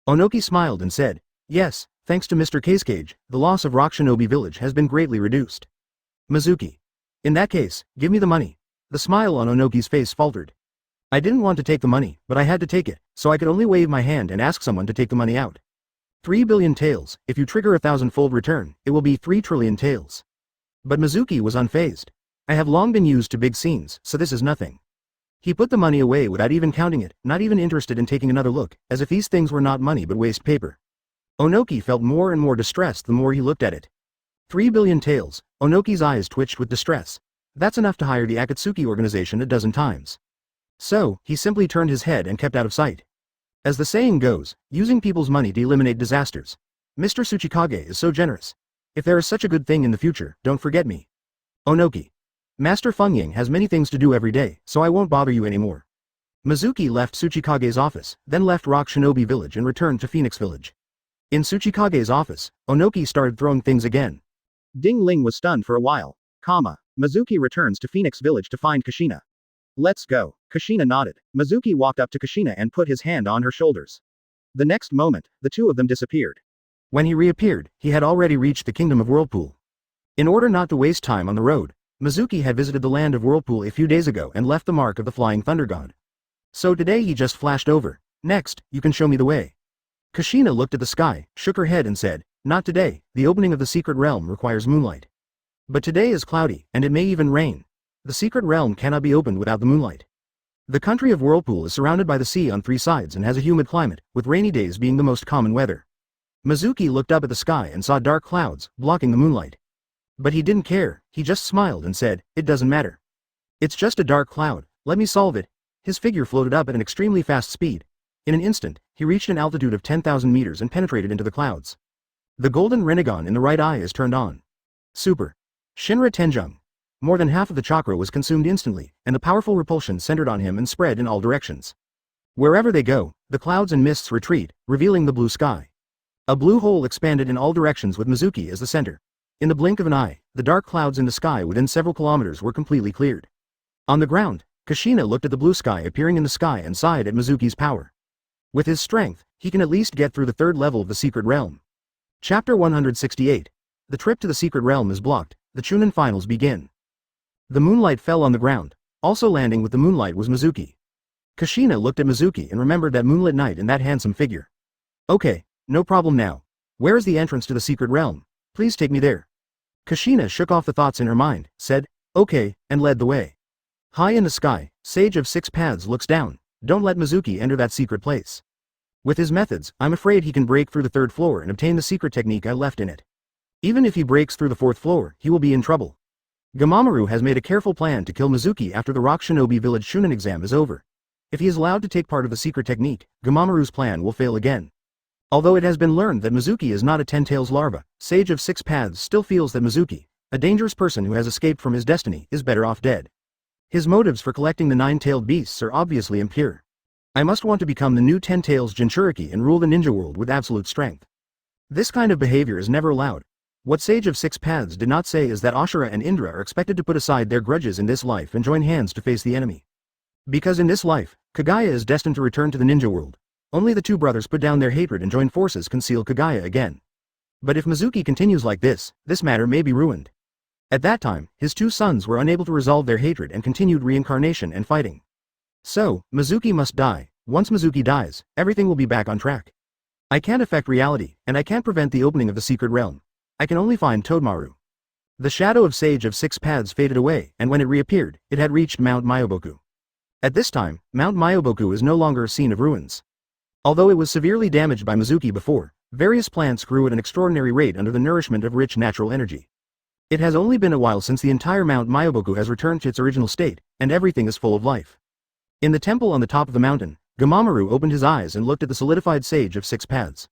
Speaker 1: Onoki smiled and said, "Yes, thanks to Mr. Kazekage, the loss of Rock Shinobi village has been greatly reduced." Mizuki. "In that case, give me the money." The smile on Onoki's face faltered. "I didn't want to take the money, but I had to take it, so I could only wave my hand and ask someone to take the money out. 3 billion taels, if you trigger 1,000-fold return, it will be 3 trillion taels. But Mizuki was unfazed. "I have long been used to big scenes, so this is nothing." He put the money away without even counting it, not even interested in taking another look, as if these things were not money but waste paper. Onoki felt more and more distressed the more he looked at it. 3 billion taels, Onoki's eyes twitched with distress. That's enough to hire the Akatsuki organization a dozen times. So, he simply turned his head and kept out of sight. As the saying goes, using people's money to eliminate disasters. Mr. Tsuchikage is so generous. If there is such a good thing in the future, don't forget me. Onoki. Master Fengying has many things to do every day, so I won't bother you anymore. Mizuki left Tsuchikage's office, then left Rock Shinobi Village and returned to Phoenix Village. In Tsuchikage's office, Onoki started throwing things again. Ding Ling was stunned for a while. Mizuki returns to Phoenix Village to find Kushina. "Let's go." Kushina nodded. Mizuki walked up to Kushina and put his hand on her shoulders. The next moment, the two of them disappeared. When he reappeared, he had already reached the Kingdom of Whirlpool. In order not to waste time on the road, Mizuki had visited the land of Whirlpool a few days ago and left the mark of the Flying Thunder God. So today he just flashed over. "Next, you can show me the way." Kushina looked at the sky, shook her head and said, "Not today, the opening of the secret realm requires moonlight. But today is cloudy, and it may even rain. The secret realm cannot be opened without the moonlight. The country of Whirlpool is surrounded by the sea on 3 sides and has a humid climate, with rainy days being the most common weather." Mizuki looked up at the sky and saw dark clouds, blocking the moonlight. But he didn't care, he just smiled and said, "It doesn't matter. It's just a dark cloud, let me solve it." His figure floated up at an extremely fast speed. In an instant, he reached an altitude of 10,000 meters and penetrated into the clouds. The golden Rinnegan in the right eye is turned on. Super. Shinra Tenjung. More than half of the chakra was consumed instantly, and the powerful repulsion centered on him and spread in all directions. Wherever they go, the clouds and mists retreat, revealing the blue sky. A blue hole expanded in all directions with Mizuki as the center. In the blink of an eye, the dark clouds in the sky within several kilometers were completely cleared. On the ground, Kushina looked at the blue sky appearing in the sky and sighed at Mizuki's power. With his strength, he can at least get through the 3rd level of the secret realm. Chapter 168. The trip to the secret realm is blocked, the Chunin finals begin. The moonlight fell on the ground. Also landing with the moonlight was Mizuki. Kushina looked at Mizuki and remembered that moonlit night and that handsome figure. "Okay, no problem now. Where is the entrance to the secret realm? Please take me there." Kushina shook off the thoughts in her mind, said, "Okay," and led the way. High in the sky, Sage of 6 Paths looks down. Don't let Mizuki enter that secret place. With his methods, I'm afraid he can break through the 3rd floor and obtain the secret technique I left in it. Even if he breaks through the 4th floor, he will be in trouble. Gamamaru has made a careful plan to kill Mizuki after the Rock Shinobi Village Chunin exam is over. If he is allowed to take part of the secret technique, Gamamaru's plan will fail again. Although it has been learned that Mizuki is not a 10-tails larva, Sage of 6 Paths still feels that Mizuki, a dangerous person who has escaped from his destiny, is better off dead. His motives for collecting the 9-tailed beasts are obviously impure. I must want to become the new 10-tails Jinchuriki and rule the ninja world with absolute strength. This kind of behavior is never allowed. What Sage of 6 Paths did not say is that Ashura and Indra are expected to put aside their grudges in this life and join hands to face the enemy. Because in this life, Kagaya is destined to return to the ninja world. Only the two brothers put down their hatred and join forces conceal Kagaya again. But if Mizuki continues like this matter may be ruined. At that time, his 2 sons were unable to resolve their hatred and continued reincarnation and fighting. So, Mizuki must die. Once Mizuki dies, everything will be back on track. I can't affect reality, and I can't prevent the opening of the secret realm. I can only find Todemaru. The shadow of Sage of 6 Paths faded away, and when it reappeared, it had reached Mount Myoboku. At this time, Mount Myoboku is no longer a scene of ruins. Although it was severely damaged by Mizuki before, various plants grew at an extraordinary rate under the nourishment of rich natural energy. It has only been a while since the entire Mount Myoboku has returned to its original state, and everything is full of life. In the temple on the top of the mountain, Gamamaru opened his eyes and looked at the solidified Sage of 6 Paths.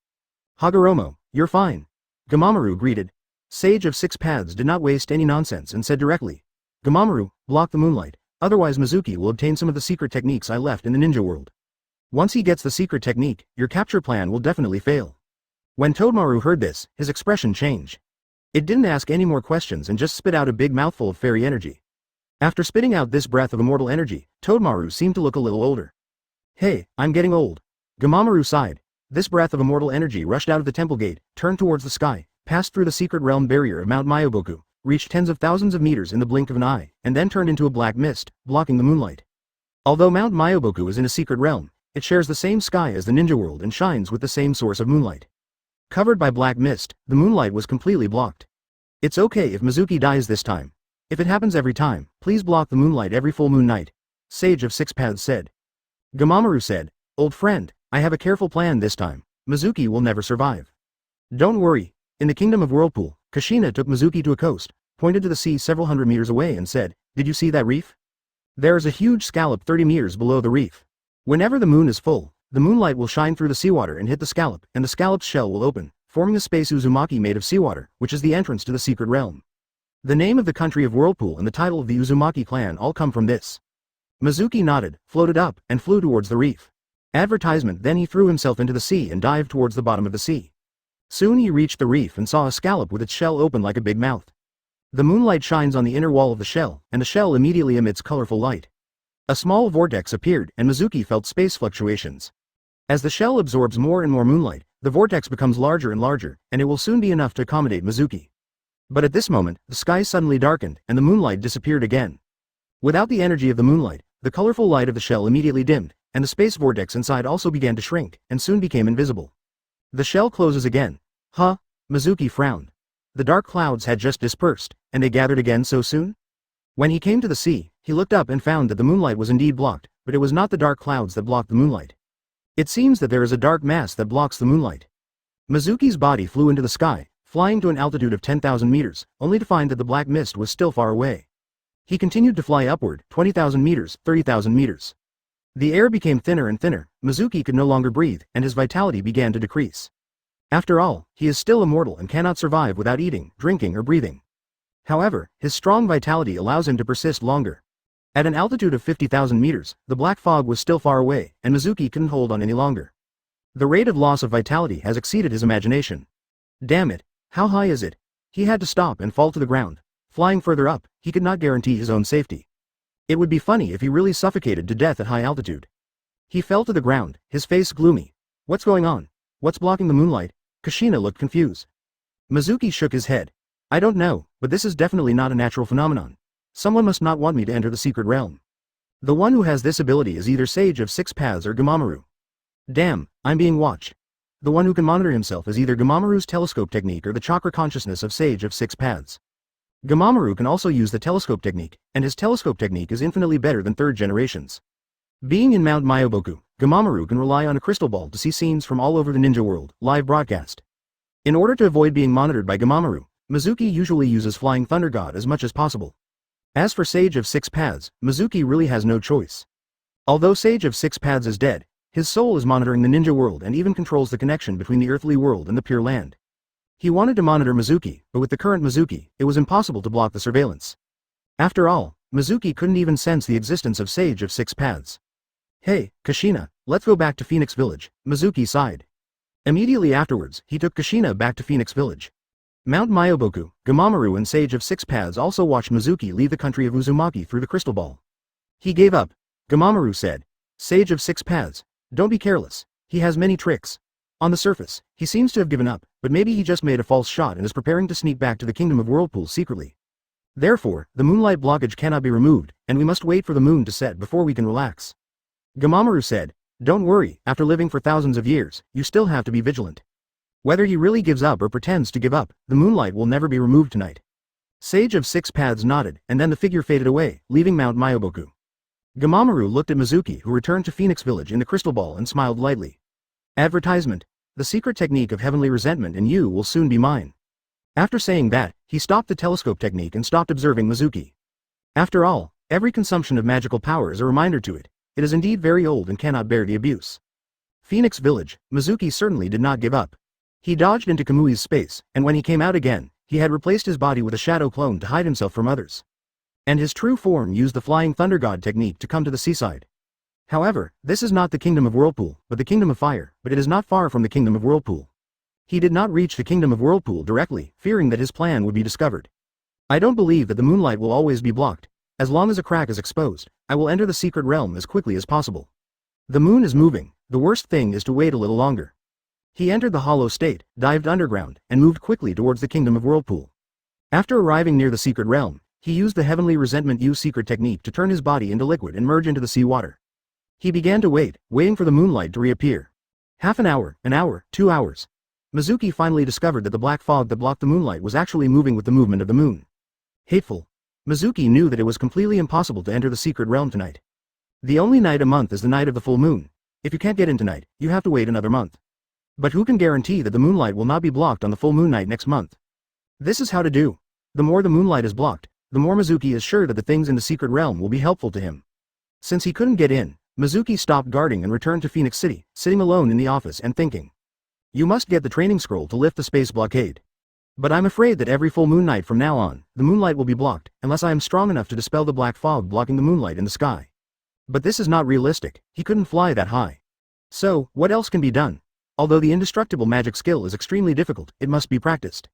Speaker 1: "Hagoromo, you're fine." Gamamaru greeted. Sage of 6 Paths did not waste any nonsense and said directly, "Gamamaru, block the moonlight, otherwise Mizuki will obtain some of the secret techniques I left in the ninja world. Once he gets the secret technique, your capture plan will definitely fail." When Todemaru heard this, his expression changed. It didn't ask any more questions and just spit out a big mouthful of fairy energy. After spitting out this breath of immortal energy, Todemaru seemed to look a little older. Hey, I'm getting old. Gamamaru sighed. This breath of immortal energy rushed out of the temple gate, turned towards the sky, passed through the secret realm barrier of Mount Myoboku, reached tens of thousands of meters in the blink of an eye, and then turned into a black mist, blocking the moonlight. Although Mount Myoboku is in a secret realm, it shares the same sky as the ninja world and shines with the same source of moonlight. Covered by black mist, the moonlight was completely blocked. It's okay if Mizuki dies this time. If it happens every time, please block the moonlight every full moon night, Sage of Six Paths said. Gamamaru said, old friend, I have a careful plan this time. Mizuki will never survive. Don't worry. In the kingdom of Whirlpool, Kushina took Mizuki to a coast, pointed to the sea several hundred meters away and said, did you see that reef? There is a huge scallop 30 meters below the reef. Whenever the moon is full, the moonlight will shine through the seawater and hit the scallop, and the scallop's shell will open, forming a space Uzumaki made of seawater, which is the entrance to the secret realm. The name of the country of Whirlpool and the title of the Uzumaki clan all come from this. Mizuki nodded, floated up, and flew towards the reef. Advertisement. Then he threw himself into the sea and dived towards the bottom of the sea. Soon he reached the reef and saw a scallop with its shell open like a big mouth. The moonlight shines on the inner wall of the shell, and the shell immediately emits colorful light. A small vortex appeared, and Mizuki felt space fluctuations. As the shell absorbs more and more moonlight, the vortex becomes larger and larger, and it will soon be enough to accommodate Mizuki. But at this moment, the sky suddenly darkened, and the moonlight disappeared again. Without the energy of the moonlight, the colorful light of the shell immediately dimmed, and the space vortex inside also began to shrink, and soon became invisible. The shell closes again. Huh? Mizuki frowned. The dark clouds had just dispersed, and they gathered again so soon? When he came to the sea, he looked up and found that the moonlight was indeed blocked, but it was not the dark clouds that blocked the moonlight. It seems that there is a dark mass that blocks the moonlight. Mizuki's body flew into the sky, flying to an altitude of 10,000 meters, only to find that the black mist was still far away. He continued to fly upward, 20,000 meters, 30,000 meters. The air became thinner and thinner, Mizuki could no longer breathe, and his vitality began to decrease. After all, he is still immortal and cannot survive without eating, drinking or breathing. However, his strong vitality allows him to persist longer. At an altitude of 50,000 meters, the black fog was still far away, and Mizuki couldn't hold on any longer. The rate of loss of vitality has exceeded his imagination. Damn it, how high is it? He had to stop and fall to the ground. Flying further up, he could not guarantee his own safety. It would be funny if he really suffocated to death at high altitude. He fell to the ground, his face gloomy. What's going on? What's blocking the moonlight? Kushina looked confused. Mizuki shook his head. I don't know, but this is definitely not a natural phenomenon. Someone must not want me to enter the secret realm. The one who has this ability is either Sage of Six Paths or Gamamaru. Damn, I'm being watched. The one who can monitor himself is either Gamamaru's telescope technique or the chakra consciousness of Sage of Six Paths. Gamamaru can also use the telescope technique, and his telescope technique is infinitely better than third generations. Being in Mount Myoboku, Gamamaru can rely on a crystal ball to see scenes from all over the ninja world, live broadcast. In order to avoid being monitored by Gamamaru, Mizuki usually uses Flying Thunder God as much as possible. As for Sage of Six Paths, Mizuki really has no choice. Although Sage of Six Paths is dead, his soul is monitoring the ninja world and even controls the connection between the earthly world and the Pure Land. He wanted to monitor Mizuki, but with the current Mizuki, it was impossible to block the surveillance. After all, Mizuki couldn't even sense the existence of Sage of Six Paths. Hey, Kushina, let's go back to Phoenix Village, Mizuki sighed. Immediately afterwards, he took Kushina back to Phoenix Village. Mount Myoboku, Gamamaru and Sage of Six Paths also watched Mizuki leave the country of Uzumaki through the crystal ball. He gave up. Gamamaru said, Sage of Six Paths, don't be careless, he has many tricks. On the surface, he seems to have given up, but maybe he just made a false shot and is preparing to sneak back to the kingdom of Whirlpool secretly. Therefore, the moonlight blockage cannot be removed, and we must wait for the moon to set before we can relax. Gamamaru said, don't worry, after living for thousands of years, you still have to be vigilant. Whether he really gives up or pretends to give up, the moonlight will never be removed tonight. Sage of Six Paths nodded, and then the figure faded away, leaving Mount Myoboku. Gamamaru looked at Mizuki, who returned to Phoenix Village in the crystal ball, and smiled lightly. Advertisement. The secret technique of heavenly resentment and you will soon be mine. After saying that, he stopped the telescope technique and stopped observing Mizuki. After all, every consumption of magical power is a reminder to it. It is indeed very old and cannot bear the abuse. Phoenix Village, Mizuki certainly did not give up. He dodged into Kamui's space, and when he came out again, he had replaced his body with a shadow clone to hide himself from others. And his true form used the Flying Thunder God technique to come to the seaside. However, this is not the kingdom of Whirlpool, but the kingdom of fire, but it is not far from the kingdom of Whirlpool. He did not reach the kingdom of Whirlpool directly, fearing that his plan would be discovered. I don't believe that the moonlight will always be blocked. As long as a crack is exposed, I will enter the secret realm as quickly as possible. The moon is moving, the worst thing is to wait a little longer. He entered the hollow state, dived underground, and moved quickly towards the kingdom of Whirlpool. After arriving near the secret realm, he used the heavenly resentment use secret technique to turn his body into liquid and merge into the sea water. He began to wait, waiting for the moonlight to reappear. Half an hour, 2 hours. Mizuki finally discovered that the black fog that blocked the moonlight was actually moving with the movement of the moon. Hateful. Mizuki knew that it was completely impossible to enter the secret realm tonight. The only night a month is the night of the full moon. If you can't get in tonight, you have to wait another month. But who can guarantee that the moonlight will not be blocked on the full moon night next month? This is how to do. The more the moonlight is blocked, the more Mizuki is sure that the things in the secret realm will be helpful to him. Since he couldn't get in, Mizuki stopped guarding and returned to Phoenix City, sitting alone in the office and thinking. You must get the training scroll to lift the space blockade. But I'm afraid that every full moon night from now on, the moonlight will be blocked, unless I am strong enough to dispel the black fog blocking the moonlight in the sky. But this is not realistic, he couldn't fly that high. So, what else can be done? Although the indestructible magic skill is extremely difficult, it must be practiced.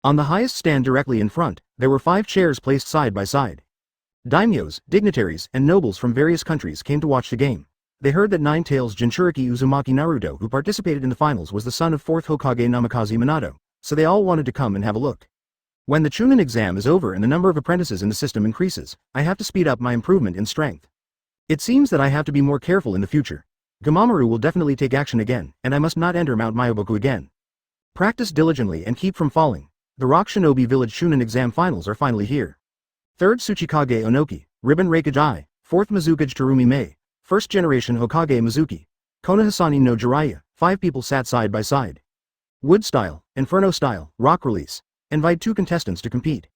Speaker 1: On the highest stand directly in front, there were 5 chairs placed side by side. Daimyos, dignitaries, and nobles from various countries came to watch the game. They heard that Nine-Tails Jinchuriki Uzumaki Naruto, who participated in the finals, was the son of 4th Hokage Namikaze Minato, so they all wanted to come and have a look. When the Chunin exam is over and the number of apprentices in the system increases, I have to speed up my improvement in strength. It seems that I have to be more careful in the future. Gamamaru will definitely take action again, and I must not enter Mount Myoboku again. Practice diligently and keep from falling. The Rock Shinobi Village Chunin exam finals are finally here. 3rd Tsuchikage Onoki, Ribbon Raikage I, 4th Mizukage Terumi Mei, 1st generation Hokage Mizuki, Konohasani no Jiraiya, 5 people sat side by side. Wood style, Inferno style, rock release. Invite 2 contestants to compete.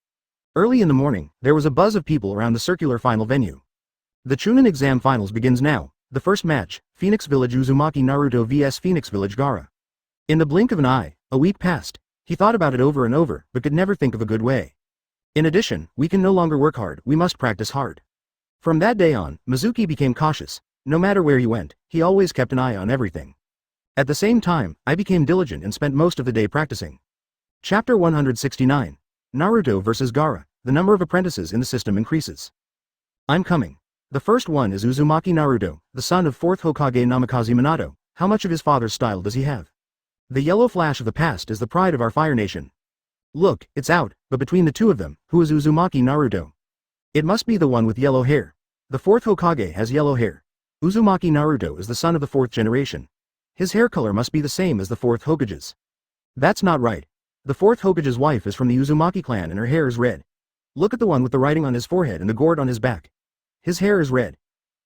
Speaker 1: Early in the morning, there was a buzz of people around the circular final venue. The Chunin exam finals begins now. The first match, Phoenix Village Uzumaki Naruto vs Phoenix Village Gaara. In the blink of an eye, a week passed. He thought about it over and over, but could never think of a good way. In addition, we can no longer work hard, we must practice hard. From that day on, Mizuki became cautious. No matter where he went, he always kept an eye on everything. At the same time, I became diligent and spent most of the day practicing. Chapter 169. Naruto vs Gaara. The number of apprentices in the system increases. I'm coming. The first one is Uzumaki Naruto, the son of 4th Hokage Namikaze Minato. How much of his father's style does he have? The yellow flash of the past is the pride of our Fire Nation. Look, it's out, but between the two of them, who is Uzumaki Naruto? It must be the one with yellow hair. The 4th Hokage has yellow hair. Uzumaki Naruto is the son of the 4th generation. His hair color must be the same as the 4th Hokage's. That's not right. The 4th Hokage's wife is from the Uzumaki clan and her hair is red. Look at the one with the writing on his forehead and the gourd on his back. His hair is red.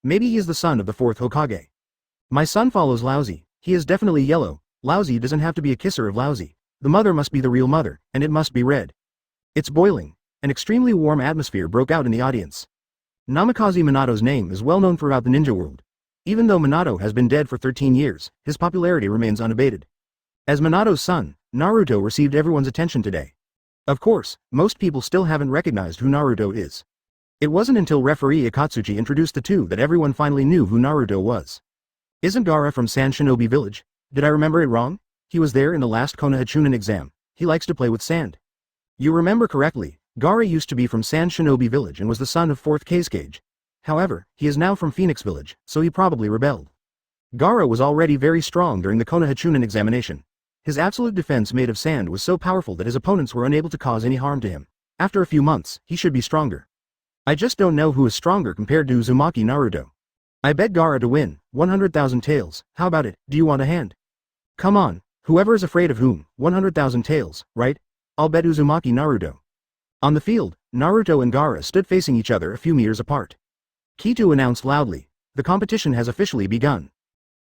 Speaker 1: Maybe he is the son of the 4th Hokage. My son follows Lousy. He is definitely yellow. Lousy doesn't have to be a kisser of Lousy. The mother must be the real mother, and it must be red. It's boiling. An extremely warm atmosphere broke out in the audience. Namikaze Minato's name is well known throughout the ninja world. Even though Minato has been dead for 13 years, his popularity remains unabated. As Minato's son, Naruto received everyone's attention today. Of course, most people still haven't recognized who Naruto is. It wasn't until referee Akatsuki introduced the two that everyone finally knew who Naruto was. Isn't Gaara from Sand Shinobi Village? Did I remember it wrong? He was there in the last Konoha Chunin exam. He likes to play with sand. You remember correctly, Gaara used to be from Sand Shinobi Village and was the son of 4th Kazekage. However, he is now from Phoenix Village, so he probably rebelled. Gaara was already very strong during the Konoha Chunin examination. His absolute defense made of sand was so powerful that his opponents were unable to cause any harm to him. After a few months, he should be stronger. I just don't know who is stronger compared to Uzumaki Naruto. I bet Gaara to win, 100,000 taels. How about it, do you want a hand? Come on, whoever is afraid of whom, 100,000 taels, right? I'll bet Uzumaki Naruto. On the field, Naruto and Gaara stood facing each other a few meters apart. Kitu announced loudly, the competition has officially begun.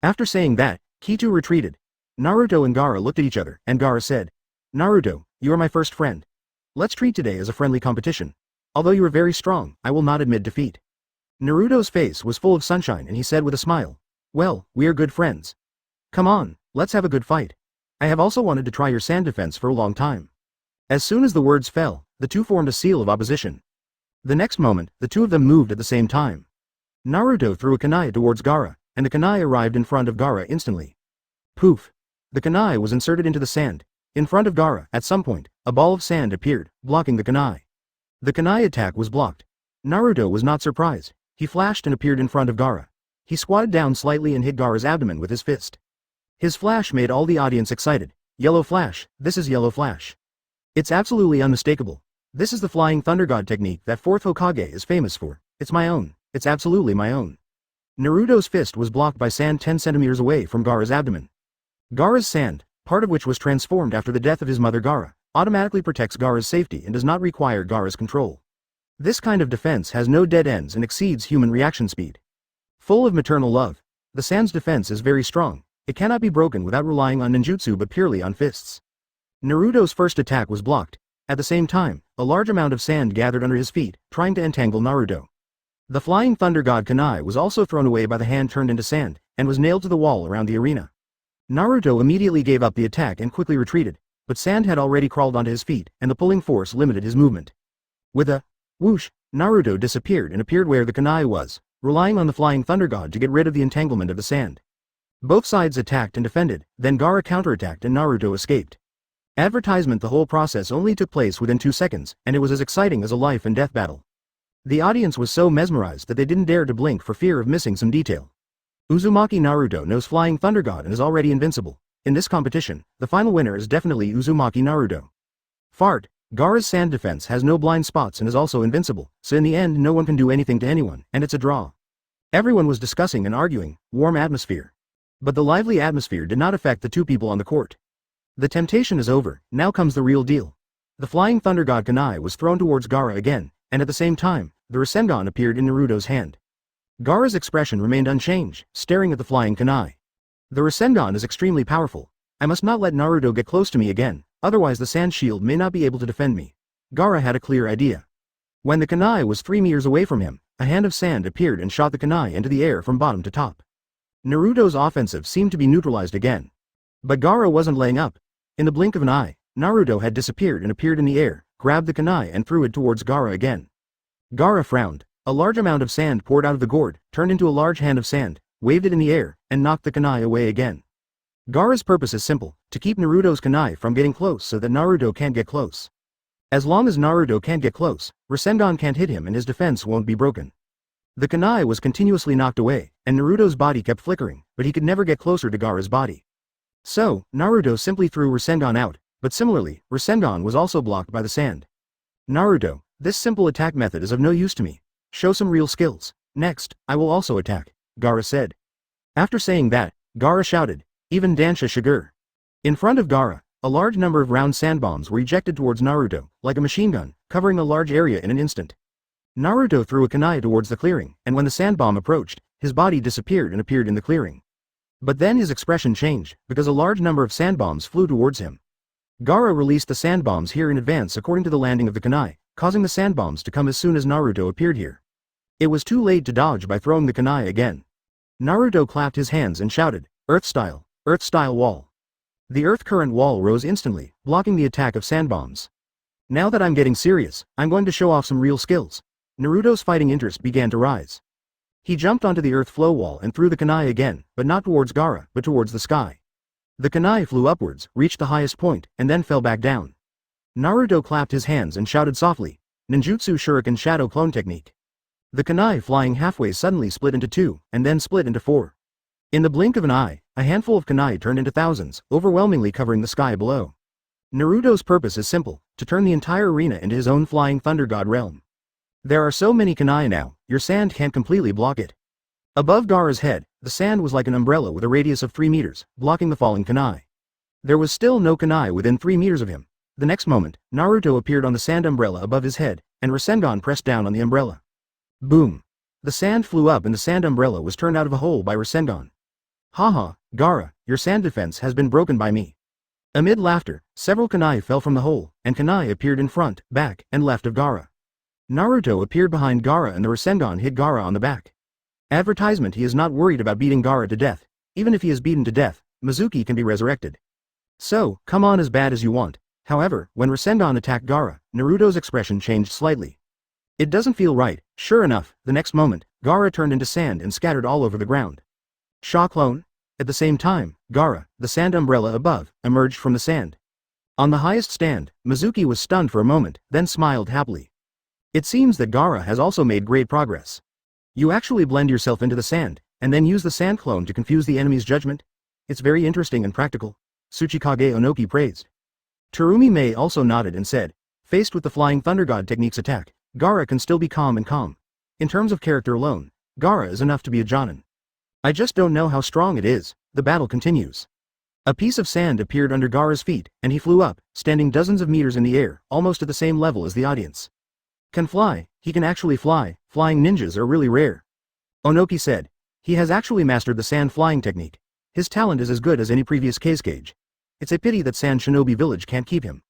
Speaker 1: After saying that, Kitu retreated. Naruto and Gaara looked at each other, and Gaara said, Naruto, you are my first friend. Let's treat today as a friendly competition. Although you are very strong, I will not admit defeat. Naruto's face was full of sunshine and he said with a smile, well, we are good friends. Come on, let's have a good fight. I have also wanted to try your sand defense for a long time. As soon as the words fell, the two formed a seal of opposition. The next moment, the two of them moved at the same time. Naruto threw a kunai towards Gaara, and the kunai arrived in front of Gaara instantly. Poof. The kunai was inserted into the sand. In front of Gaara, at some point, a ball of sand appeared, blocking the kunai. The kunai attack was blocked. Naruto was not surprised. He flashed and appeared in front of Gaara. He squatted down slightly and hit Gaara's abdomen with his fist. His flash made all the audience excited. Yellow flash, this is yellow flash. It's absolutely unmistakable. This is the flying thunder god technique that 4th Hokage is famous for. It's my own. It's absolutely my own. Naruto's fist was blocked by sand 10 centimeters away from Gaara's abdomen. Gaara's sand, part of which was transformed after the death of his mother Gaara, automatically protects Gaara's safety and does not require Gaara's control. This kind of defense has no dead ends and exceeds human reaction speed. Full of maternal love, the sand's defense is very strong. It cannot be broken without relying on ninjutsu but purely on fists. Naruto's first attack was blocked. At the same time, a large amount of sand gathered under his feet, trying to entangle Naruto. The flying thunder god kunai was also thrown away by the hand turned into sand, and was nailed to the wall around the arena. Naruto immediately gave up the attack and quickly retreated, but sand had already crawled onto his feet, and the pulling force limited his movement. With a whoosh, Naruto disappeared and appeared where the kunai was, relying on the flying thunder god to get rid of the entanglement of the sand. Both sides attacked and defended, then Gaara counterattacked and Naruto escaped. Advertisement. The whole process only took place within 2 seconds, and it was as exciting as a life and death battle. The audience was so mesmerized that they didn't dare to blink for fear of missing some detail. Uzumaki Naruto knows Flying Thunder God and is already invincible. In this competition, the final winner is definitely Uzumaki Naruto. Fart, Gaara's sand defense has no blind spots and is also invincible, so in the end no one can do anything to anyone, and it's a draw. Everyone was discussing and arguing, warm atmosphere. But the lively atmosphere did not affect the two people on the court. The temptation is over, now comes the real deal. The Flying Thunder God kunai was thrown towards Gaara again, and at the same time, the Rasengan appeared in Naruto's hand. Gaara's expression remained unchanged, staring at the flying kunai. The Rasengan is extremely powerful. I must not let Naruto get close to me again, otherwise the sand shield may not be able to defend me. Gaara had a clear idea. When the kunai was 3 meters away from him, a hand of sand appeared and shot the kunai into the air from bottom to top. Naruto's offensive seemed to be neutralized again. But Gaara wasn't laying up. In the blink of an eye, Naruto had disappeared and appeared in the air, grabbed the kunai and threw it towards Gaara again. Gaara frowned. A large amount of sand poured out of the gourd, turned into a large hand of sand, waved it in the air, and knocked the kunai away again. Gaara's purpose is simple, to keep Naruto's kunai from getting close so that Naruto can't get close. As long as Naruto can't get close, Rasengan can't hit him and his defense won't be broken. The kunai was continuously knocked away, and Naruto's body kept flickering, but he could never get closer to Gaara's body. So, Naruto simply threw Rasengan out, but similarly, Rasengan was also blocked by the sand. Naruto, this simple attack method is of no use to me. Show some real skills. Next, I will also attack, Gaara said. After saying that, Gaara shouted, even Dansha Shigur. In front of Gaara, a large number of round sand bombs were ejected towards Naruto, like a machine gun, covering a large area in an instant. Naruto threw a kunai towards the clearing, and when the sand bomb approached, his body disappeared and appeared in the clearing. But then his expression changed, because a large number of sand bombs flew towards him. Gaara released the sand bombs here in advance according to the landing of the kunai, causing the sand bombs to come as soon as Naruto appeared here. It was too late to dodge by throwing the kunai again. Naruto clapped his hands and shouted, Earth style wall. The earth current wall rose instantly, blocking the attack of sand bombs. Now that I'm getting serious, I'm going to show off some real skills. Naruto's fighting interest began to rise. He jumped onto the earth flow wall and threw the kunai again, but not towards Gaara, but towards the sky. The kunai flew upwards, reached the highest point, and then fell back down. Naruto clapped his hands and shouted softly, Ninjutsu Shuriken Shadow Clone Technique. The kunai flying halfway suddenly split into 2, and then split into 4. In the blink of an eye, a handful of kunai turned into thousands, overwhelmingly covering the sky below. Naruto's purpose is simple, to turn the entire arena into his own flying thunder god realm. There are so many kunai now, your sand can't completely block it. Above Gaara's head, the sand was like an umbrella with a radius of 3 meters, blocking the falling kunai. There was still no kunai within 3 meters of him. The next moment, Naruto appeared on the sand umbrella above his head, and Rasengan pressed down on the umbrella. Boom! The sand flew up and the sand umbrella was turned out of a hole by Rasengan. Haha, Gaara, your sand defense has been broken by me. Amid laughter, several kunai fell from the hole, and kunai appeared in front, back, and left of Gaara. Naruto appeared behind Gaara and the Rasengan hit Gaara on the back. Advertisement. He is not worried about beating Gaara to death. Even if he is beaten to death, Mizuki can be resurrected. So, come on as bad as you want. However, when Rasengan attacked Gaara, Naruto's expression changed slightly. It doesn't feel right. Sure enough, the next moment, Gaara turned into sand and scattered all over the ground. Shaw clone? At the same time, Gaara, the sand umbrella above, emerged from the sand. On the highest stand, Mizuki was stunned for a moment, then smiled happily. It seems that Gaara has also made great progress. You actually blend yourself into the sand, and then use the sand clone to confuse the enemy's judgment? It's very interesting and practical. Tsuchikage Onoki praised. Terumi Mei also nodded and said, faced with the Flying Thunder God technique's attack, Gaara can still be calm and calm. In terms of character alone, Gaara is enough to be a Jonin. I just don't know how strong it is. The battle continues. A piece of sand appeared under Gaara's feet, and he flew up, standing dozens of meters in the air, almost at the same level as the audience. Can fly, he can actually fly, flying ninjas are really rare. Onoki said. He has actually mastered the sand flying technique. His talent is as good as any previous Kazekage. It's a pity that Sand Shinobi Village can't keep him.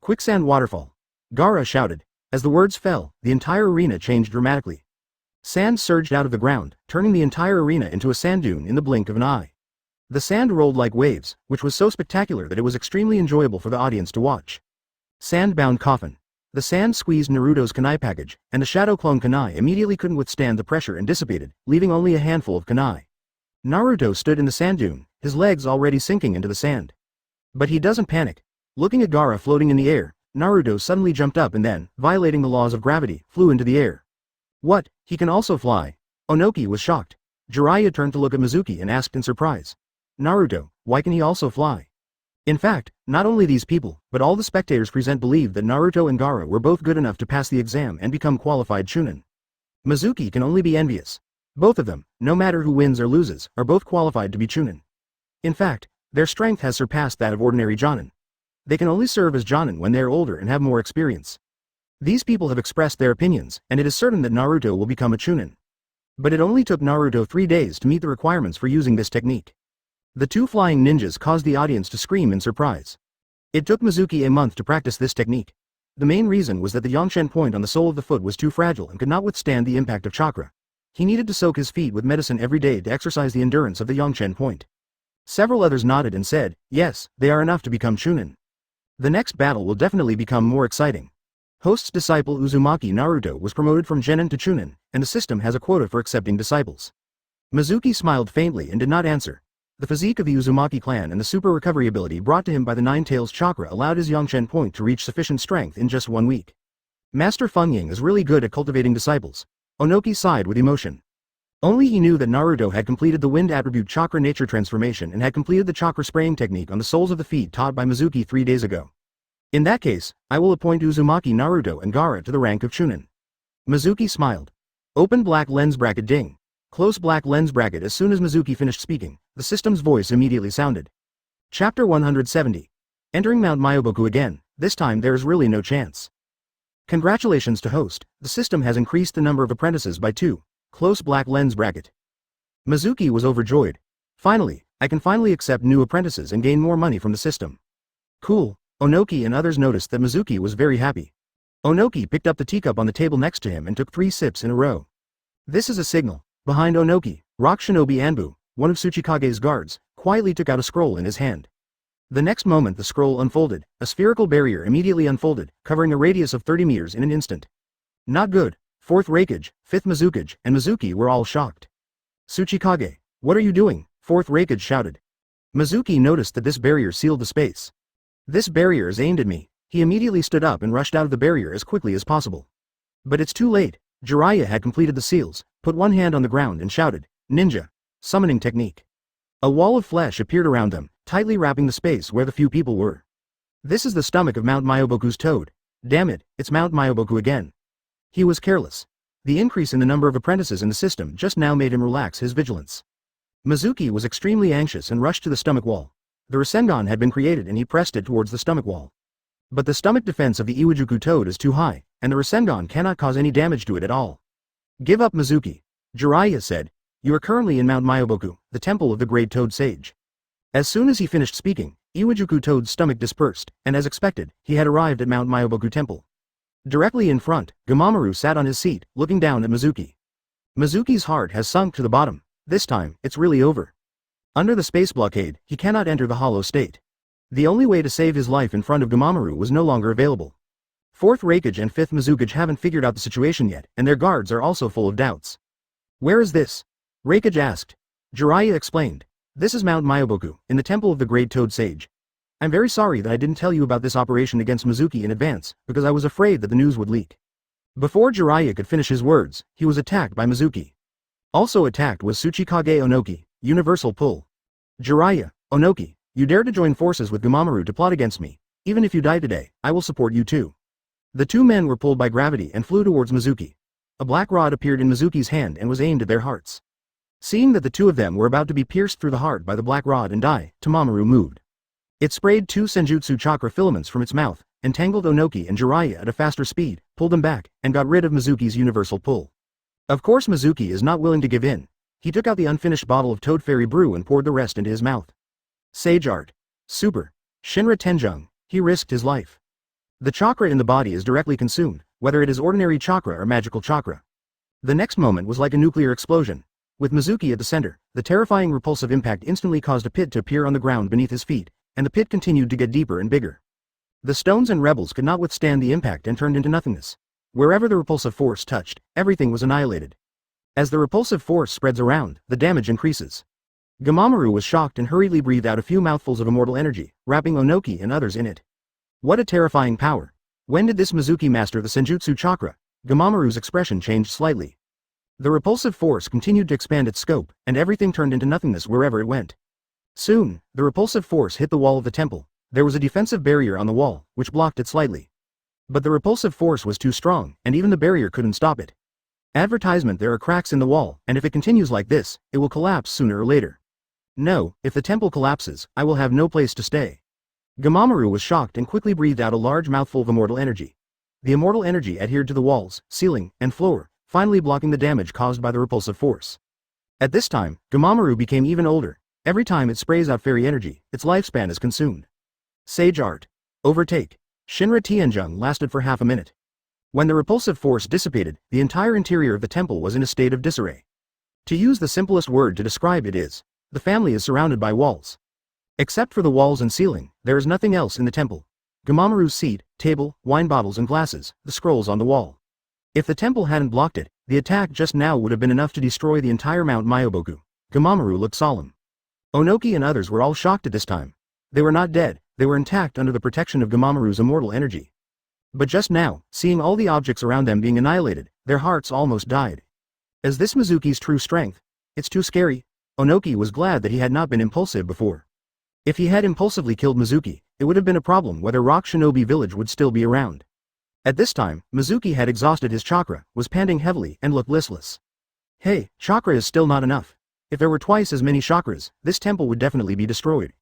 Speaker 1: Quicksand waterfall. Gaara shouted. As the words fell, the entire arena changed dramatically. Sand surged out of the ground, turning the entire arena into a sand dune in the blink of an eye. The sand rolled like waves, which was so spectacular that it was extremely enjoyable for the audience to watch. Sand-bound coffin. The sand squeezed Naruto's kunai package, and the shadow clone kunai immediately couldn't withstand the pressure and dissipated, leaving only a handful of kunai. Naruto stood in the sand dune, his legs already sinking into the sand. But he doesn't panic. Looking at Gaara floating in the air, Naruto suddenly jumped up and then, violating the laws of gravity, flew into the air. What, he can also fly? Onoki was shocked. Jiraiya turned to look at Mizuki and asked in surprise. Naruto, why can he also fly? In fact, not only these people, but all the spectators present believed that Naruto and Gaara were both good enough to pass the exam and become qualified Chunin. Mizuki can only be envious. Both of them, no matter who wins or loses, are both qualified to be Chunin. In fact, their strength has surpassed that of ordinary Jonin. They can only serve as Jonin when they are older and have more experience. These people have expressed their opinions, and it is certain that Naruto will become a Chunin. But it only took Naruto 3 days to meet the requirements for using this technique. The two flying ninjas caused the audience to scream in surprise. It took Mizuki a month to practice this technique. The main reason was that the Yongshen point on the sole of the foot was too fragile and could not withstand the impact of chakra. He needed to soak his feet with medicine every day to exercise the endurance of the Yongshen point. Several others nodded and said, yes, they are enough to become Chunin. The next battle will definitely become more exciting. Host's disciple Uzumaki Naruto was promoted from Genin to Chunin, and the system has a quota for accepting disciples. Mizuki smiled faintly and did not answer. The physique of the Uzumaki clan and the super recovery ability brought to him by the Nine Tails chakra allowed his Yongshen point to reach sufficient strength in just 1 week. Master Fengying is really good at cultivating disciples. Onoki sighed with emotion. Only he knew that Naruto had completed the wind attribute chakra nature transformation and had completed the chakra spraying technique on the soles of the feet taught by Mizuki 3 days ago. In that case, I will appoint Uzumaki Naruto and Gaara to the rank of Chunin. Mizuki smiled. Open black lens bracket ding. Close black lens bracket. As soon as Mizuki finished speaking, the system's voice immediately sounded. Chapter 170. Entering Mount Myoboku again, this time there is really no chance. Congratulations to host, the system has increased the number of apprentices by 2. Close black lens bracket. Mizuki was overjoyed. Finally, I can finally accept new apprentices and gain more money from the system. Cool. Onoki and others noticed that Mizuki was very happy. Onoki picked up the teacup on the table next to him and took 3 sips in a row. This is a signal. Behind Onoki, Rock Shinobi Anbu, one of Tsuchikage's guards, quietly took out a scroll in his hand. The next moment the scroll unfolded, a spherical barrier immediately unfolded, covering a radius of 30 meters in an instant. Not good. 4th Raikage, 5th Mizukage, and Mizuki were all shocked. Tsuchikage, what are you doing? 4th Raikage shouted. Mizuki noticed that this barrier sealed the space. This barrier is aimed at me. He immediately stood up and rushed out of the barrier as quickly as possible. But it's too late. Jiraiya had completed the seals, put one hand on the ground and shouted, Ninja! Summoning technique. A wall of flesh appeared around them, tightly wrapping the space where the few people were. This is the stomach of Mount Myoboku's toad. Damn it, it's Mount Myoboku again. He was careless. The increase in the number of apprentices in the system just now made him relax his vigilance. Mizuki was extremely anxious and rushed to the stomach wall. The Rasengan had been created and he pressed it towards the stomach wall. But the stomach defense of the Iwajuku toad is too high, and the Rasengan cannot cause any damage to it at all. Give up, Mizuki. Jiraiya said. You are currently in Mount Myoboku, the temple of the great toad sage. As soon as he finished speaking, Iwajuku toad's stomach dispersed, and as expected, he had arrived at Mount Myoboku temple. Directly in front, Gamamaru sat on his seat, looking down at Mizuki. Mizuki's heart has sunk to the bottom. This time, it's really over. Under the space blockade, he cannot enter the hollow state. The only way to save his life in front of Gamamaru was no longer available. 4th Raikage and 5th Mizukage haven't figured out the situation yet, and their guards are also full of doubts. Where is this? Raikage asked. Jiraiya explained. This is Mount Myoboku, in the Temple of the Great Toad Sage. I'm very sorry that I didn't tell you about this operation against Mizuki in advance, because I was afraid that the news would leak. Before Jiraiya could finish his words, he was attacked by Mizuki. Also attacked was Tsuchikage Onoki, Universal Pull. Jiraiya, Onoki, you dare to join forces with Gumamaru to plot against me. Even if you die today, I will support you too. The two men were pulled by gravity and flew towards Mizuki. A black rod appeared in Mizuki's hand and was aimed at their hearts. Seeing that the two of them were about to be pierced through the heart by the black rod and die, Tamamaru moved. It sprayed two Senjutsu chakra filaments from its mouth, entangled Onoki and Jiraiya at a faster speed, pulled them back, and got rid of Mizuki's universal pull. Of course Mizuki is not willing to give in. He took out the unfinished bottle of Toad Fairy Brew and poured the rest into his mouth. Sage Art. Super. Shinra Tenjung. He risked his life. The chakra in the body is directly consumed, whether it is ordinary chakra or magical chakra. The next moment was like a nuclear explosion. With Mizuki at the center, the terrifying repulsive impact instantly caused a pit to appear on the ground beneath his feet, and the pit continued to get deeper and bigger. The stones and rebels could not withstand the impact and turned into nothingness. Wherever the repulsive force touched, everything was annihilated. As the repulsive force spreads around, the damage increases. Gumamaru was shocked and hurriedly breathed out a few mouthfuls of immortal energy, wrapping Onoki and others in it. What a terrifying power! When did this Mizuki master the Senjutsu chakra? Gumamaru's expression changed slightly. The repulsive force continued to expand its scope, and everything turned into nothingness wherever it went. Soon, the repulsive force hit the wall of the temple. There was a defensive barrier on the wall, which blocked it slightly. But the repulsive force was too strong, and even the barrier couldn't stop it. Advertisement: there are cracks in the wall, and if it continues like this, it will collapse sooner or later. No, if the temple collapses, I will have no place to stay. Gumamaru was shocked and quickly breathed out a large mouthful of immortal energy. The immortal energy adhered to the walls, ceiling, and floor, finally blocking the damage caused by the repulsive force. At this time, Gumamaru became even older. Every time it sprays out fairy energy, its lifespan is consumed. Sage Art. Overtake. Shinra Tianjung lasted for half a minute. When the repulsive force dissipated, the entire interior of the temple was in a state of disarray. To use the simplest word to describe it is, the family is surrounded by walls. Except for the walls and ceiling, there is nothing else in the temple. Gumamaru's seat, table, wine bottles and glasses, the scrolls on the wall. If the temple hadn't blocked it, the attack just now would have been enough to destroy the entire Mount Myoboku. Gumamaru looked solemn. Onoki and others were all shocked at this time. They were not dead, they were intact under the protection of Gumamaru's immortal energy. But just now, seeing all the objects around them being annihilated, their hearts almost died. Is this Mizuki's true strength? It's too scary. Onoki was glad that he had not been impulsive before. If he had impulsively killed Mizuki, it would have been a problem whether Rock Shinobi Village would still be around. At this time, Mizuki had exhausted his chakra, was panting heavily, and looked listless. Hey, chakra is still not enough. If there were twice as many chakras, this temple would definitely be destroyed.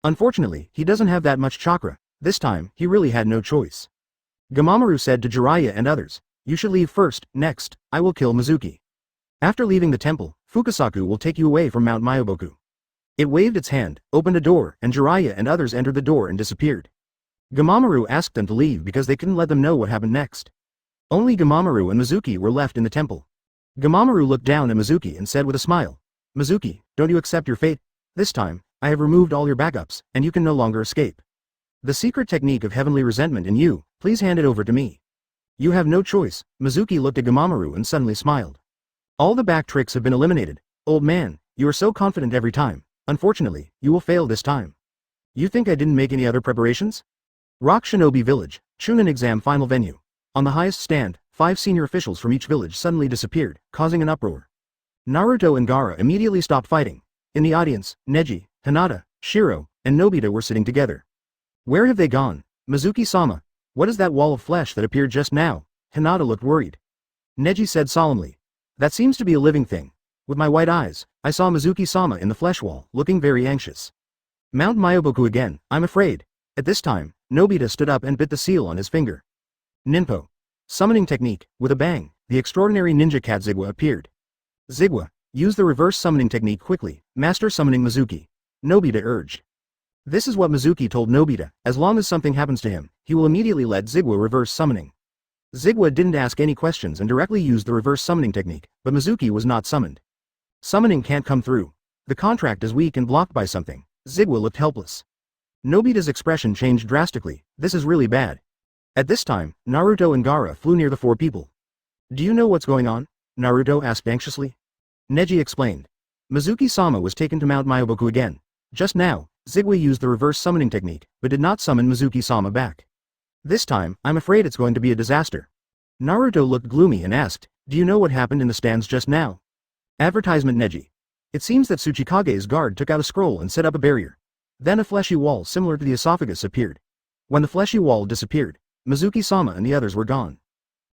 Speaker 1: Unfortunately, he doesn't have that much chakra. This time, he really had no choice. Gumamaru said to Jiraiya and others, you should leave first, next, I will kill Mizuki. After leaving the temple, Fukasaku will take you away from Mount Myoboku. It waved its hand, opened a door, and Jiraiya and others entered the door and disappeared. Gumamaru asked them to leave because they couldn't let them know what happened next. Only Gumamaru and Mizuki were left in the temple. Gumamaru looked down at Mizuki and said with a smile, Mizuki, don't you accept your fate? This time, I have removed all your backups, and you can no longer escape. The secret technique of heavenly resentment in you, please hand it over to me. You have no choice. Mizuki looked at Gumamaru and suddenly smiled. All the back tricks have been eliminated. Old man, you are so confident every time. Unfortunately, you will fail this time. You think I didn't make any other preparations? Rock Shinobi Village, Chunin exam final venue. On the highest stand, 5 senior officials from each village suddenly disappeared, causing an uproar. Naruto and Gaara immediately stopped fighting. In the audience, Neji, Hinata, Shiro, and Nobita were sitting together. Where have they gone? Mizuki-sama, what is that wall of flesh that appeared just now? Hinata looked worried. Neji said solemnly. That seems to be a living thing. With my white eyes, I saw Mizuki-sama in the flesh wall, looking very anxious. Mount Myoboku again, I'm afraid. At this time, Nobita stood up and bit the seal on his finger. Ninpo. Summoning technique. With a bang, the extraordinary ninja cat Zigwa appeared. Zigwa, use the reverse summoning technique quickly, master summoning Mizuki. Nobita urged. This is what Mizuki told Nobita, as long as something happens to him, he will immediately let Zigwa reverse summoning. Zigwa didn't ask any questions and directly used the reverse summoning technique, but Mizuki was not summoned. Summoning can't come through. The contract is weak and blocked by something. Zigwa looked helpless. Nobita's expression changed drastically. This is really bad. At this time, Naruto and Gaara flew near the 4 people. Do you know what's going on? Naruto asked anxiously. Neji explained. Mizuki-sama was taken to Mount Myoboku again. Just now, Zigwe used the reverse summoning technique, but did not summon Mizuki-sama back. This time, I'm afraid it's going to be a disaster. Naruto looked gloomy and asked, do you know what happened in the stands just now? Advertisement Neji. It seems that Tsuchikage's guard took out a scroll and set up a barrier. Then a fleshy wall similar to the esophagus appeared. When the fleshy wall disappeared, Mizuki-sama and the others were gone.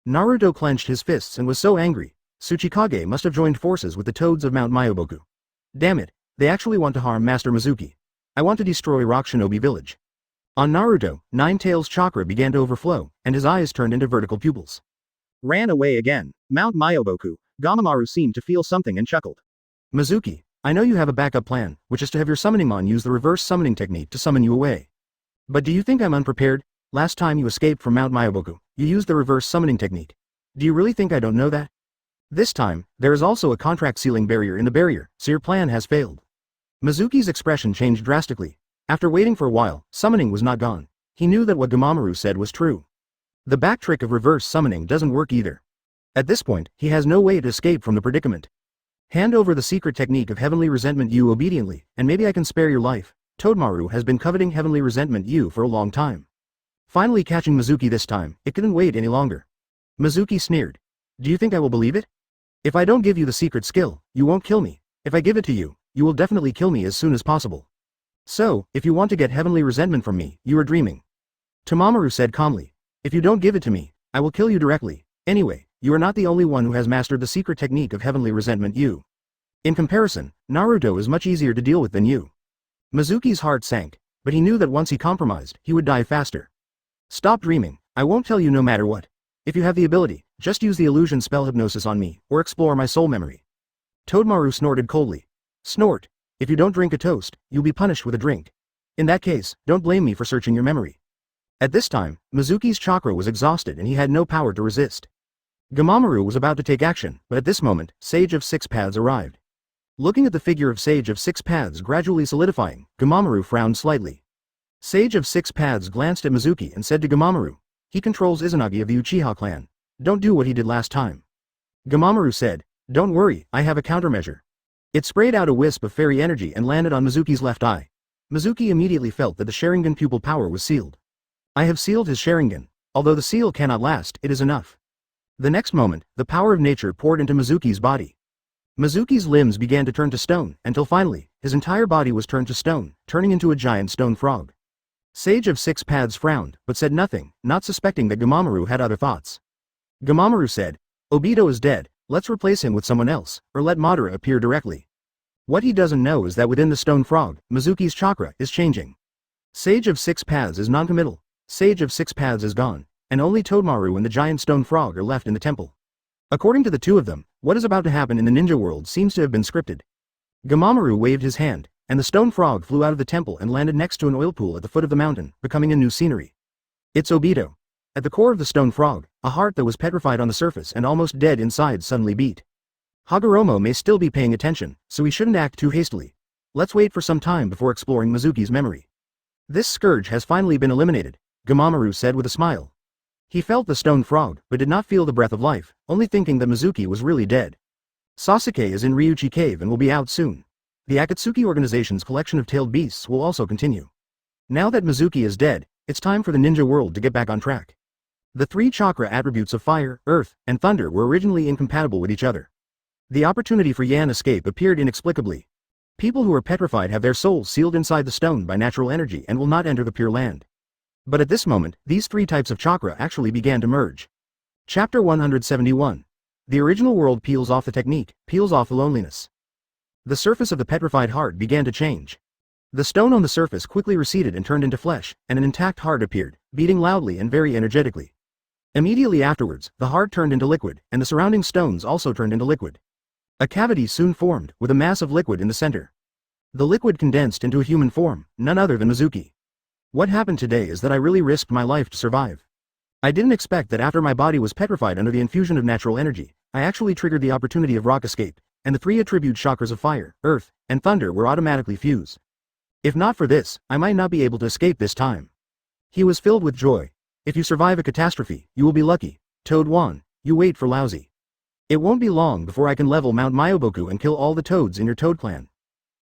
Speaker 1: Naruto clenched his fists and was so angry. Tsuchikage must have joined forces with the toads of Mount Myoboku. Damn it, they actually want to harm Master Mizuki. I want to destroy Rock Shinobi Village. On Naruto, Nine-Tails' chakra began to overflow, and his eyes turned into vertical pupils. Ran away again. Mount Myoboku. Gamamaru seemed to feel something and chuckled. Mizuki, I know you have a backup plan, which is to have your summoning mon use the reverse summoning technique to summon you away. But do you think I'm unprepared? Last time you escaped from Mount Myoboku, you used the reverse summoning technique. Do you really think I don't know that? This time, there is also a contract sealing barrier in the barrier, so your plan has failed. Mizuki's expression changed drastically. After waiting for a while, summoning was not gone. He knew that what Gamamaru said was true. The back trick of reverse summoning doesn't work either. At this point, he has no way to escape from the predicament. Hand over the secret technique of Heavenly Resentment U obediently, and maybe I can spare your life. Toadmaru has been coveting Heavenly Resentment U for a long time. Finally catching Mizuki this time, it couldn't wait any longer. Mizuki sneered. Do you think I will believe it? If I don't give you the secret skill, you won't kill me. If I give it to you, you will definitely kill me as soon as possible. So, if you want to get Heavenly Resentment from me, you are dreaming. Tomomaru said calmly. If you don't give it to me, I will kill you directly. Anyway, you are not the only one who has mastered the secret technique of Heavenly Resentment U. In comparison, Naruto is much easier to deal with than you. Mizuki's heart sank, but he knew that once he compromised, he would die faster. Stop dreaming, I won't tell you no matter what. If you have the ability, just use the illusion spell hypnosis on me, or explore my soul memory. Toadmaru snorted coldly. Snort. If you don't drink a toast, you'll be punished with a drink. In that case, don't blame me for searching your memory. At this time, Mizuki's chakra was exhausted and he had no power to resist. Gamamaru was about to take action, but at this moment, Sage of Six Paths arrived. Looking at the figure of Sage of Six Paths gradually solidifying, Gamamaru frowned slightly. Sage of Six Paths glanced at Mizuki and said to Gamamaru, he controls Izanagi of the Uchiha clan. Don't do what he did last time. Gamamaru said, don't worry, I have a countermeasure. It sprayed out a wisp of fairy energy and landed on Mizuki's left eye. Mizuki immediately felt that the Sharingan pupil power was sealed. I have sealed his Sharingan. Although the seal cannot last, it is enough. The next moment, the power of nature poured into Mizuki's body. Mizuki's limbs began to turn to stone, until finally, his entire body was turned to stone, turning into a giant stone frog. Sage of Six Paths frowned, but said nothing, not suspecting that Gamamaru had other thoughts. Gamamaru said, Obito is dead, let's replace him with someone else, or let Madara appear directly. What he doesn't know is that within the stone frog, Mizuki's chakra is changing. Sage of Six Paths is non-committal. Sage of Six Paths is gone, and only Toadmaru and the giant stone frog are left in the temple. According to the two of them, what is about to happen in the ninja world seems to have been scripted. Gamamaru waved his hand, and the stone frog flew out of the temple and landed next to an oil pool at the foot of the mountain, becoming a new scenery. It's Obito. At the core of the stone frog, a heart that was petrified on the surface and almost dead inside suddenly beat. Hagoromo may still be paying attention, so we shouldn't act too hastily. Let's wait for some time before exploring Mizuki's memory. This scourge has finally been eliminated, Gamamaru said with a smile. He felt the stone frog, but did not feel the breath of life, only thinking that Mizuki was really dead. Sasuke is in Ryuchi Cave and will be out soon. The Akatsuki organization's collection of tailed beasts will also continue. Now that Mizuki is dead, it's time for the ninja world to get back on track. The three chakra attributes of fire, earth, and thunder were originally incompatible with each other. The opportunity for Yan escape appeared inexplicably. People who are petrified have their souls sealed inside the stone by natural energy and will not enter the Pure Land. But at this moment, these three types of chakra actually began to merge. Chapter 171. The original world peels off the technique, peels off the loneliness. The surface of the petrified heart began to change. The stone on the surface quickly receded and turned into flesh, and an intact heart appeared, beating loudly and very energetically. Immediately afterwards, the heart turned into liquid, and the surrounding stones also turned into liquid. A cavity soon formed, with a mass of liquid in the center. The liquid condensed into a human form, none other than Mizuki. What happened today is that I really risked my life to survive. I didn't expect that after my body was petrified under the infusion of natural energy, I actually triggered the opportunity of rock escape, and the three attribute chakras of fire, earth, and thunder were automatically fused. If not for this, I might not be able to escape this time. He was filled with joy. If you survive a catastrophe, you will be lucky. Toad Wan, you wait for lousy. It won't be long before I can level Mount Myoboku and kill all the toads in your toad clan.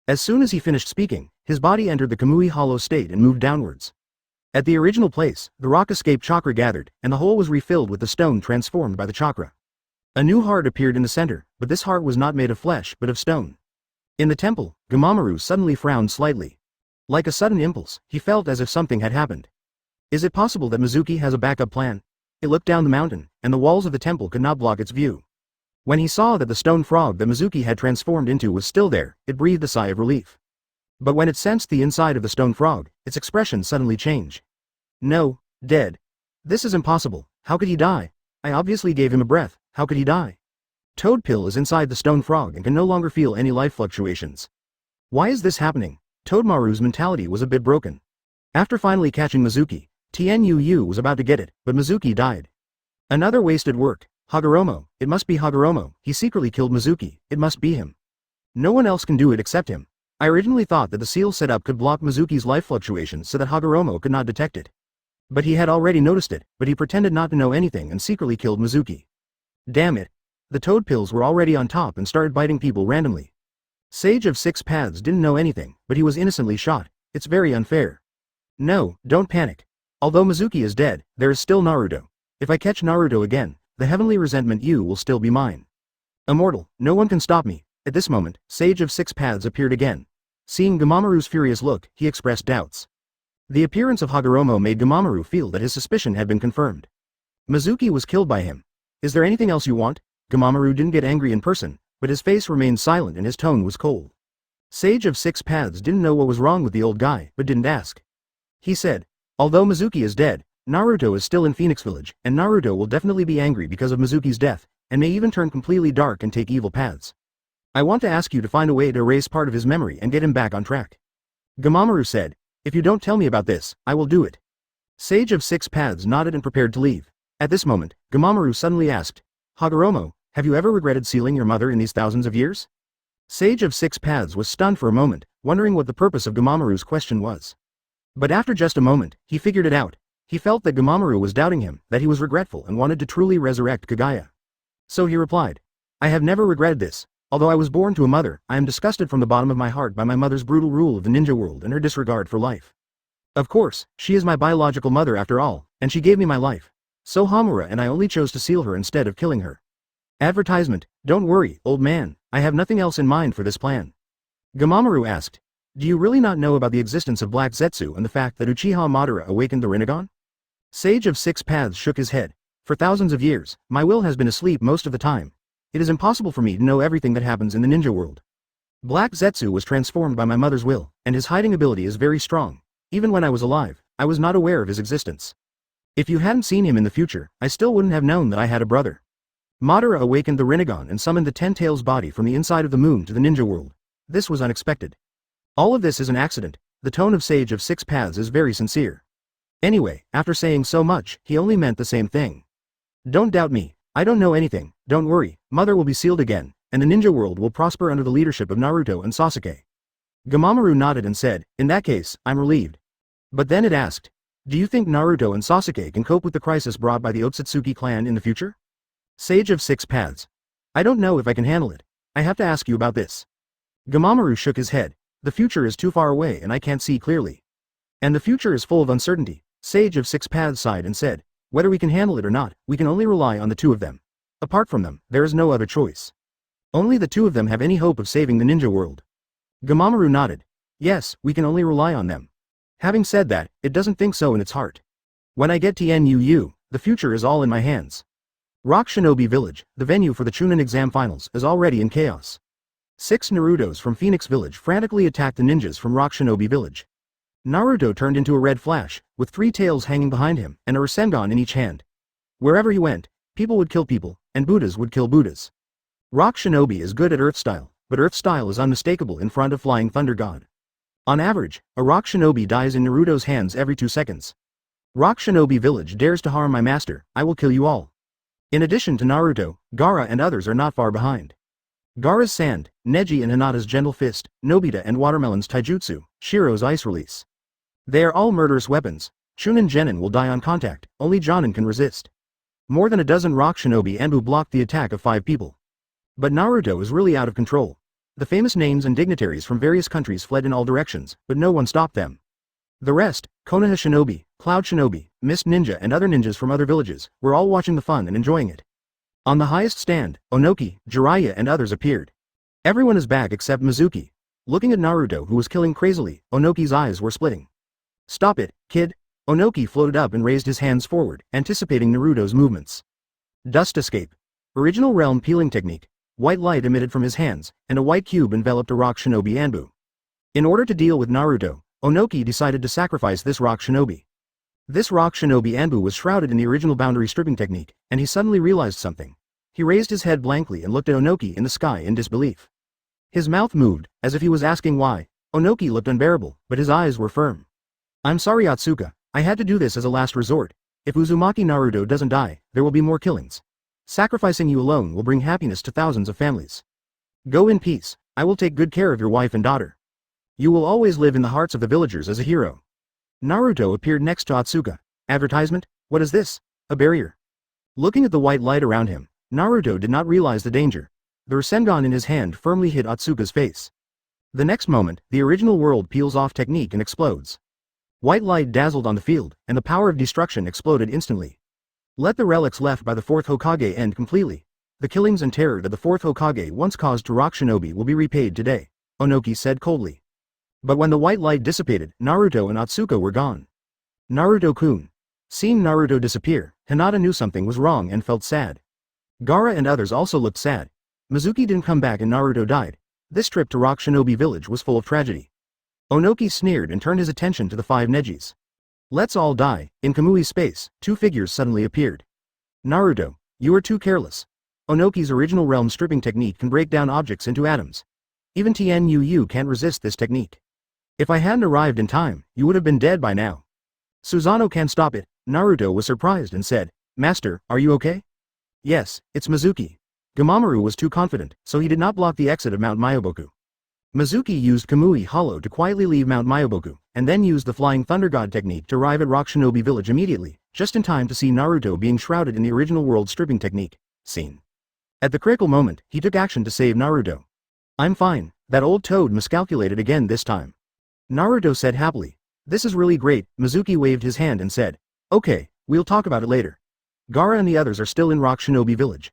Speaker 1: As soon as he finished speaking, his body entered the Kamui hollow state and moved downwards. At the original place, the rock escape chakra gathered, and the hole was refilled with the stone transformed by the chakra. A new heart appeared in the center, but this heart was not made of flesh but of stone. In the temple, Gamamaru suddenly frowned slightly. Like a sudden impulse, he felt as if something had happened. Is it possible that Mizuki has a backup plan? He looked down the mountain, and the walls of the temple could not block its view. When he saw that the stone frog that Mizuki had transformed into was still there, it breathed a sigh of relief. But when it sensed the inside of the stone frog, its expression suddenly changed. No, dead. This is impossible. How could he die? I obviously gave him a breath. How could he die? Toad Pill is inside the stone frog and can no longer feel any life fluctuations. Why is this happening? Toadmaru's mentality was a bit broken. After finally catching Mizuki, Tenuu was about to get it, but Mizuki died. Another wasted work. Hagoromo, it must be Hagoromo, he secretly killed Mizuki, it must be him. No one else can do it except him. I originally thought that the seal setup could block Mizuki's life fluctuations so that Hagoromo could not detect it. But he had already noticed it, but he pretended not to know anything and secretly killed Mizuki. Damn it. The toad pills were already on top and started biting people randomly. Sage of Six Paths didn't know anything, but he was innocently shot. It's very unfair. No, don't panic. Although Mizuki is dead, there is still Naruto. If I catch Naruto again, the heavenly resentment will still be mine. Immortal, no one can stop me. At this moment, Sage of Six Paths appeared again. Seeing Gamamaru's furious look, he expressed doubts. The appearance of Hagoromo made Gamamaru feel that his suspicion had been confirmed. Mizuki was killed by him. Is there anything else you want? Gamamaru didn't get angry in person, but his face remained silent and his tone was cold. Sage of Six Paths didn't know what was wrong with the old guy, but didn't ask. He said, although Mizuki is dead, Naruto is still in Phoenix Village, and Naruto will definitely be angry because of Mizuki's death, and may even turn completely dark and take evil paths. I want to ask you to find a way to erase part of his memory and get him back on track. Gamamaru said, if you don't tell me about this, I will do it. Sage of Six Paths nodded and prepared to leave. At this moment, Gamamaru suddenly asked, Hagoromo, have you ever regretted sealing your mother in these thousands of years? Sage of Six Paths was stunned for a moment, wondering what the purpose of Gamamaru's question was. But after just a moment, he figured it out. He felt that Gamamaru was doubting him, that he was regretful and wanted to truly resurrect Kagaya. So he replied, I have never regretted this. Although I was born to a mother, I am disgusted from the bottom of my heart by my mother's brutal rule of the ninja world and her disregard for life. Of course, she is my biological mother after all, and she gave me my life. So Hamura and I only chose to seal her instead of killing her. Advertisement, don't worry, old man, I have nothing else in mind for this plan. Gamamaru asked, do you really not know about the existence of Black Zetsu and the fact that Uchiha Madara awakened the Rinnegan? Sage of Six Paths shook his head. For thousands of years, my will has been asleep most of the time. It is impossible for me to know everything that happens in the ninja world. Black Zetsu was transformed by my mother's will, and his hiding ability is very strong. Even when I was alive, I was not aware of his existence. If you hadn't seen him in the future, I still wouldn't have known that I had a brother. Madara awakened the Rinnegan and summoned the Ten Tails body from the inside of the moon to the ninja world. This was unexpected. All of this is an accident. The tone of Sage of Six Paths is very sincere. Anyway, after saying so much, he only meant the same thing. Don't doubt me. I don't know anything. Don't worry. Mother will be sealed again, and the ninja world will prosper under the leadership of Naruto and Sasuke. Gamamaru nodded and said, in that case, I'm relieved. But then it asked, do you think Naruto and Sasuke can cope with the crisis brought by the Otsutsuki clan in the future? Sage of Six Paths. I don't know if I can handle it. I have to ask you about this. Gamamaru shook his head. The future is too far away and I can't see clearly. And the future is full of uncertainty. Sage of Six Paths sighed and said, whether we can handle it or not, we can only rely on the two of them. Apart from them, there is no other choice. Only the two of them have any hope of saving the ninja world. Gamamaru nodded. Yes, we can only rely on them. Having said that, it doesn't think so in its heart. When I get Tenuu, the future is all in my hands. Rock Shinobi Village, the venue for the Chunin exam finals, is already in chaos. 6 Narutos from Phoenix Village frantically attacked the ninjas from Rock Shinobi Village. Naruto turned into a red flash, with 3 tails hanging behind him, and a Rasengan in each hand. Wherever he went, people would kill people, and Buddhas would kill Buddhas. Rock Shinobi is good at Earth style, but Earth style is unmistakable in front of Flying Thunder God. On average, a Rock Shinobi dies in Naruto's hands every 2 seconds. Rock Shinobi Village dares to harm my master, I will kill you all. In addition to Naruto, Gaara and others are not far behind. Gaara's sand, Neji and Hinata's gentle fist, Nobita and Watermelon's taijutsu, Shiro's ice release. They are all murderous weapons. Chunin Genin will die on contact, only Jonin can resist. More than a dozen rock shinobi Anbu blocked the attack of 5 people. But Naruto is really out of control. The famous names and dignitaries from various countries fled in all directions, but no one stopped them. The rest, Konoha shinobi, Cloud shinobi, Mist ninja and other ninjas from other villages, were all watching the fun and enjoying it. On the highest stand, Onoki, Jiraiya and others appeared. Everyone is back except Mizuki. Looking at Naruto who was killing crazily, Onoki's eyes were splitting. Stop it, kid. Onoki floated up and raised his hands forward, anticipating Naruto's movements. Dust escape. Original realm peeling technique. White light emitted from his hands, and a white cube enveloped a rock shinobi Anbu. In order to deal with Naruto, Onoki decided to sacrifice this rock shinobi. This rock shinobi Anbu was shrouded in the original boundary stripping technique, and he suddenly realized something. He raised his head blankly and looked at Onoki in the sky in disbelief. His mouth moved, as if he was asking why. Onoki looked unbearable, but his eyes were firm. I'm sorry Atsuka, I had to do this as a last resort. If Uzumaki Naruto doesn't die, there will be more killings. Sacrificing you alone will bring happiness to thousands of families. Go in peace, I will take good care of your wife and daughter. You will always live in the hearts of the villagers as a hero. Naruto appeared next to Atsuka. Advertisement? What is this? A barrier. Looking at the white light around him, Naruto did not realize the danger. The Rasengan in his hand firmly hit Atsuka's face. The next moment, the original world peels off technique and explodes. White light dazzled on the field, and the power of destruction exploded instantly. Let the relics left by the 4th Hokage end completely. The killings and terror that the 4th Hokage once caused to rock shinobi will be repaid today, Onoki said coldly. But when the white light dissipated, Naruto and Atsuka were gone. Naruto-kun. Seeing Naruto disappear, Hinata knew something was wrong and felt sad. Gaara and others also looked sad. Mizuki didn't come back and Naruto died. This trip to Rock Shinobi Village was full of tragedy. Onoki sneered and turned his attention to the 5 Nejis. Let's all die. In Kamui's space, 2 figures suddenly appeared. Naruto, you are too careless. Onoki's original realm stripping technique can break down objects into atoms. Even Tien Yu can't resist this technique. If I hadn't arrived in time, you would have been dead by now. Susanoo can't stop it. Naruto was surprised and said, Master, are you okay? Yes, it's Mizuki. Gamamaru was too confident, so he did not block the exit of Mount Myoboku. Mizuki used Kamui Hollow to quietly leave Mount Myoboku, and then used the Flying Thunder God technique to arrive at Rock Shinobi Village immediately, just in time to see Naruto being shrouded in the original world stripping technique. Scene. At the critical moment, he took action to save Naruto. I'm fine, that old toad miscalculated again this time. Naruto said happily. This is really great. Mizuki waved his hand and said, okay, we'll talk about it later. Gaara and the others are still in Rock Shinobi Village.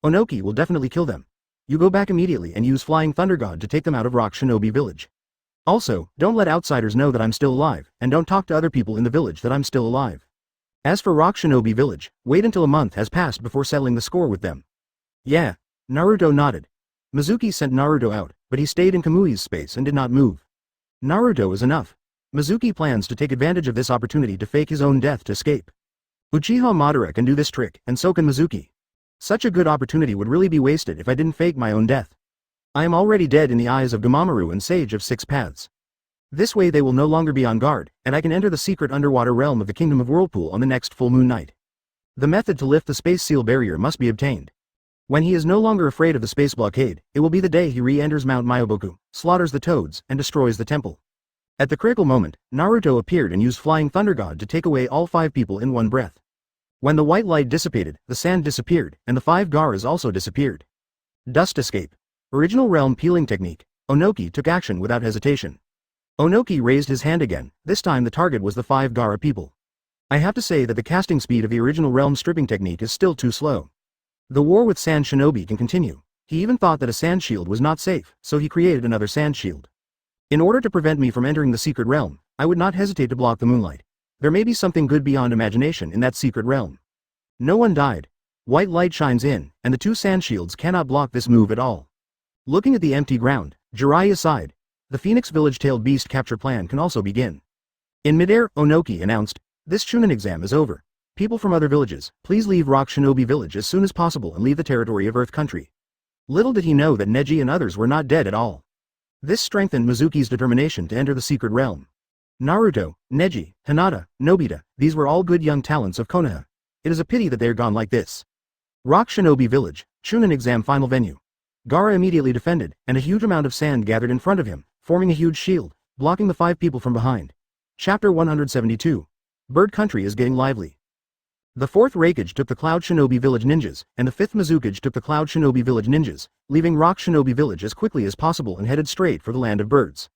Speaker 1: Onoki will definitely kill them. You go back immediately and use Flying Thunder God to take them out of Rock Shinobi Village. Also, don't let outsiders know that I'm still alive, and don't talk to other people in the village that I'm still alive. As for Rock Shinobi Village, wait until a month has passed before settling the score with them. Yeah. Naruto nodded. Mizuki sent Naruto out, but he stayed in Kamui's space and did not move. Naruto is enough. Mizuki plans to take advantage of this opportunity to fake his own death to escape. Uchiha Madara can do this trick, and so can Mizuki. Such a good opportunity would really be wasted if I didn't fake my own death. I am already dead in the eyes of Gamamaru and Sage of 6 Paths. This way they will no longer be on guard, and I can enter the secret underwater realm of the Kingdom of Whirlpool on the next full moon night. The method to lift the space seal barrier must be obtained. When he is no longer afraid of the space blockade, it will be the day he re-enters Mount Myoboku, slaughters the toads, and destroys the temple. At the critical moment, Naruto appeared and used Flying Thunder God to take away all 5 people in one breath. When the white light dissipated, the sand disappeared, and the 5 Gaaras also disappeared. Dust escape. Original realm peeling technique. Onoki took action without hesitation. Onoki raised his hand again. This time the target was the 5 Gaara people. I have to say that the casting speed of the original realm stripping technique is still too slow. The war with Sand Shinobi can continue. He even thought that a sand shield was not safe, so he created another sand shield. In order to prevent me from entering the secret realm, I would not hesitate to block the moonlight. There may be something good beyond imagination in that secret realm. No one died. White light shines in, and the 2 sand shields cannot block this move at all. Looking at the empty ground, Jiraiya sighed. The Phoenix Village-tailed beast capture plan can also begin. In midair, Onoki announced, this Chunin exam is over. People from other villages, please leave Rock Shinobi Village as soon as possible and leave the territory of Earth Country. Little did he know that Neji and others were not dead at all. This strengthened Mizuki's determination to enter the secret realm. Naruto, Neji, Hinata, Nobita, these were all good young talents of Konoha. It is a pity that they are gone like this. Rock Shinobi Village, Chunin exam final venue. Gaara immediately defended, and a huge amount of sand gathered in front of him, forming a huge shield, blocking the 5 people from behind. Chapter 172. Bird Country is getting lively. The 4th Hokage took the Cloud Shinobi Village ninjas, and the 5th Mizuki took the Cloud Shinobi Village ninjas, leaving Rock Shinobi Village as quickly as possible and headed straight for the Land of Birds.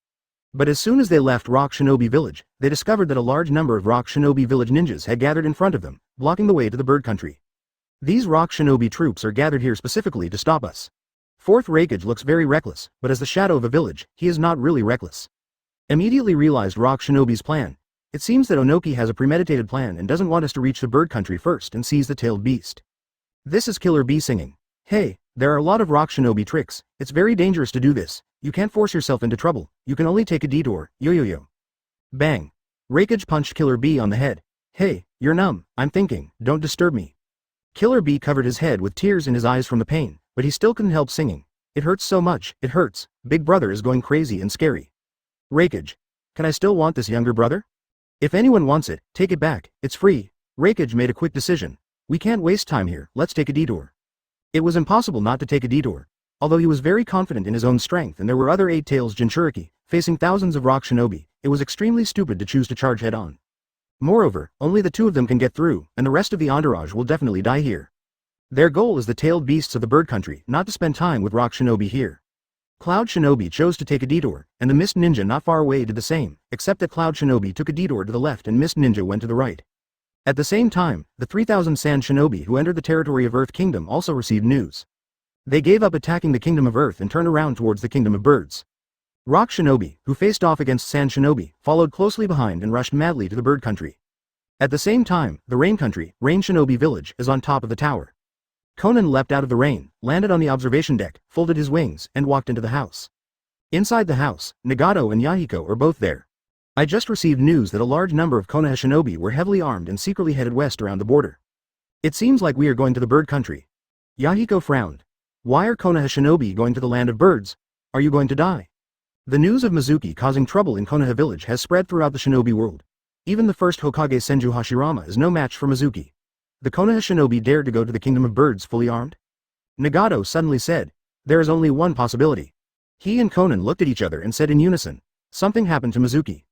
Speaker 1: But as soon as they left Rock Shinobi Village, they discovered that a large number of Rock Shinobi Village ninjas had gathered in front of them, blocking the way to the Bird Country. These Rock Shinobi troops are gathered here specifically to stop us. 4th Hokage looks very reckless, but as the shadow of a village, he is not really reckless. Immediately realized Rock Shinobi's plan. It seems that Onoki has a premeditated plan and doesn't want us to reach the Bird Country first and seize the tailed beast. This is Killer Bee singing. Hey, there are a lot of Rock Shinobi tricks, it's very dangerous to do this, you can't force yourself into trouble, you can only take a detour, yo. Bang. Hokage punched Killer Bee on the head. Hey, you're numb, I'm thinking, don't disturb me. Killer Bee covered his head with tears in his eyes from the pain, but he still couldn't help singing. It hurts so much, it hurts, Big Brother is going crazy and scary. Hokage. Can I still want this younger brother? If anyone wants it, take it back, it's free. Hokage made a quick decision. We can't waste time here, let's take a detour. It was impossible not to take a detour. Although he was very confident in his own strength and there were other 8 tails Jinchuriki, facing thousands of Rock Shinobi, it was extremely stupid to choose to charge head-on. Moreover, only the 2 of them can get through, and the rest of the entourage will definitely die here. Their goal is the tailed beasts of the Bird Country, not to spend time with Rock Shinobi here. Cloud Shinobi chose to take a detour, and the Mist Ninja not far away did the same, except that Cloud Shinobi took a detour to the left and Mist Ninja went to the right. At the same time, the 3,000 Sand Shinobi who entered the territory of Earth Kingdom also received news. They gave up attacking the Kingdom of Earth and turned around towards the Kingdom of Birds. Rock Shinobi, who faced off against Sand Shinobi, followed closely behind and rushed madly to the Bird Country. At the same time, the Rain Country, Rain Shinobi Village, is on top of the tower. Conan leapt out of the rain, landed on the observation deck, folded his wings, and walked into the house. Inside the house, Nagato and Yahiko are both there. I just received news that a large number of Konoha Shinobi were heavily armed and secretly headed west around the border. It seems like we are going to the Bird Country. Yahiko frowned. Why are Konoha Shinobi going to the Land of Birds? Are you going to die? The news of Mizuki causing trouble in Konoha village has spread throughout the Shinobi world. Even the first Hokage Senju Hashirama is no match for Mizuki. The Konoha Shinobi dared to go to the Kingdom of Birds fully armed? Nagato suddenly said, there is only one possibility. He and Conan looked at each other and said in unison, something happened to Mizuki.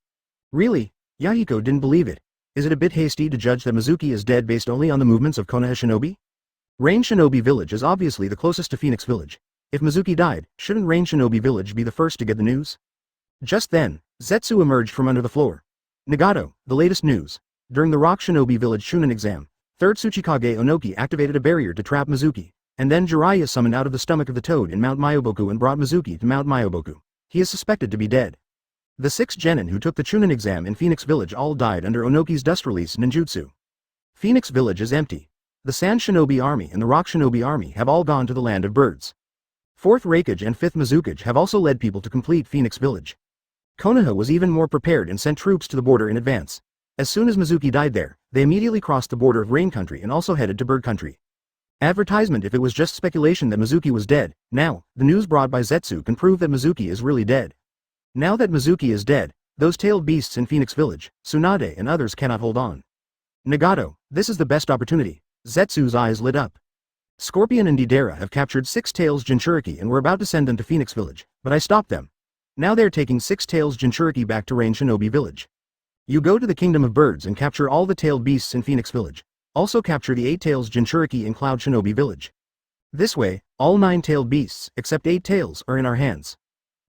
Speaker 1: Really? Yahiko didn't believe it. Is it a bit hasty to judge that Mizuki is dead based only on the movements of Konoha Shinobi? Rain Shinobi Village is obviously the closest to Phoenix Village. If Mizuki died, shouldn't Rain Shinobi Village be the first to get the news? Just then, Zetsu emerged from under the floor. Nagato, the latest news. During the Rock Shinobi Village Chunin exam, 3rd Tsuchikage Onoki activated a barrier to trap Mizuki, and then Jiraiya summoned out of the stomach of the toad in Mount Myoboku and brought Mizuki to Mount Myoboku. He is suspected to be dead. The 6 genin who took the Chunin exam in Phoenix Village all died under Onoki's dust release ninjutsu. Phoenix Village is empty. The Sand Shinobi Army and the Rock Shinobi Army have all gone to the Land of Birds. 4th Hokage and 5th Mizuki have also led people to complete Phoenix Village. Konoha was even more prepared and sent troops to the border in advance. As soon as Mizuki died there, they immediately crossed the border of Rain Country and also headed to Bird Country. Advertisement. If it was just speculation that Mizuki was dead, now, the news brought by Zetsu can prove that Mizuki is really dead. Now that Mizuki is dead, those tailed beasts in Phoenix Village, Tsunade and others cannot hold on. Nagato, this is the best opportunity. Zetsu's eyes lit up. Scorpion and Deidara have captured 6 tails Jinchuriki and were about to send them to Phoenix Village, but I stopped them. Now they're taking 6 tails Jinchuriki back to Rain Shinobi Village. You go to the Kingdom of Birds and capture all the tailed beasts in Phoenix Village. Also capture the 8 tails Jinchuriki in Cloud Shinobi Village. This way, all 9 tailed beasts, except 8 tails, are in our hands.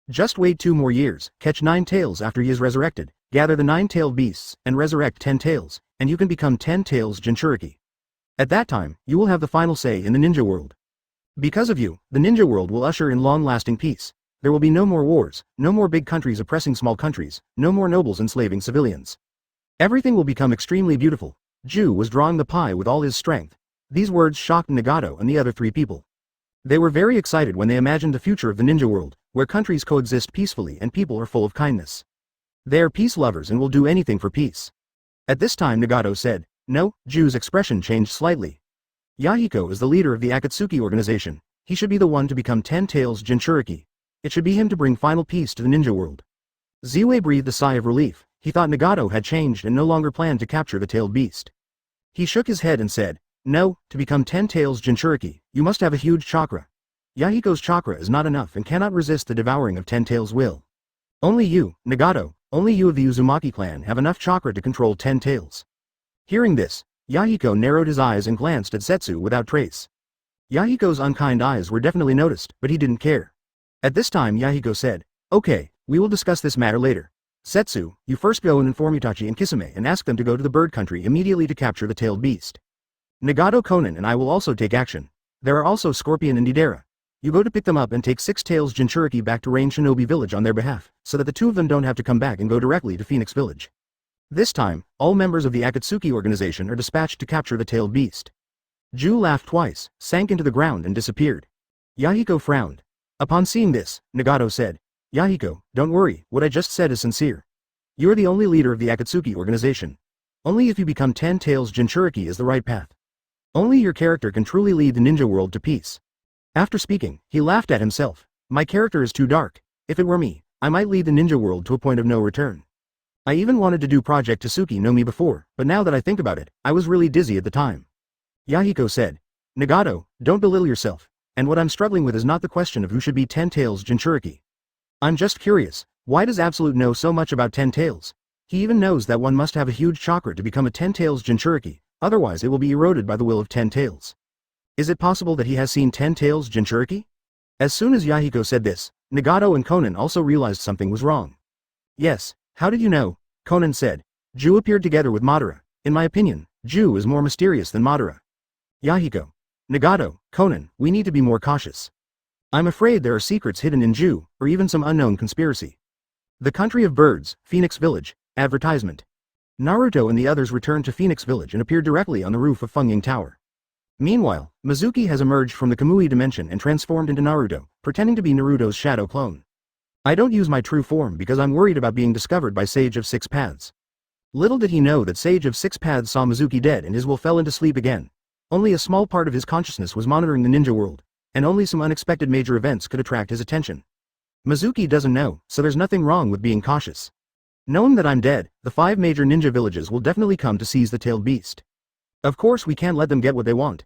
Speaker 1: Just wait 2 more years, catch 9 tails after he is resurrected, gather the 9 tailed beasts, and resurrect 10 tails, and you can become 10 tails Jinchuriki. At that time, you will have the final say in the ninja world. Because of you, the ninja world will usher in long-lasting peace. There will be no more wars, no more big countries oppressing small countries, no more nobles enslaving civilians. Everything will become extremely beautiful. Ju was drawing the pie with all his strength. These words shocked Nagato and the other 3 people. They were very excited when they imagined the future of the ninja world, where countries coexist peacefully and people are full of kindness. They are peace lovers and will do anything for peace. At this time Nagato said, no. Ju's expression changed slightly. Yahiko is the leader of the Akatsuki organization. He should be the one to become 10 tails Jinchuriki. It should be him to bring final peace to the ninja world. Ziwei breathed a sigh of relief. He thought Nagato had changed and no longer planned to capture the tailed beast. He shook his head and said, no, to become 10 tails Jinchuriki, you must have a huge chakra. Yahiko's chakra is not enough and cannot resist the devouring of 10 tails will. Only you, Nagato, only you of the Uzumaki clan have enough chakra to control 10 tails. Hearing this, Yahiko narrowed his eyes and glanced at Setsu without trace. Yahiko's unkind eyes were definitely noticed, but he didn't care. At this time Yahiko said, "Okay, we will discuss this matter later. Setsu, you first go and inform Itachi and Kisame and ask them to go to the bird country immediately to capture the tailed beast. Nagato Konan and I will also take action. There are also Scorpion and Deidara. You go to pick them up and take Six Tails Jinchuriki back to Rain Shinobi Village on their behalf, so that the two of them don't have to come back and go directly to Phoenix Village. This time, all members of the Akatsuki organization are dispatched to capture the tailed beast." Ju laughed twice, sank into the ground and disappeared. Yahiko frowned. Upon seeing this, Nagato said, "Yahiko, don't worry, what I just said is sincere. You are the only leader of the Akatsuki organization. Only if you become 10 Tails Jinchuriki is the right path. Only your character can truly lead the ninja world to peace." After speaking, he laughed at himself. "My character is too dark. If it were me, I might lead the ninja world to a point of no return. I even wanted to do Project Tasuki no Mi before, but now that I think about it, I was really dizzy at the time." Yahiko said, "Nagato, don't belittle yourself, and what I'm struggling with is not the question of who should be 10 Tails Jinchuriki. I'm just curious, why does Absolute know so much about 10 Tails? He even knows that one must have a huge chakra to become a 10 Tails Jinchuriki, otherwise it will be eroded by the will of 10 Tails. Is it possible that he has seen 10 Tails Jinchuriki?" As soon as Yahiko said this, Nagato and Konan also realized something was wrong. "Yes, how did you know?" Konan said. "Ju appeared together with Madara. In my opinion, Ju is more mysterious than Madara." Yahiko. "Nagato, Konan, we need to be more cautious. I'm afraid there are secrets hidden in Ju, or even some unknown conspiracy." The Country of Birds, Phoenix Village, advertisement. Naruto and the others returned to Phoenix Village and appeared directly on the roof of Fungying Tower. Meanwhile, Mizuki has emerged from the Kamui dimension and transformed into Naruto, pretending to be Naruto's shadow clone. "I don't use my true form because I'm worried about being discovered by Sage of Six Paths." Little did he know that Sage of Six Paths saw Mizuki dead and his will fell into sleep again. Only a small part of his consciousness was monitoring the ninja world, and only some unexpected major events could attract his attention. Mizuki doesn't know, so there's nothing wrong with being cautious. Knowing that I'm dead, the 5 major ninja villages will definitely come to seize the tailed beast. Of course we can't let them get what they want.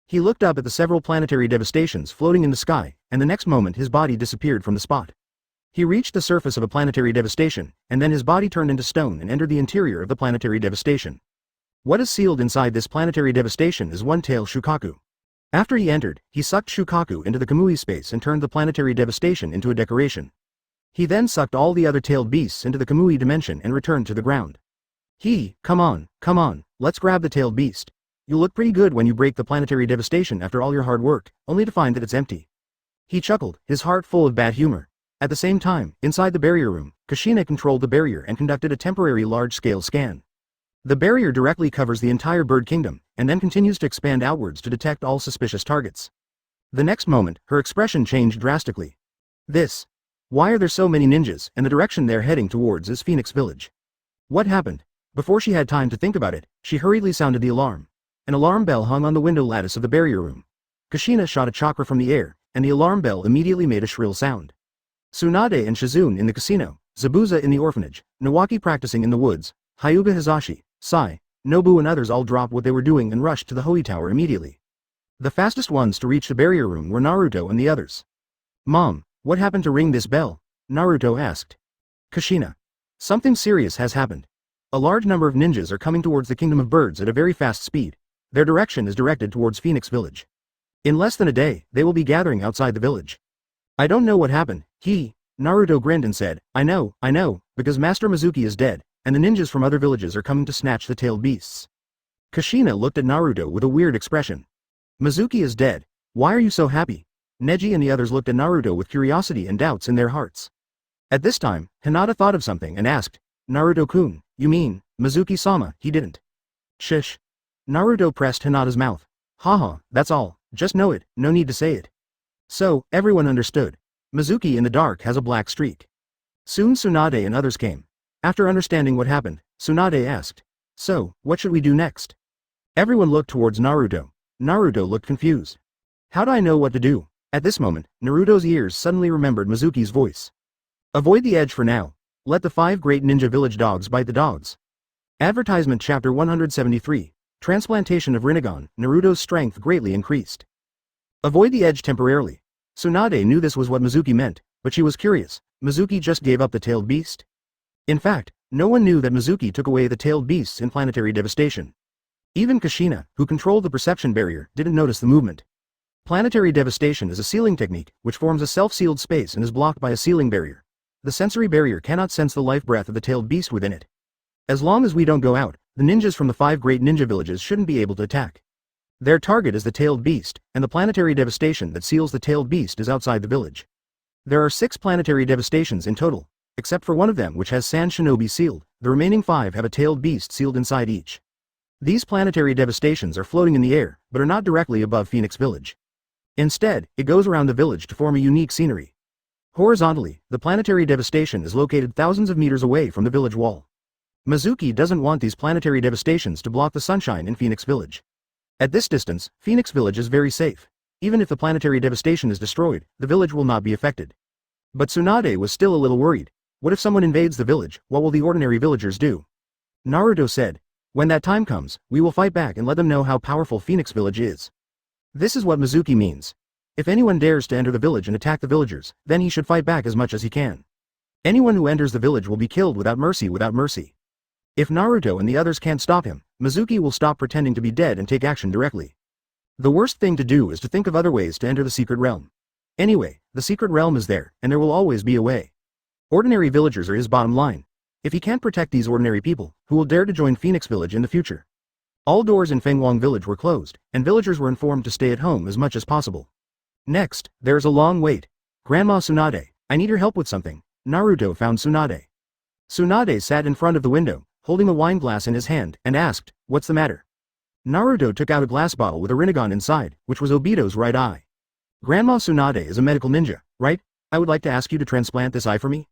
Speaker 1: He looked up at the several planetary devastations floating in the sky, and the next moment his body disappeared from the spot. He reached the surface of a planetary devastation, and then his body turned into stone and entered the interior of the planetary devastation. What is sealed inside this planetary devastation is one tail Shukaku. After he entered, he sucked Shukaku into the Kamui space and turned the planetary devastation into a decoration. He then sucked all the other tailed beasts into the Kamui dimension and returned to the ground. Come on, let's grab the tailed beast. You'll look pretty good when you break the planetary devastation after all your hard work, only to find that it's empty." He chuckled, his heart full of bad humor. At the same time, inside the barrier room, Kushina controlled the barrier and conducted a temporary large-scale scan. The barrier directly covers the entire bird kingdom, and then continues to expand outwards to detect all suspicious targets. The next moment, her expression changed drastically. Why are there so many ninjas, and the direction they're heading towards is Phoenix Village? What happened? Before she had time to think about it, she hurriedly sounded the alarm. An alarm bell hung on the window lattice of the barrier room. Kushina shot a chakra from the air, and the alarm bell immediately made a shrill sound. Tsunade and Shizune in the casino, Zabuza in the orphanage, Nawaki practicing in the woods, Hyuga Hizashi, Sai, Nobu and others all dropped what they were doing and rushed to the Hoi Tower immediately. The fastest ones to reach the barrier room were Naruto and the others. "Mom, what happened to ring this bell?" Naruto asked. Kushina. "Something serious has happened. A large number of ninjas are coming towards the Kingdom of Birds at a very fast speed. Their direction is directed towards Phoenix Village. In less than a day, they will be gathering outside the village." "I don't know what happened." Naruto grinned and said, I know, because Master Mizuki is dead, and the ninjas from other villages are coming to snatch the tailed beasts." Kushina looked at Naruto with a weird expression. "Mizuki is dead. Why are you so happy?" Neji and the others looked at Naruto with curiosity and doubts in their hearts. At this time, Hinata thought of something and asked, "Naruto-kun, you mean, Mizuki-sama, he didn't?" "Shush." Naruto pressed Hinata's mouth. Haha, that's all, just know it, no need to say it." So, everyone understood. Mizuki in the dark has a black streak. Soon Tsunade and others came. After understanding what happened, Tsunade asked, "So, what should we do next?" Everyone looked towards Naruto. Naruto looked confused. "How do I know what to do?" At this moment, Naruto's ears suddenly remembered Mizuki's voice. "Avoid the edge for now. Let the 5 great ninja village dogs bite the dogs." Advertisement Chapter 173, Transplantation of Rinnegan, Naruto's strength greatly increased. Avoid the edge temporarily. Tsunade knew this was what Mizuki meant, but she was curious. Mizuki just gave up the tailed beast? In fact, no one knew that Mizuki took away the tailed beasts in planetary devastation. Even Kushina, who controlled the perception barrier, didn't notice the movement. Planetary devastation is a sealing technique, which forms a self-sealed space and is blocked by a sealing barrier. The sensory barrier cannot sense the life breath of the tailed beast within it. As long as we don't go out, the ninjas from the 5 great ninja villages shouldn't be able to attack. Their target is the tailed beast, and the planetary devastation that seals the tailed beast is outside the village. There are 6 planetary devastations in total, except for one of them which has Sand Shinobi sealed. The remaining 5 have a tailed beast sealed inside each. These planetary devastations are floating in the air, but are not directly above Phoenix Village. Instead, it goes around the village to form a unique scenery. Horizontally, the planetary devastation is located thousands of meters away from the village wall. Mizuki doesn't want these planetary devastations to block the sunshine in Phoenix Village. At this distance, Phoenix Village is very safe. Even if the planetary devastation is destroyed, the village will not be affected. But Tsunade was still a little worried. What if someone invades the village? What will the ordinary villagers do? Naruto said, "When that time comes, we will fight back and let them know how powerful Phoenix Village is." This is what Mizuki means. If anyone dares to enter the village and attack the villagers, then he should fight back as much as he can. Anyone who enters the village will be killed without mercy. If Naruto and the others can't stop him, Mizuki will stop pretending to be dead and take action directly. The worst thing to do is to think of other ways to enter the secret realm. Anyway, the secret realm is there, and there will always be a way. Ordinary villagers are his bottom line. If he can't protect these ordinary people, who will dare to join Phoenix Village in the future? All doors in Fenghuang Village were closed, and villagers were informed to stay at home as much as possible. Next, there is a long wait. "Grandma Tsunade, I need your help with something." Naruto found Tsunade. Tsunade sat in front of the window, holding a wine glass in his hand, and asked, "What's the matter?" Naruto took out a glass bottle with a Rinnegan inside, which was Obito's right eye. "Grandma Tsunade is a medical ninja, right? I would like to ask you to transplant this eye for me."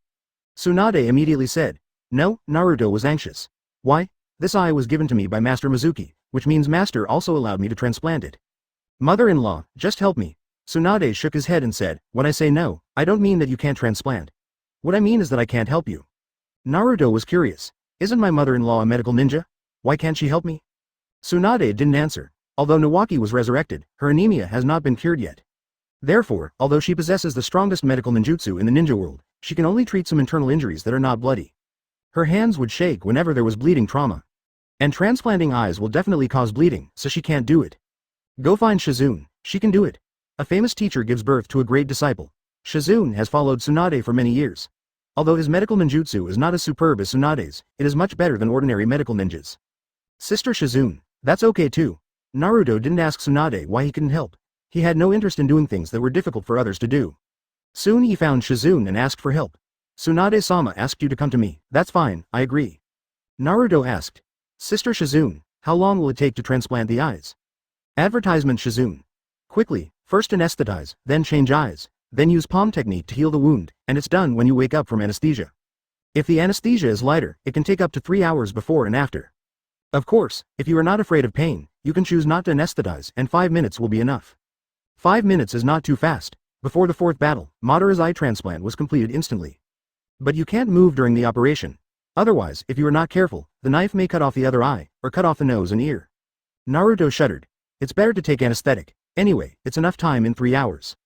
Speaker 1: Tsunade immediately said, "No." Naruto was anxious. "Why? This eye was given to me by Master Mizuki, which means Master also allowed me to transplant it. Mother-in-law, just help me." Tsunade shook his head and said, "When I say no, I don't mean that you can't transplant. What I mean is that I can't help you." Naruto was curious. "Isn't my mother-in-law a medical ninja? Why can't she help me?" Tsunade didn't answer. Although Nawaki was resurrected, her anemia has not been cured yet. Therefore, although she possesses the strongest medical ninjutsu in the ninja world, she can only treat some internal injuries that are not bloody. Her hands would shake whenever there was bleeding trauma. And transplanting eyes will definitely cause bleeding, so she can't do it. Go find Shizune, she can do it. A famous teacher gives birth to a great disciple. Shizune has followed Tsunade for many years. Although his medical ninjutsu is not as superb as Tsunade's, it is much better than ordinary medical ninjas. Sister Shizune, that's okay too. Naruto didn't ask Tsunade why he couldn't help. He had no interest in doing things that were difficult for others to do. Soon he found Shizune and asked for help. "Tsunade-sama asked you to come to me." "That's fine, I agree." Naruto asked, "Sister Shizune, how long will it take to transplant the eyes?" Advertisement Shizune. Quickly, first anesthetize, then change eyes, then use palm technique to heal the wound, and it's done when you wake up from anesthesia. If the anesthesia is lighter, it can take up to 3 hours before and after. Of course, if you are not afraid of pain, you can choose not to anesthetize and 5 minutes will be enough. 5 minutes is not too fast. Before the 4th battle, Madara's eye transplant was completed instantly. But you can't move during the operation. Otherwise, if you are not careful, the knife may cut off the other eye, or cut off the nose and ear. Naruto shuddered. It's better to take anesthetic. Anyway, it's enough time in 3 hours.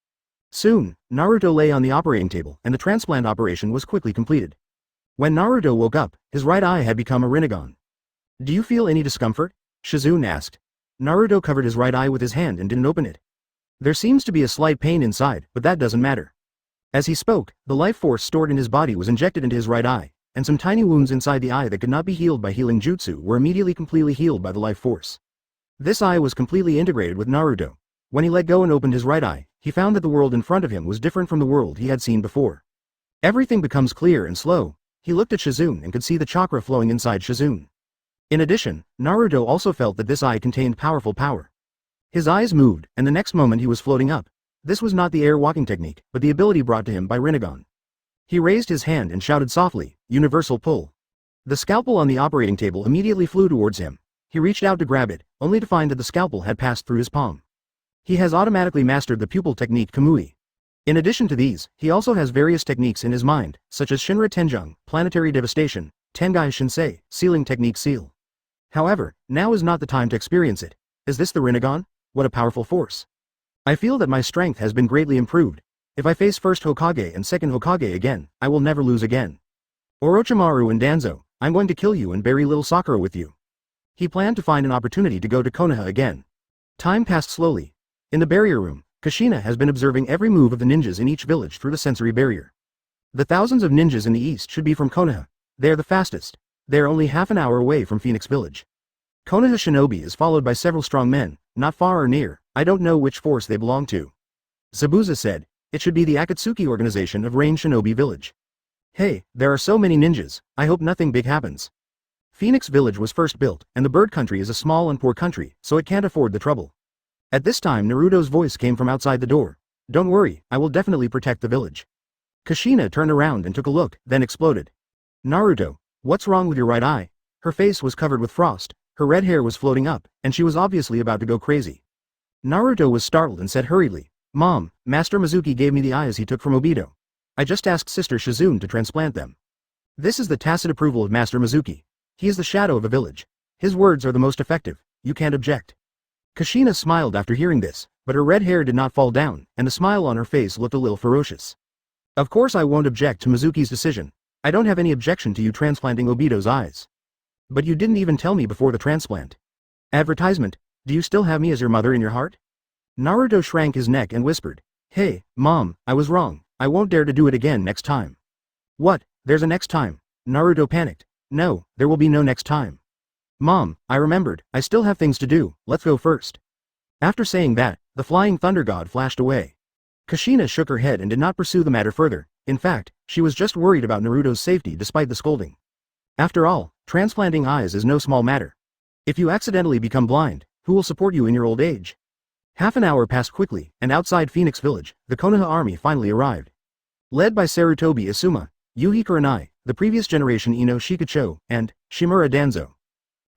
Speaker 1: Soon, Naruto lay on the operating table and the transplant operation was quickly completed. When Naruto woke up, his right eye had become a Rinnegan. "Do you feel any discomfort?" Shizune asked. Naruto covered his right eye with his hand and didn't open it. "There seems to be a slight pain inside, but that doesn't matter." As he spoke, the life force stored in his body was injected into his right eye, and some tiny wounds inside the eye that could not be healed by healing jutsu were immediately completely healed by the life force. This eye was completely integrated with Naruto. When he let go and opened his right eye, he found that the world in front of him was different from the world he had seen before. Everything becomes clear and slow. He looked at Shizune and could see the chakra flowing inside Shizune. In addition, Naruto also felt that this eye contained powerful power. His eyes moved, and the next moment he was floating up. This was not the air walking technique, but the ability brought to him by Rinnegan. He raised his hand and shouted softly, "Universal pull." The scalpel on the operating table immediately flew towards him. He reached out to grab it, only to find that the scalpel had passed through his palm. He has automatically mastered the pupil technique Kamui. In addition to these, he also has various techniques in his mind, such as Shinra Tenjung, Planetary Devastation, Tengai Shinsei, Sealing Technique Seal. However, now is not the time to experience it. Is this the Rinnegan? What a powerful force. I feel that my strength has been greatly improved. If I face first Hokage and second Hokage again, I will never lose again. Orochimaru and Danzo, I'm going to kill you and bury little Sakura with you. He planned to find an opportunity to go to Konoha again. Time passed slowly. In the barrier room, Kushina has been observing every move of the ninjas in each village through the sensory barrier. The thousands of ninjas in the east should be from Konoha. They are the fastest. They are only half an hour away from Phoenix Village. Konoha Shinobi is followed by several strong men, not far or near, I don't know which force they belong to. Zabuza said, it should be the Akatsuki organization of Rain Shinobi Village. Hey, there are so many ninjas, I hope nothing big happens. Phoenix Village was first built, and the bird country is a small and poor country, so it can't afford the trouble. At this time Naruto's voice came from outside the door. Don't worry, I will definitely protect the village. Kushina turned around and took a look, then exploded. Naruto, what's wrong with your right eye? Her face was covered with frost, her red hair was floating up, and she was obviously about to go crazy. Naruto was startled and said hurriedly, Mom, Master Mizuki gave me the eyes he took from Obito. I just asked Sister Shizune to transplant them. This is the tacit approval of Master Mizuki. He is the shadow of a village. His words are the most effective, you can't object. Kushina smiled after hearing this, but her red hair did not fall down, and the smile on her face looked a little ferocious. Of course I won't object to Mizuki's decision. I don't have any objection to you transplanting Obito's eyes. But you didn't even tell me before the transplant. Advertisement, do you still have me as your mother in your heart? Naruto shrank his neck and whispered, Hey, Mom, I was wrong, I won't dare to do it again next time. What, there's a next time? Naruto panicked. No, there will be no next time. Mom, I remembered, I still have things to do, let's go first. After saying that, the flying thunder god flashed away. Kushina shook her head and did not pursue the matter further. In fact, she was just worried about Naruto's safety despite the scolding. After all, transplanting eyes is no small matter. If you accidentally become blind, who will support you in your old age? Half an hour passed quickly, and outside Phoenix Village, the Konoha army finally arrived. Led by Sarutobi Asuma, Yuhi Kurenai, the previous generation Ino Shikacho, and Shimura Danzo.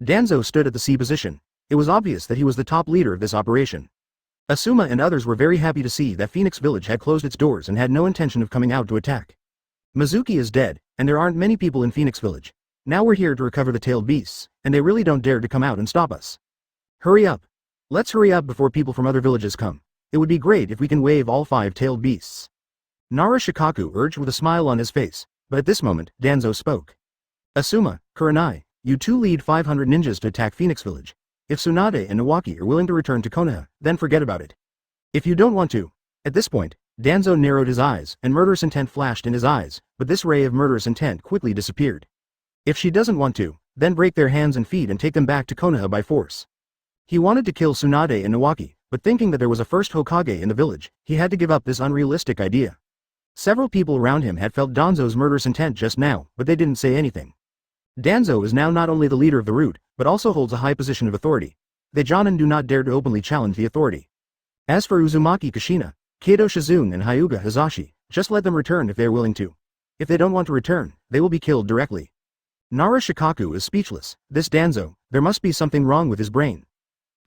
Speaker 1: Danzo stood at the C position. It was obvious that he was the top leader of this operation. Asuma and others were very happy to see that Phoenix Village had closed its doors and had no intention of coming out to attack. Mizuki is dead, and there aren't many people in Phoenix Village. Now we're here to recover the tailed beasts, and they really don't dare to come out and stop us. Hurry up. Let's hurry up before people from other villages come. It would be great if we can wave all 5 tailed beasts. Nara Shikaku urged with a smile on his face, but at this moment, Danzo spoke. Asuma, Kurenai, you two lead 500 ninjas to attack Phoenix Village. If Tsunade and Nawaki are willing to return to Konoha, then forget about it. If you don't want to. At this point, Danzo narrowed his eyes, and murderous intent flashed in his eyes, but this ray of murderous intent quickly disappeared. If she doesn't want to, then break their hands and feet and take them back to Konoha by force. He wanted to kill Tsunade and Nawaki, but thinking that there was a first Hokage in the village, he had to give up this unrealistic idea. Several people around him had felt Danzo's murderous intent just now, but they didn't say anything. Danzo is now not only the leader of the route, but also holds a high position of authority. The Jonin do not dare to openly challenge the authority. As for Uzumaki Kushina, Kado Shizune and Hyuga Hizashi, just let them return if they are willing to. If they don't want to return, they will be killed directly. Nara Shikaku is speechless. This Danzo, there must be something wrong with his brain.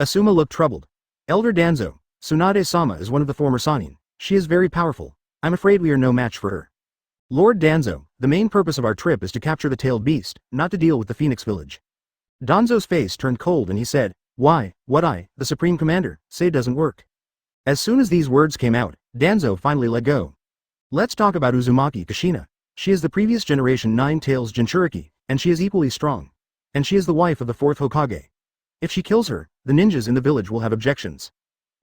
Speaker 1: Asuma looked troubled. Elder Danzo, Tsunade-sama is one of the former Sanin. She is very powerful. I'm afraid we are no match for her. Lord Danzo, the main purpose of our trip is to capture the tailed beast, not to deal with the Phoenix Village. Danzo's face turned cold and he said, Why, what I, the Supreme Commander, say doesn't work. As soon as these words came out, Danzo finally let go. Let's talk about Uzumaki Kushina. She is the previous generation 9 Tails Jinchuriki, and she is equally strong. And she is the wife of the 4th Hokage. If she kills her, the ninjas in the village will have objections.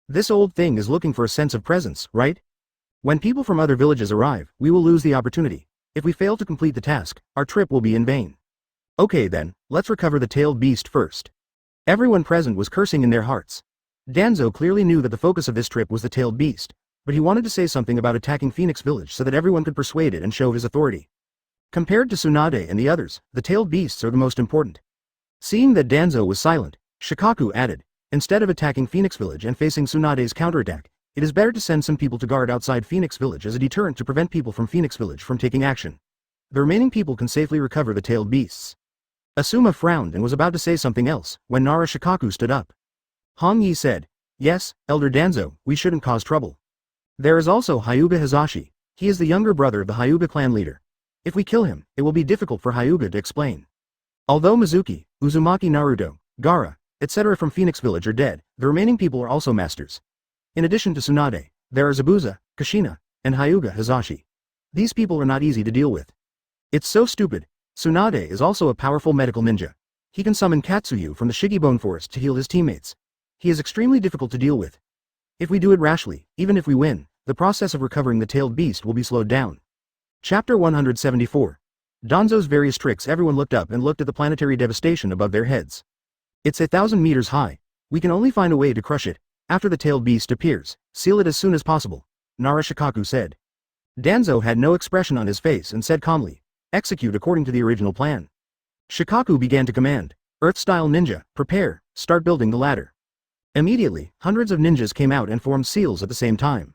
Speaker 1: This old thing is looking for a sense of presence, right? When people from other villages arrive, we will lose the opportunity. If we fail to complete the task, our trip will be in vain. Okay then, let's recover the tailed beast first. Everyone present was cursing in their hearts. Danzo clearly knew that the focus of this trip was the tailed beast, but he wanted to say something about attacking Phoenix Village so that everyone could persuade it and show his authority. Compared to Tsunade and the others, the tailed beasts are the most important. Seeing that Danzo was silent, Shikaku added, instead of attacking Phoenix Village and facing Tsunade's counterattack, it is better to send some people to guard outside Phoenix Village as a deterrent to prevent people from Phoenix Village from taking action. The remaining people can safely recover the tailed beasts. Asuma frowned and was about to say something else, when Nara Shikaku stood up. Hong Yi said, Yes, Elder Danzo, we shouldn't cause trouble. There is also Hyuga Hizashi. He is the younger brother of the Hyuga clan leader. If we kill him, it will be difficult for Hyuga to explain. Although Mizuki, Uzumaki Naruto, Gaara, etc. from Phoenix Village are dead, the remaining people are also masters. In addition to Tsunade, there are Zabuza, Kushina, and Hyuga Hizashi. These people are not easy to deal with. It's so stupid. Tsunade is also a powerful medical ninja. He can summon Katsuyu from the Shigibone Forest to heal his teammates. He is extremely difficult to deal with. If we do it rashly, even if we win, the process of recovering the tailed beast will be slowed down. Chapter 174. Danzo's various tricks. Everyone looked up and looked at the planetary devastation above their heads. It's 1,000 meters high. We can only find a way to crush it. After the tailed beast appears, seal it as soon as possible, Nara Shikaku said. Danzo had no expression on his face and said calmly, execute according to the original plan. Shikaku began to command, Earth-style ninja, prepare, start building the ladder. Immediately, hundreds of ninjas came out and formed seals at the same time.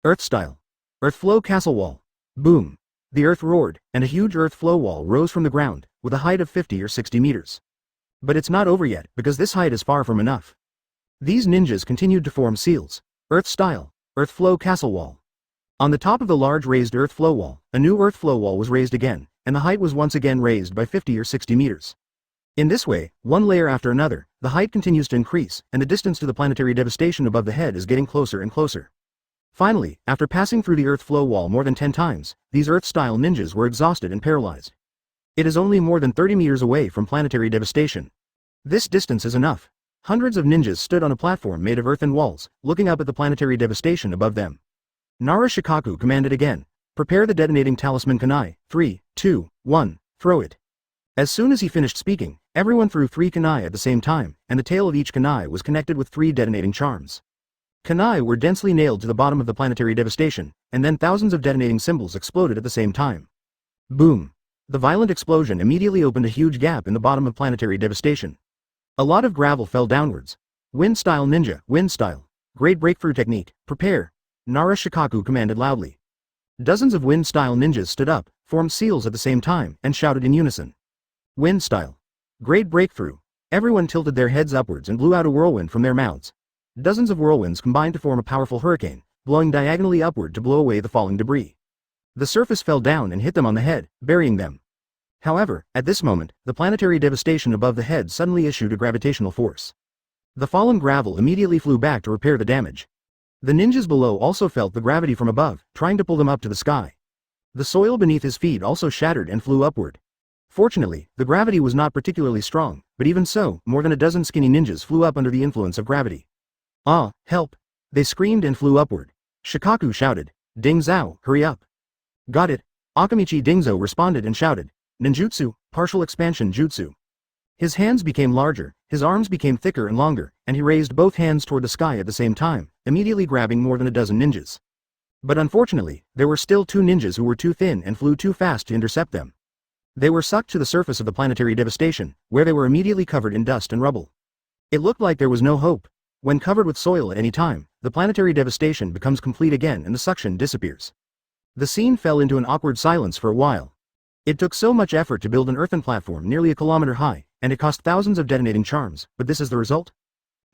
Speaker 1: Earth-style. Earth flow castle wall. Boom. The earth roared, and a huge earth flow wall rose from the ground, with a height of 50 or 60 meters. But it's not over yet, because this height is far from enough. These ninjas continued to form seals. Earth-style. Earth flow castle wall. On the top of the large raised earth flow wall, a new earth flow wall was raised again, and the height was once again raised by 50 or 60 meters. In this way, one layer after another, the height continues to increase, and the distance to the planetary devastation above the head is getting closer and closer. Finally, after passing through the earth flow wall more than 10 times, these earth-style ninjas were exhausted and paralyzed. It is only more than 30 meters away from planetary devastation. This distance is enough. Hundreds of ninjas stood on a platform made of earthen walls, looking up at the planetary devastation above them. Nara Shikaku commanded again, prepare the detonating talisman kunai, 3, 2, 1, throw it. As soon as he finished speaking, everyone threw 3 kunai at the same time, and the tail of each kunai was connected with 3 detonating charms. Kunai were densely nailed to the bottom of the planetary devastation, and then thousands of detonating symbols exploded at the same time. Boom! The violent explosion immediately opened a huge gap in the bottom of planetary devastation. A lot of gravel fell downwards. Wind-style ninja, wind-style. Great breakthrough technique, prepare. Nara Shikaku commanded loudly. Dozens of wind-style ninjas stood up, formed seals at the same time, and shouted in unison. Wind-style. Great breakthrough. Everyone tilted their heads upwards and blew out a whirlwind from their mouths. Dozens of whirlwinds combined to form a powerful hurricane, blowing diagonally upward to blow away the falling debris. The surface fell down and hit them on the head, burying them. However, at this moment, the planetary devastation above the head suddenly issued a gravitational force. The fallen gravel immediately flew back to repair the damage. The ninjas below also felt the gravity from above, trying to pull them up to the sky. The soil beneath his feet also shattered and flew upward. Fortunately, the gravity was not particularly strong, but even so, more than a dozen skinny ninjas flew up under the influence of gravity. Ah, help! They screamed and flew upward. Shikaku shouted, Ding Zhao, hurry up! Got it! Akamichi Dingzo responded and shouted, Ninjutsu, partial expansion jutsu. His hands became larger, his arms became thicker and longer, and he raised both hands toward the sky at the same time, immediately grabbing more than a dozen ninjas. But unfortunately, there were still 2 ninjas who were too thin and flew too fast to intercept them. They were sucked to the surface of the planetary devastation, where they were immediately covered in dust and rubble. It looked like there was no hope. When covered with soil at any time, the planetary devastation becomes complete again and the suction disappears. The scene fell into an awkward silence for a while. It took so much effort to build an earthen platform nearly a kilometer high, and it cost thousands of detonating charms, but this is the result?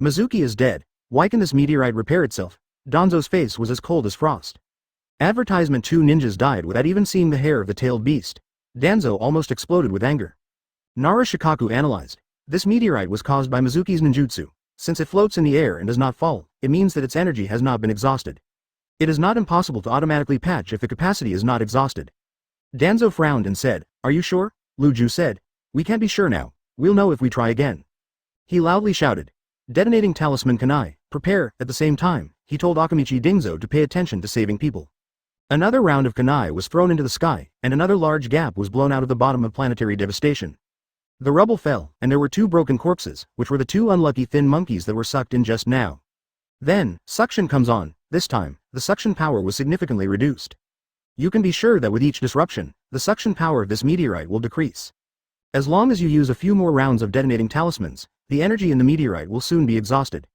Speaker 1: Mizuki is dead. Why can this meteorite repair itself? Danzo's face was as cold as frost. Advertisement 2 ninjas died without even seeing the hair of the tailed beast. Danzo almost exploded with anger. Nara Shikaku analyzed. This meteorite was caused by Mizuki's ninjutsu. Since it floats in the air and does not fall, it means that its energy has not been exhausted. It is not impossible to automatically patch if the capacity is not exhausted. Danzo frowned and said, Are you sure? Luju said, We can't be sure now. We'll know if we try again. He loudly shouted, Detonating talisman kunai, prepare. At the same time, he told Akamichi Dingzo to pay attention to saving people. Another round of kunai was thrown into the sky, and another large gap was blown out of the bottom of planetary devastation. The rubble fell, and there were 2 broken corpses, which were the 2 unlucky thin monkeys that were sucked in just now. Then, suction comes on. This time, the suction power was significantly reduced. You can be sure that with each disruption, the suction power of this meteorite will decrease. As long as you use a few more rounds of detonating talismans, the energy in the meteorite will soon be exhausted.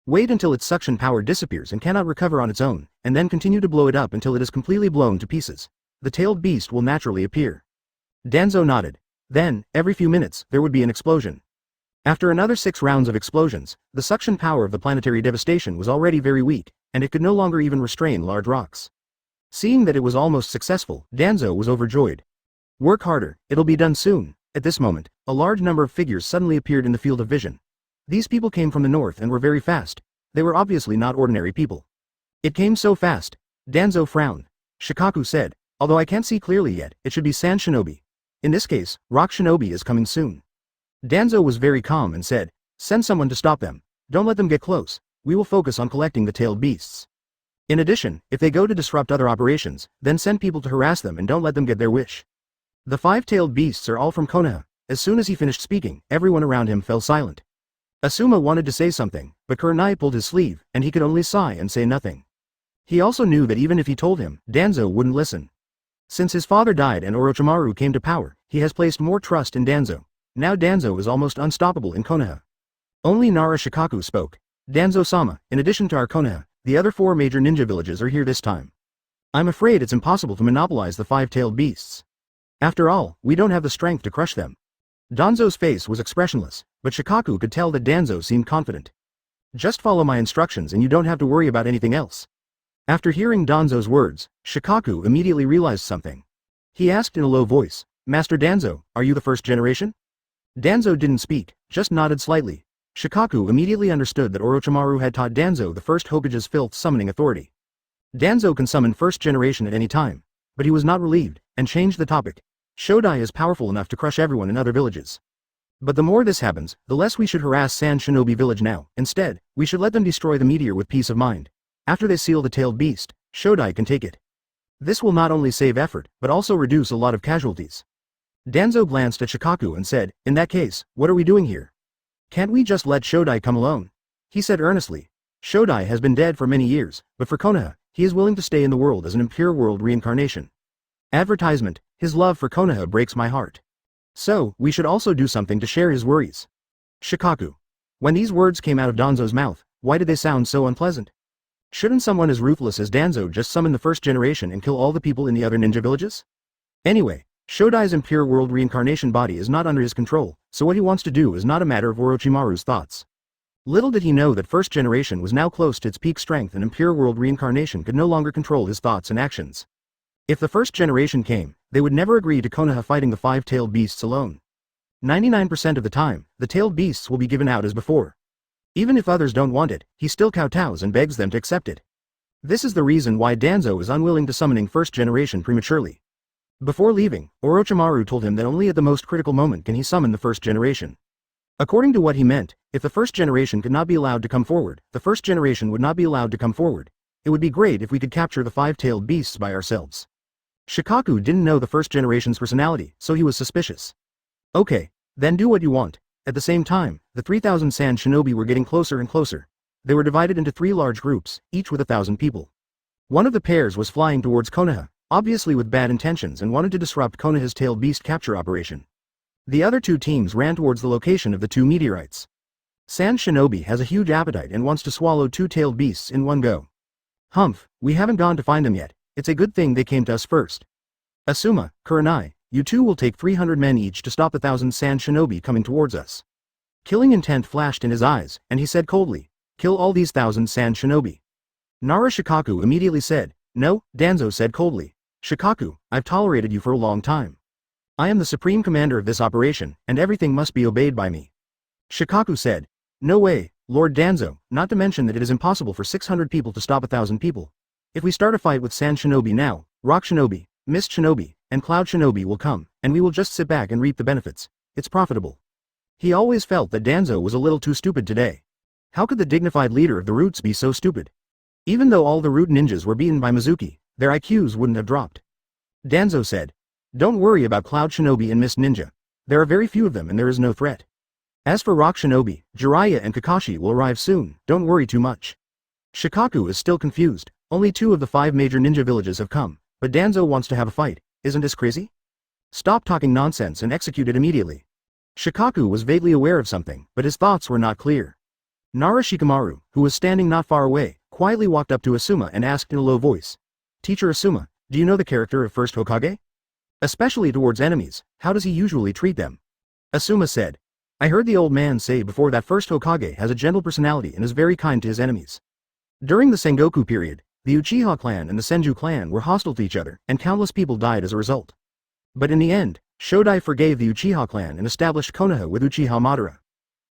Speaker 1: Wait until its suction power disappears and cannot recover on its own, and then continue to blow it up until it is completely blown to pieces. The tailed beast will naturally appear. Danzo nodded. Then, every few minutes, there would be an explosion. After another 6 rounds of explosions, the suction power of the planetary devastation was already very weak, and it could no longer even restrain large rocks. Seeing that it was almost successful, Danzo was overjoyed. Work harder, it'll be done soon. At this moment, a large number of figures suddenly appeared in the field of vision. These people came from the north and were very fast. They were obviously not ordinary people. It came so fast. Danzo frowned. Shikaku said, Although I can't see clearly yet, it should be Sand Shinobi. In this case, Rock Shinobi is coming soon. Danzo was very calm and said, "Send someone to stop them. Don't let them get close. We will focus on collecting the tailed beasts. In addition, if they go to disrupt other operations, then send people to harass them and don't let them get their wish." The five-tailed beasts are all from Konoha. As soon as he finished speaking, everyone around him fell silent. Asuma wanted to say something, but Kurenai pulled his sleeve, and he could only sigh and say nothing. He also knew that even if he told him, Danzo wouldn't listen. Since his father died and Orochimaru came to power, he has placed more trust in Danzo. Now Danzo is almost unstoppable in Konoha. Only Nara Shikaku spoke. "Danzo-sama, in addition to our Konoha, the other 4 major ninja villages are here this time. I'm afraid it's impossible to monopolize the five-tailed beasts. After all, we don't have the strength to crush them." Danzo's face was expressionless, but Shikaku could tell that Danzo seemed confident. "Just follow my instructions and you don't have to worry about anything else." After hearing Danzo's words, Shikaku immediately realized something. He asked in a low voice, "Master Danzo, are you the first generation?" Danzo didn't speak, just nodded slightly. Shikaku immediately understood that Orochimaru had taught Danzo the first Hokage's filth summoning authority. Danzo can summon first generation at any time, but he was not relieved, and changed the topic. "Shodai is powerful enough to crush everyone in other villages. But the more this happens, the less we should harass Sand Shinobi village now. Instead, we should let them destroy the meteor with peace of mind. After they seal the tailed beast, Shodai can take it. This will not only save effort, but also reduce a lot of casualties." Danzo glanced at Shikaku and said, "In that case, what are we doing here? Can't we just let Shodai come alone?" He said earnestly. "Shodai has been dead for many years, but for Konoha, he is willing to stay in the world as an impure world reincarnation. Advertisement, his love for Konoha breaks my heart. So, we should also do something to share his worries." Shikaku. When these words came out of Danzo's mouth, why did they sound so unpleasant? Shouldn't someone as ruthless as Danzo just summon the first generation and kill all the people in the other ninja villages? Anyway, Shodai's impure world reincarnation body is not under his control, so what he wants to do is not a matter of Orochimaru's thoughts. Little did he know that first generation was now close to its peak strength and impure world reincarnation could no longer control his thoughts and actions. If the first generation came, they would never agree to Konoha fighting the five-tailed beasts alone. 99% of the time, the tailed beasts will be given out as before. Even if others don't want it, he still kowtows and begs them to accept it. This is the reason why Danzo is unwilling to summoning first generation prematurely. Before leaving, Orochimaru told him that only at the most critical moment can he summon the first generation. According to what he meant, if the first generation could not be allowed to come forward, the first generation would not be allowed to come forward. It would be great if we could capture the five-tailed beasts by ourselves. Shikaku didn't know the first generation's personality, so he was suspicious. "Okay, then do what you want." At the same time, the 3,000 Sand Shinobi were getting closer and closer. They were divided into 3 large groups, each with 1,000 people. One of the pairs was flying towards Konoha, obviously with bad intentions and wanted to disrupt Konoha's tailed beast capture operation. The other 2 teams ran towards the location of the 2 meteorites. Sand Shinobi has a huge appetite and wants to swallow 2 tailed beasts in one go. "Humph, we haven't gone to find them yet. It's a good thing they came to us first. Asuma, Kurenai, you 2 will take 300 men each to stop the 1,000 Sand Shinobi coming towards us." Killing intent flashed in his eyes, and he said coldly, "Kill all these 1,000 Sand Shinobi." Nara Shikaku immediately said, "No," Danzo said coldly. "Shikaku, I've tolerated you for a long time. I am the supreme commander of this operation, and everything must be obeyed by me." Shikaku said, "No way, Lord Danzo, not to mention that it is impossible for 600 people to stop 1,000 people. If we start a fight with Sand Shinobi now, Rock Shinobi, Mist Shinobi, and Cloud Shinobi will come, and we will just sit back and reap the benefits. It's profitable." He always felt that Danzo was a little too stupid today. How could the dignified leader of the Roots be so stupid? Even though all the Root ninjas were beaten by Mizuki, their IQs wouldn't have dropped. Danzo said, "Don't worry about Cloud Shinobi and Mist Ninja. There are very few of them and there is no threat. As for Rock Shinobi, Jiraiya and Kakashi will arrive soon, don't worry too much." Shikaku is still confused. Only 2 of the 5 major ninja villages have come, but Danzo wants to have a fight. Isn't this crazy? Stop talking nonsense and execute it immediately. Shikaku was vaguely aware of something, but his thoughts were not clear. Nara Shikamaru, who was standing not far away, quietly walked up to Asuma and asked in a low voice, "Teacher Asuma, do you know the character of first Hokage? Especially towards enemies, how does he usually treat them?" Asuma said, "I heard the old man say before that first Hokage has a gentle personality and is very kind to his enemies. During the Sengoku period, the Uchiha clan and the Senju clan were hostile to each other, and countless people died as a result. But in the end, Shodai forgave the Uchiha clan and established Konoha with Uchiha Madara.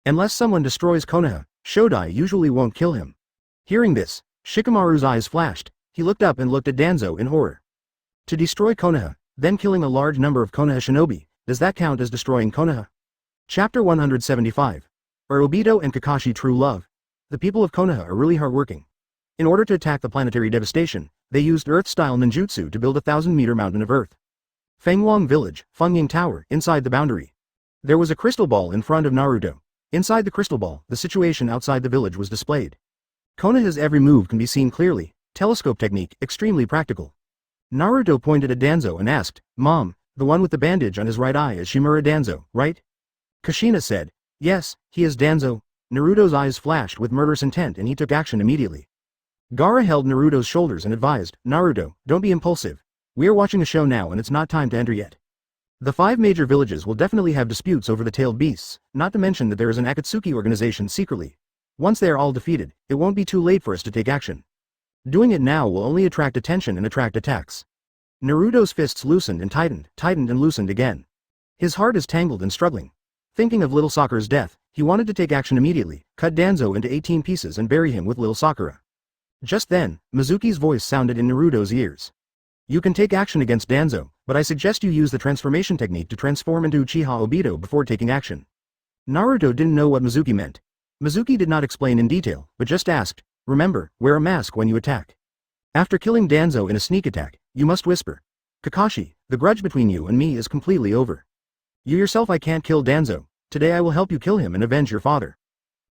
Speaker 1: Unless someone destroys Konoha, Shodai usually won't kill him." Hearing this, Shikamaru's eyes flashed. He looked up and looked at Danzo in horror. To destroy Konoha, then killing a large number of Konoha shinobi, does that count as destroying Konoha? Chapter 175. Are Obito and Kakashi true love? The people of Konoha are really hardworking. In order to attack the planetary devastation, they used Earth-style ninjutsu to build a 1,000-meter mountain of Earth. Fengwang Village, Fengying Tower, inside the boundary. There was a crystal ball in front of Naruto. Inside the crystal ball, the situation outside the village was displayed. Konoha's every move can be seen clearly, telescope technique, extremely practical. Naruto pointed at Danzo and asked, "Mom, the one with the bandage on his right eye is Shimura Danzo, right?" Kushina said, "Yes, he is Danzo." Naruto's eyes flashed with murderous intent and he took action immediately. Gaara held Naruto's shoulders and advised, "Naruto, don't be impulsive. We are watching a show now and it's not time to enter yet. The 5 major villages will definitely have disputes over the tailed beasts, not to mention that there is an Akatsuki organization secretly. Once they are all defeated, it won't be too late for us to take action. Doing it now will only attract attention and attract attacks." Naruto's fists loosened and tightened and loosened again. His heart is tangled and struggling. Thinking of little Sakura's death, he wanted to take action immediately, cut Danzo into 18 pieces and bury him with little Sakura. Just then, Mizuki's voice sounded in Naruto's ears. "You can take action against Danzo, but I suggest you use the transformation technique to transform into Uchiha Obito before taking action." Naruto didn't know what Mizuki meant. Mizuki did not explain in detail, but just asked, "Remember, wear a mask when you attack. After killing Danzo in a sneak attack, you must whisper, 'Kakashi, the grudge between you and me is completely over. You yourself I can't kill Danzo, today I will help you kill him and avenge your father.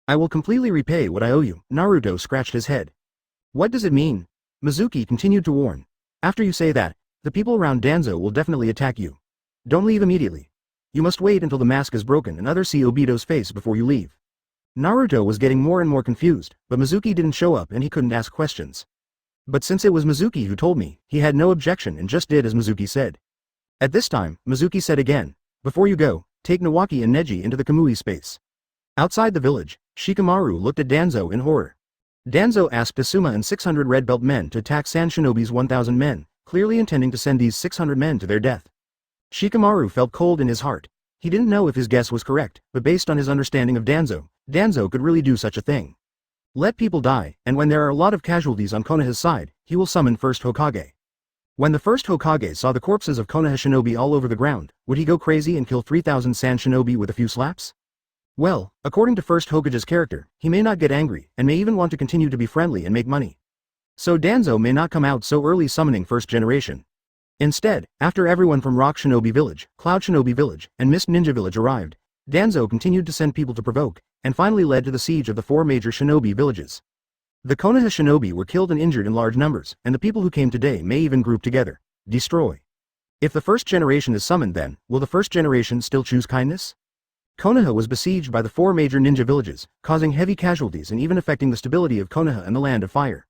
Speaker 1: I will completely repay what I owe you." Naruto scratched his head. "What does it mean?" Mizuki continued to warn. "After you say that, the people around Danzo will definitely attack you. Don't leave immediately. You must wait until the mask is broken and others see Obito's face before you leave." Naruto was getting more and more confused, but Mizuki didn't show up and he couldn't ask questions. But since it was Mizuki who told me, he had no objection and just did as Mizuki said. At this time, Mizuki said again, "Before you go, take Nawaki and Neji into the Kamui space." Outside the village, Shikamaru looked at Danzo in horror. Danzo asked Asuma and 600 red belt men to attack Sand Shinobi's 1,000 men, clearly intending to send these 600 men to their death. Shikamaru felt cold in his heart. He didn't know if his guess was correct, but based on his understanding of Danzo, Danzo could really do such a thing. Let people die, and when there are a lot of casualties on Konoha's side, he will summon first Hokage. When the first Hokage saw the corpses of Konoha shinobi all over the ground, would he go crazy and kill 3,000 Sand Shinobi with a few slaps? Well, according to first Hokage's character, he may not get angry, and may even want to continue to be friendly and make money. So Danzo may not come out so early summoning first generation. Instead, after everyone from Rock Shinobi Village, Cloud Shinobi Village, and Mist Ninja Village arrived, Danzo continued to send people to provoke, and finally led to the siege of the 4 major shinobi villages. The Konoha shinobi were killed and injured in large numbers, and the people who came today may even group together. Destroy. If the first generation is summoned then, will the first generation still choose kindness? Konoha was besieged by the 4 major ninja villages, causing heavy casualties and even affecting the stability of Konoha and the Land of Fire.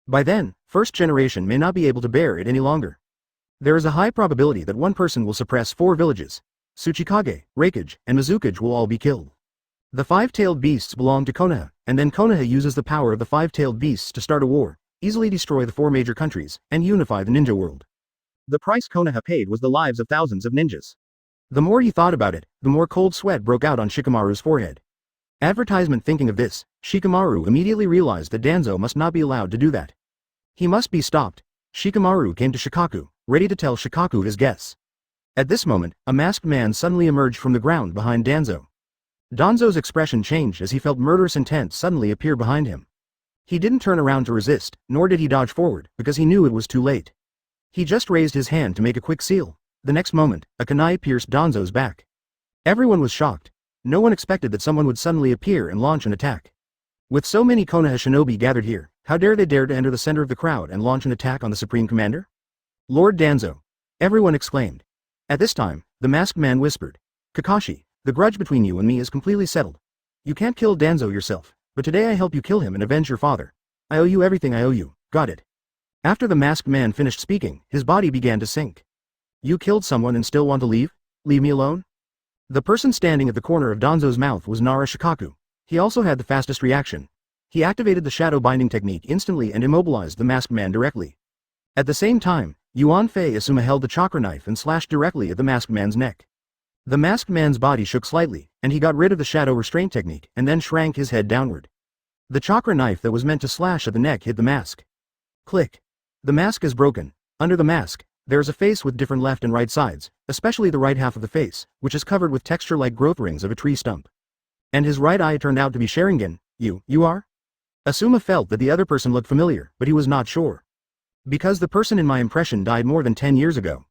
Speaker 1: By then, first generation may not be able to bear it any longer. There is a high probability that one person will suppress 4 villages. Tsuchikage, Raikage, and Mizukage will all be killed. The 5-tailed beasts belong to Konoha, and then Konoha uses the power of the 5-tailed beasts to start a war, easily destroy the 4 major countries, and unify the ninja world. The price Konoha paid was the lives of thousands of ninjas. The more he thought about it, the more cold sweat broke out on Shikamaru's forehead. Advertisement. Thinking of this, Shikamaru immediately realized that Danzo must not be allowed to do that. He must be stopped. Shikamaru came to Shikaku, ready to tell Shikaku his guess. At this moment, a masked man suddenly emerged from the ground behind Danzo. Danzo's expression changed as he felt murderous intent suddenly appear behind him. He didn't turn around to resist, nor did he dodge forward, because he knew it was too late. He just raised his hand to make a quick seal. The next moment, a kunai pierced Danzo's back. Everyone was shocked. No one expected that someone would suddenly appear and launch an attack. With so many Konoha shinobi gathered here, how dare they dare to enter the center of the crowd and launch an attack on the Supreme Commander? Lord Danzo! Everyone exclaimed. At this time, the masked man whispered, "Kakashi, the grudge between you and me is completely settled. You can't kill Danzo yourself, but today I help you kill him and avenge your father. I owe you everything I owe you, got it?" After the masked man finished speaking, his body began to sink. "You killed someone and still want to leave? Leave me alone?" The person standing at the corner of Danzo's mouth was Nara Shikaku. He also had the fastest reaction. He activated the shadow binding technique instantly and immobilized the masked man directly. At the same time, Yuan Fei Asuma held the chakra knife and slashed directly at the masked man's neck. The masked man's body shook slightly, and he got rid of the shadow restraint technique and then shrank his head downward. The chakra knife that was meant to slash at the neck hit the mask. Click. The mask is broken. Under the mask, There is a face with different left and right sides, especially the right half of the face, which is covered with texture like growth rings of a tree stump. And his right eye turned out to be Sharingan. You are? Asuma felt that the other person looked familiar, but he was not sure. Because the person in my impression died more than 10 years ago.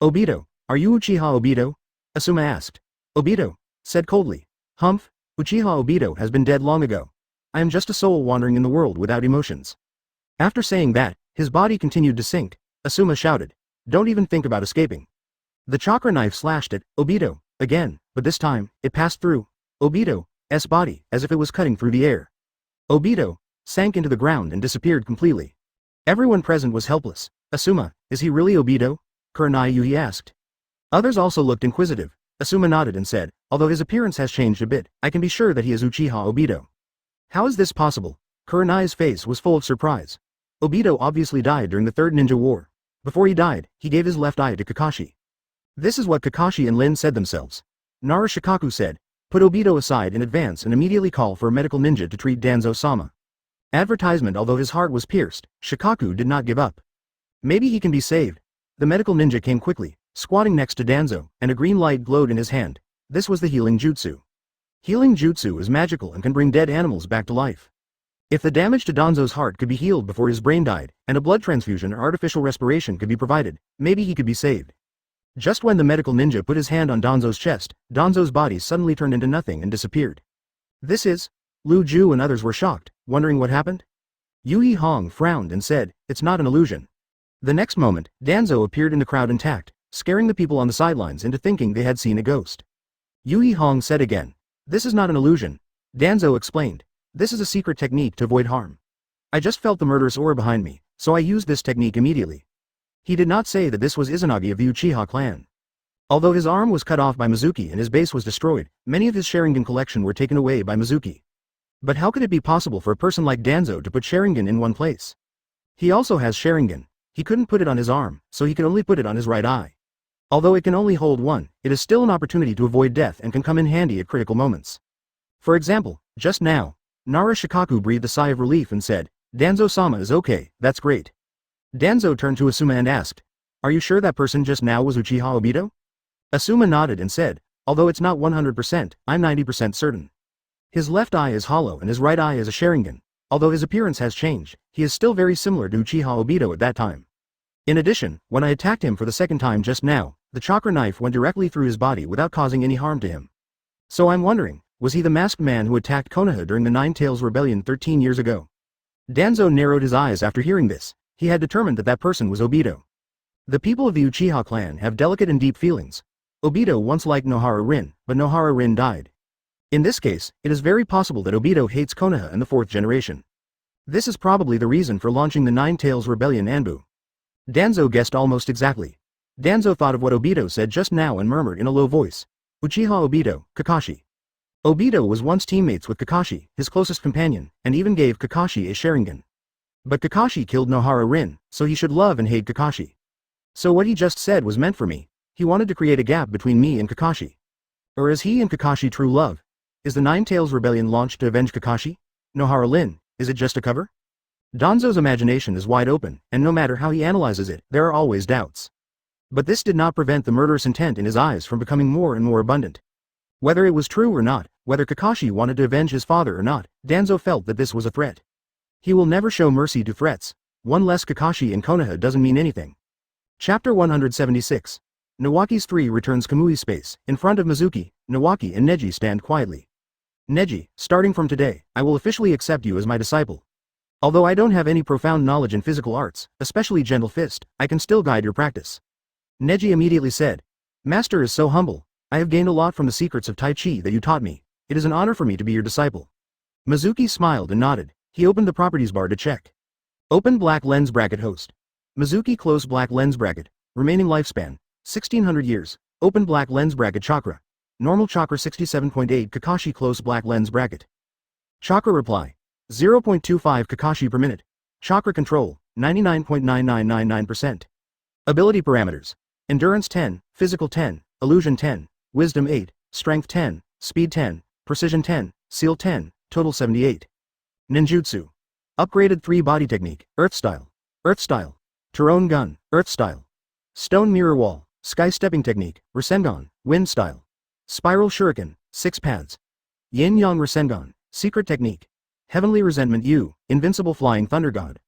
Speaker 1: Obito, are you Uchiha Obito? Asuma asked. Obito said coldly. Humph, Uchiha Obito has been dead long ago. I am just a soul wandering in the world without emotions. After saying that, his body continued to sink. Asuma shouted. Don't even think about escaping. The chakra knife slashed at Obito again, but this time, it passed through Obito's body as if it was cutting through the air. Obito sank into the ground and disappeared completely. Everyone present was helpless. Asuma, is he really Obito? Kurenai Yuhi asked. Others also looked inquisitive. Asuma nodded and said, although his appearance has changed a bit, I can be sure that he is Uchiha Obito. How is this possible? Kurenai's face was full of surprise. Obito obviously died during the Third Ninja War. Before he died, he gave his left eye to Kakashi. This is what Kakashi and Lin said themselves. Nara Shikaku said, put Obito aside in advance and immediately call for a medical ninja to treat Danzo-sama. Advertisement. Although his heart was pierced, Shikaku did not give up. Maybe he can be saved. The medical ninja came quickly, squatting next to Danzo, and a green light glowed in his hand. This was the healing jutsu. Healing jutsu is magical and can bring dead animals back to life. If the damage to Danzo's heart could be healed before his brain died, and a blood transfusion or artificial respiration could be provided, maybe he could be saved. Just when the medical ninja put his hand on Danzo's chest, Danzo's body suddenly turned into nothing and disappeared. This is... Lu Ju and others were shocked, wondering what happened. Yui Hong frowned and said, it's not an illusion. The next moment, Danzo appeared in the crowd intact, scaring the people on the sidelines into thinking they had seen a ghost. Yui Hong said again, this is not an illusion. Danzo explained, this is a secret technique to avoid harm. I just felt the murderous aura behind me, so I used this technique immediately. He did not say that this was Izanagi of the Uchiha clan. Although his arm was cut off by Mizuki and his base was destroyed, many of his Sharingan collection were taken away by Mizuki. But how could it be possible for a person like Danzo to put Sharingan in one place? He also has Sharingan. He couldn't put it on his arm, so he could only put it on his right eye. Although it can only hold one, it is still an opportunity to avoid death and can come in handy at critical moments. For example, just now, Nara Shikaku breathed a sigh of relief and said, Danzo-sama is okay, that's great. Danzo turned to Asuma and asked, are you sure that person just now was Uchiha Obito? Asuma nodded and said, although it's not 100%, I'm 90% certain. His left eye is hollow and his right eye is a Sharingan. Although his appearance has changed, he is still very similar to Uchiha Obito at that time. In addition, when I attacked him for the second time just now, the chakra knife went directly through his body without causing any harm to him. So I'm wondering, was he the masked man who attacked Konoha during the Nine Tails Rebellion 13 years ago? Danzo narrowed his eyes after hearing this. He had determined that that person was Obito. The people of the Uchiha clan have delicate and deep feelings. Obito once liked Nohara Rin, but Nohara Rin died. In this case, it is very possible that Obito hates Konoha and the fourth generation. This is probably the reason for launching the Nine Tails Rebellion Anbu. Danzo guessed almost exactly. Danzo thought of what Obito said just now and murmured in a low voice. Uchiha Obito, Kakashi. Obito was once teammates with Kakashi, his closest companion, and even gave Kakashi a Sharingan. But Kakashi killed Nohara Rin, so he should love and hate Kakashi. So what he just said was meant for me. He wanted to create a gap between me and Kakashi. Or is he and Kakashi true love? Is the Nine Tails Rebellion launched to avenge Kakashi? Nohara Rin, is it just a cover? Danzo's imagination is wide open, and no matter how he analyzes it, there are always doubts. But this did not prevent the murderous intent in his eyes from becoming more and more abundant. Whether it was true or not, whether Kakashi wanted to avenge his father or not, Danzo felt that this was a threat. He will never show mercy to threats. One less Kakashi in Konoha doesn't mean anything. Chapter 176. Nawaki's 3 returns Kamui space. In front of Mizuki, Nawaki and Neji stand quietly. Neji, starting from today, I will officially accept you as my disciple. Although I don't have any profound knowledge in physical arts, especially gentle fist, I can still guide your practice. Neji immediately said, Master is so humble. I have gained a lot from the secrets of Tai Chi that you taught me. It is an honor for me to be your disciple. Mizuki smiled and nodded. He opened the properties bar to check. Open black lens bracket host. Mizuki closed black lens bracket. Remaining lifespan, 1600 years. Open black lens bracket chakra. Normal chakra 67.8 Kakashi close black lens bracket. Chakra reply. 0.25 Kakashi per minute. Chakra control, 99.9999%. Ability parameters. Endurance 10, Physical 10, Illusion 10, Wisdom 8, Strength 10, Speed 10, Precision 10, Seal 10, Total 78. Ninjutsu. Upgraded 3 body technique, Earth Style. Earth Style. Turon Gun, Earth Style. Stone Mirror Wall, Sky Stepping Technique, Rasengan, Wind Style. Spiral Shuriken, 6 paths. Yin Yang Rasengan, Secret Technique. Heavenly Resentment U, Invincible Flying Thunder God.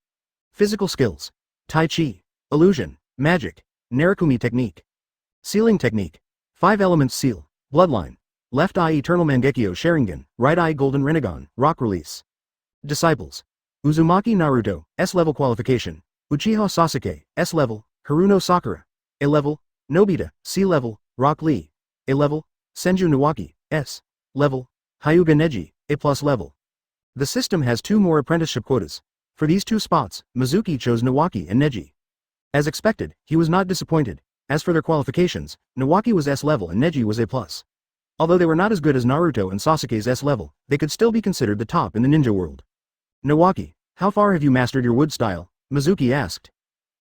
Speaker 1: Physical Skills. Tai Chi, Illusion, Magic, Narukumi Technique. Sealing Technique. 5 Elements Seal, Bloodline. Left Eye Eternal Mangekyo Sharingan, Right Eye Golden Rinnegan, Rock Release. Disciples. Uzumaki Naruto, S-level qualification. Uchiha Sasuke, S-level, Haruno Sakura, A-level, Nobita, C-level, Rock Lee, A-level, Senju Nawaki, S-level, Hyuga Neji, A+ level. The system has 2 more apprenticeship quotas. For these 2 spots, Mizuki chose Nawaki and Neji. As expected, he was not disappointed. As for their qualifications, Nawaki was S-level and Neji was A+. Although they were not as good as Naruto and Sasuke's S-level, they could still be considered the top in the ninja world. Nawaki, how far have you mastered your wood style? Mizuki asked.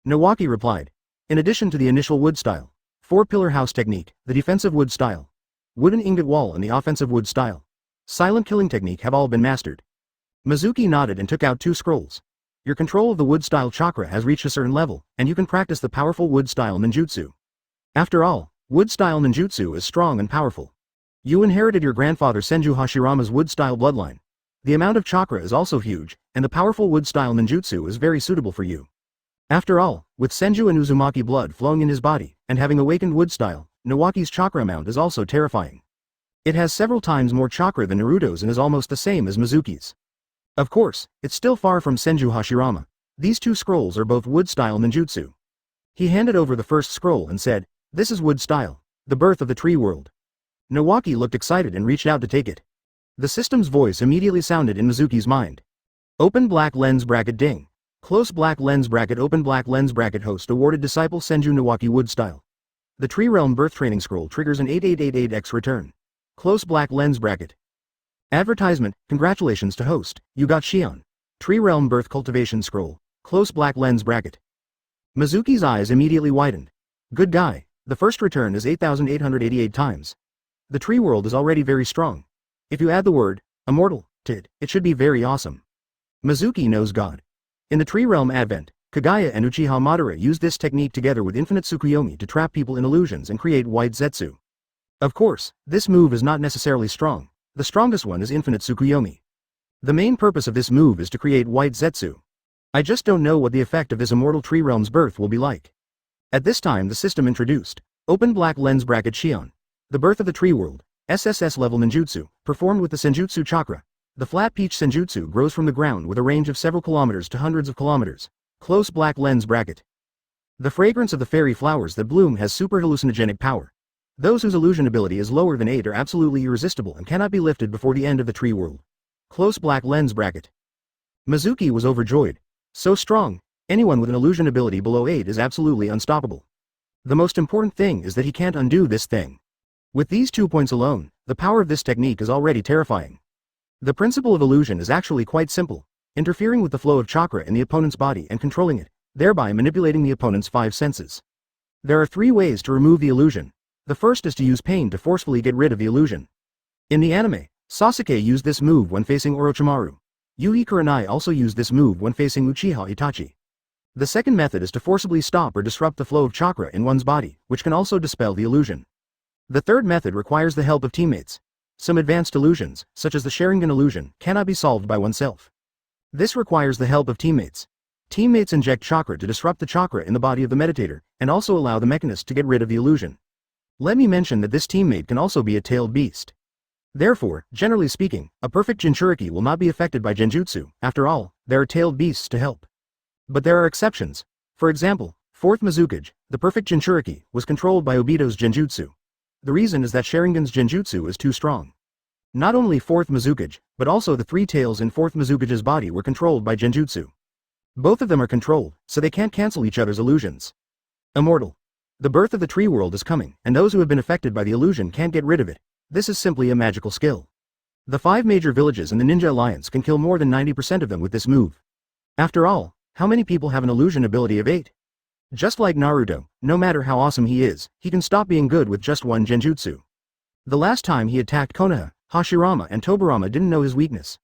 Speaker 1: Nawaki replied. In addition to the initial wood style, 4-pillar house technique, the defensive wood style, wooden ingot wall and the offensive wood style, silent killing technique have all been mastered. Mizuki nodded and took out 2 scrolls. Your control of the wood style chakra has reached a certain level, and you can practice the powerful wood style ninjutsu. After all, wood style ninjutsu is strong and powerful. You inherited your grandfather Senju Hashirama's wood style bloodline. The amount of chakra is also huge, and the powerful wood style ninjutsu is very suitable for you. After all, with Senju and Uzumaki blood flowing in his body, and having awakened wood style, Nawaki's chakra amount is also terrifying. It has several times more chakra than Naruto's and is almost the same as Mizuki's. Of course, it's still far from Senju Hashirama. These 2 scrolls are both wood style ninjutsu. He handed over the first scroll and said, "This is wood style, the birth of the tree world." Nawaki looked excited and reached out to take it. The system's voice immediately sounded in Mizuki's mind. Open black lens bracket ding. Close black lens bracket open black lens bracket host awarded disciple Senju Nawaki wood style. The Tree Realm Birth Training Scroll triggers an 8888X return. Close black lens bracket. Advertisement, congratulations to host, you got Shion. Tree Realm Birth Cultivation Scroll. Close black lens bracket. Mizuki's eyes immediately widened. Good guy, the first return is 8,888 times. The tree world is already very strong. If you add the word, immortal, to it, it should be very awesome. Mizuki knows God. In the Tree Realm Advent, Kagaya and Uchiha Madara used this technique together with Infinite Tsukuyomi to trap people in illusions and create white Zetsu. Of course, this move is not necessarily strong. The strongest one is Infinite Tsukuyomi. The main purpose of this move is to create white Zetsu. I just don't know what the effect of this immortal Tree Realm's birth will be like. At this time the system introduced, open black lens bracket Shion. The birth of the tree world, SSS-level ninjutsu, performed with the Senjutsu Chakra. The flat peach Senjutsu grows from the ground with a range of several kilometers to hundreds of kilometers. Close black lens bracket. The fragrance of the fairy flowers that bloom has super hallucinogenic power. Those whose illusion ability is lower than 8 are absolutely irresistible and cannot be lifted before the end of the tree world. Close black lens bracket. Mizuki was overjoyed. So strong, anyone with an illusion ability below 8 is absolutely unstoppable. The most important thing is that he can't undo this thing. With these 2 points alone, the power of this technique is already terrifying. The principle of illusion is actually quite simple, interfering with the flow of chakra in the opponent's body and controlling it, thereby manipulating the opponent's 5 senses. There are 3 ways to remove the illusion. The first is to use pain to forcefully get rid of the illusion. In the anime, Sasuke used this move when facing Orochimaru. Yui Kurenai also used this move when facing Uchiha Itachi. The second method is to forcibly stop or disrupt the flow of chakra in one's body, which can also dispel the illusion. The third method requires the help of teammates. Some advanced illusions, such as the Sharingan illusion, cannot be solved by oneself. This requires the help of teammates. Teammates inject chakra to disrupt the chakra in the body of the meditator, and also allow the mechanist to get rid of the illusion. Let me mention that this teammate can also be a tailed beast. Therefore, generally speaking, a perfect Jinchuriki will not be affected by Genjutsu. After all, there are tailed beasts to help. But there are exceptions. For example, 4th Mizukage, the perfect Jinchuriki, was controlled by Obito's Genjutsu. The reason is that Sharingan's Genjutsu is too strong. Not only 4th Mizukage, but also the 3 tails in 4th Mizukage's body were controlled by Genjutsu. Both of them are controlled, so they can't cancel each other's illusions. Immortal. The birth of the tree world is coming, and those who have been affected by the illusion can't get rid of it. This is simply a magical skill. The 5 major villages in the Ninja Alliance can kill more than 90% of them with this move. After all, how many people have an illusion ability of 8? Just like Naruto, no matter how awesome he is, he can stop being good with just one Genjutsu. The last time he attacked Konoha, Hashirama and Tobirama didn't know his weakness.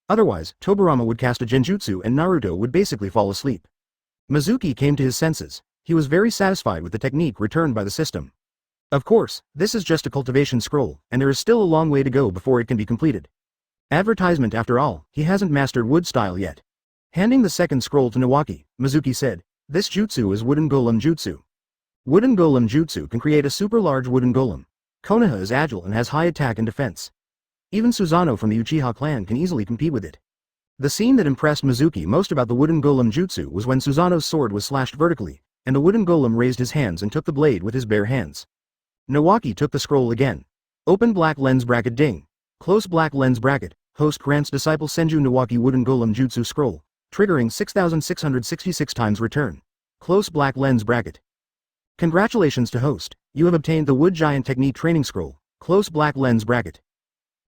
Speaker 1: Otherwise, Tobirama would cast a Genjutsu and Naruto would basically fall asleep. Mizuki came to his senses. He was very satisfied with the technique returned by the system. Of course, this is just a cultivation scroll, and there is still a long way to go before it can be completed. Advertisement after all, he hasn't mastered wood style yet. Handing the second scroll to Nawaki, Mizuki said, "This jutsu is Wooden Golem Jutsu. Wooden Golem Jutsu can create a super large wooden golem. Konoha is agile and has high attack and defense. Even Susanoo from the Uchiha clan can easily compete with it." The scene that impressed Mizuki most about the Wooden Golem Jutsu was when Susanoo's sword was slashed vertically, and the wooden golem raised his hands and took the blade with his bare hands. Nawaki took the scroll again. Open black lens bracket ding. Close black lens bracket. Host grants disciple Senju Nawaki Wooden Golem Jutsu scroll, triggering 6,666 times return. Close black lens bracket. Congratulations to host, you have obtained the Wood Giant Technique Training Scroll, close black lens bracket.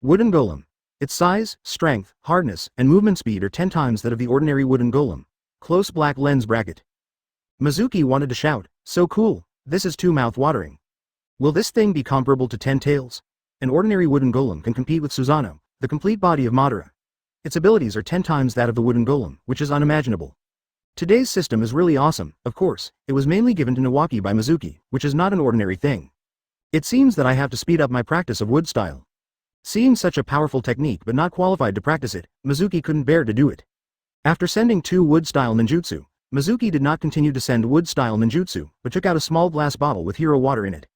Speaker 1: Wooden Golem. Its size, strength, hardness, and movement speed are 10 times that of the ordinary wooden golem. Close black lens bracket. Mizuki wanted to shout, "So cool, this is too mouth-watering. Will this thing be comparable to 10 Tails? An ordinary wooden golem can compete with Susanoo, the complete body of Madara. Its abilities are 10 times that of the wooden golem, which is unimaginable. Today's system is really awesome. Of course, it was mainly given to Nawaki by Mizuki, which is not an ordinary thing. It seems that I have to speed up my practice of wood style." Seeing such a powerful technique but not qualified to practice it, Mizuki couldn't bear to do it. After sending 2 wood-style ninjutsu, Mizuki did not continue to send wood-style ninjutsu, but took out a small glass bottle with hero water in it.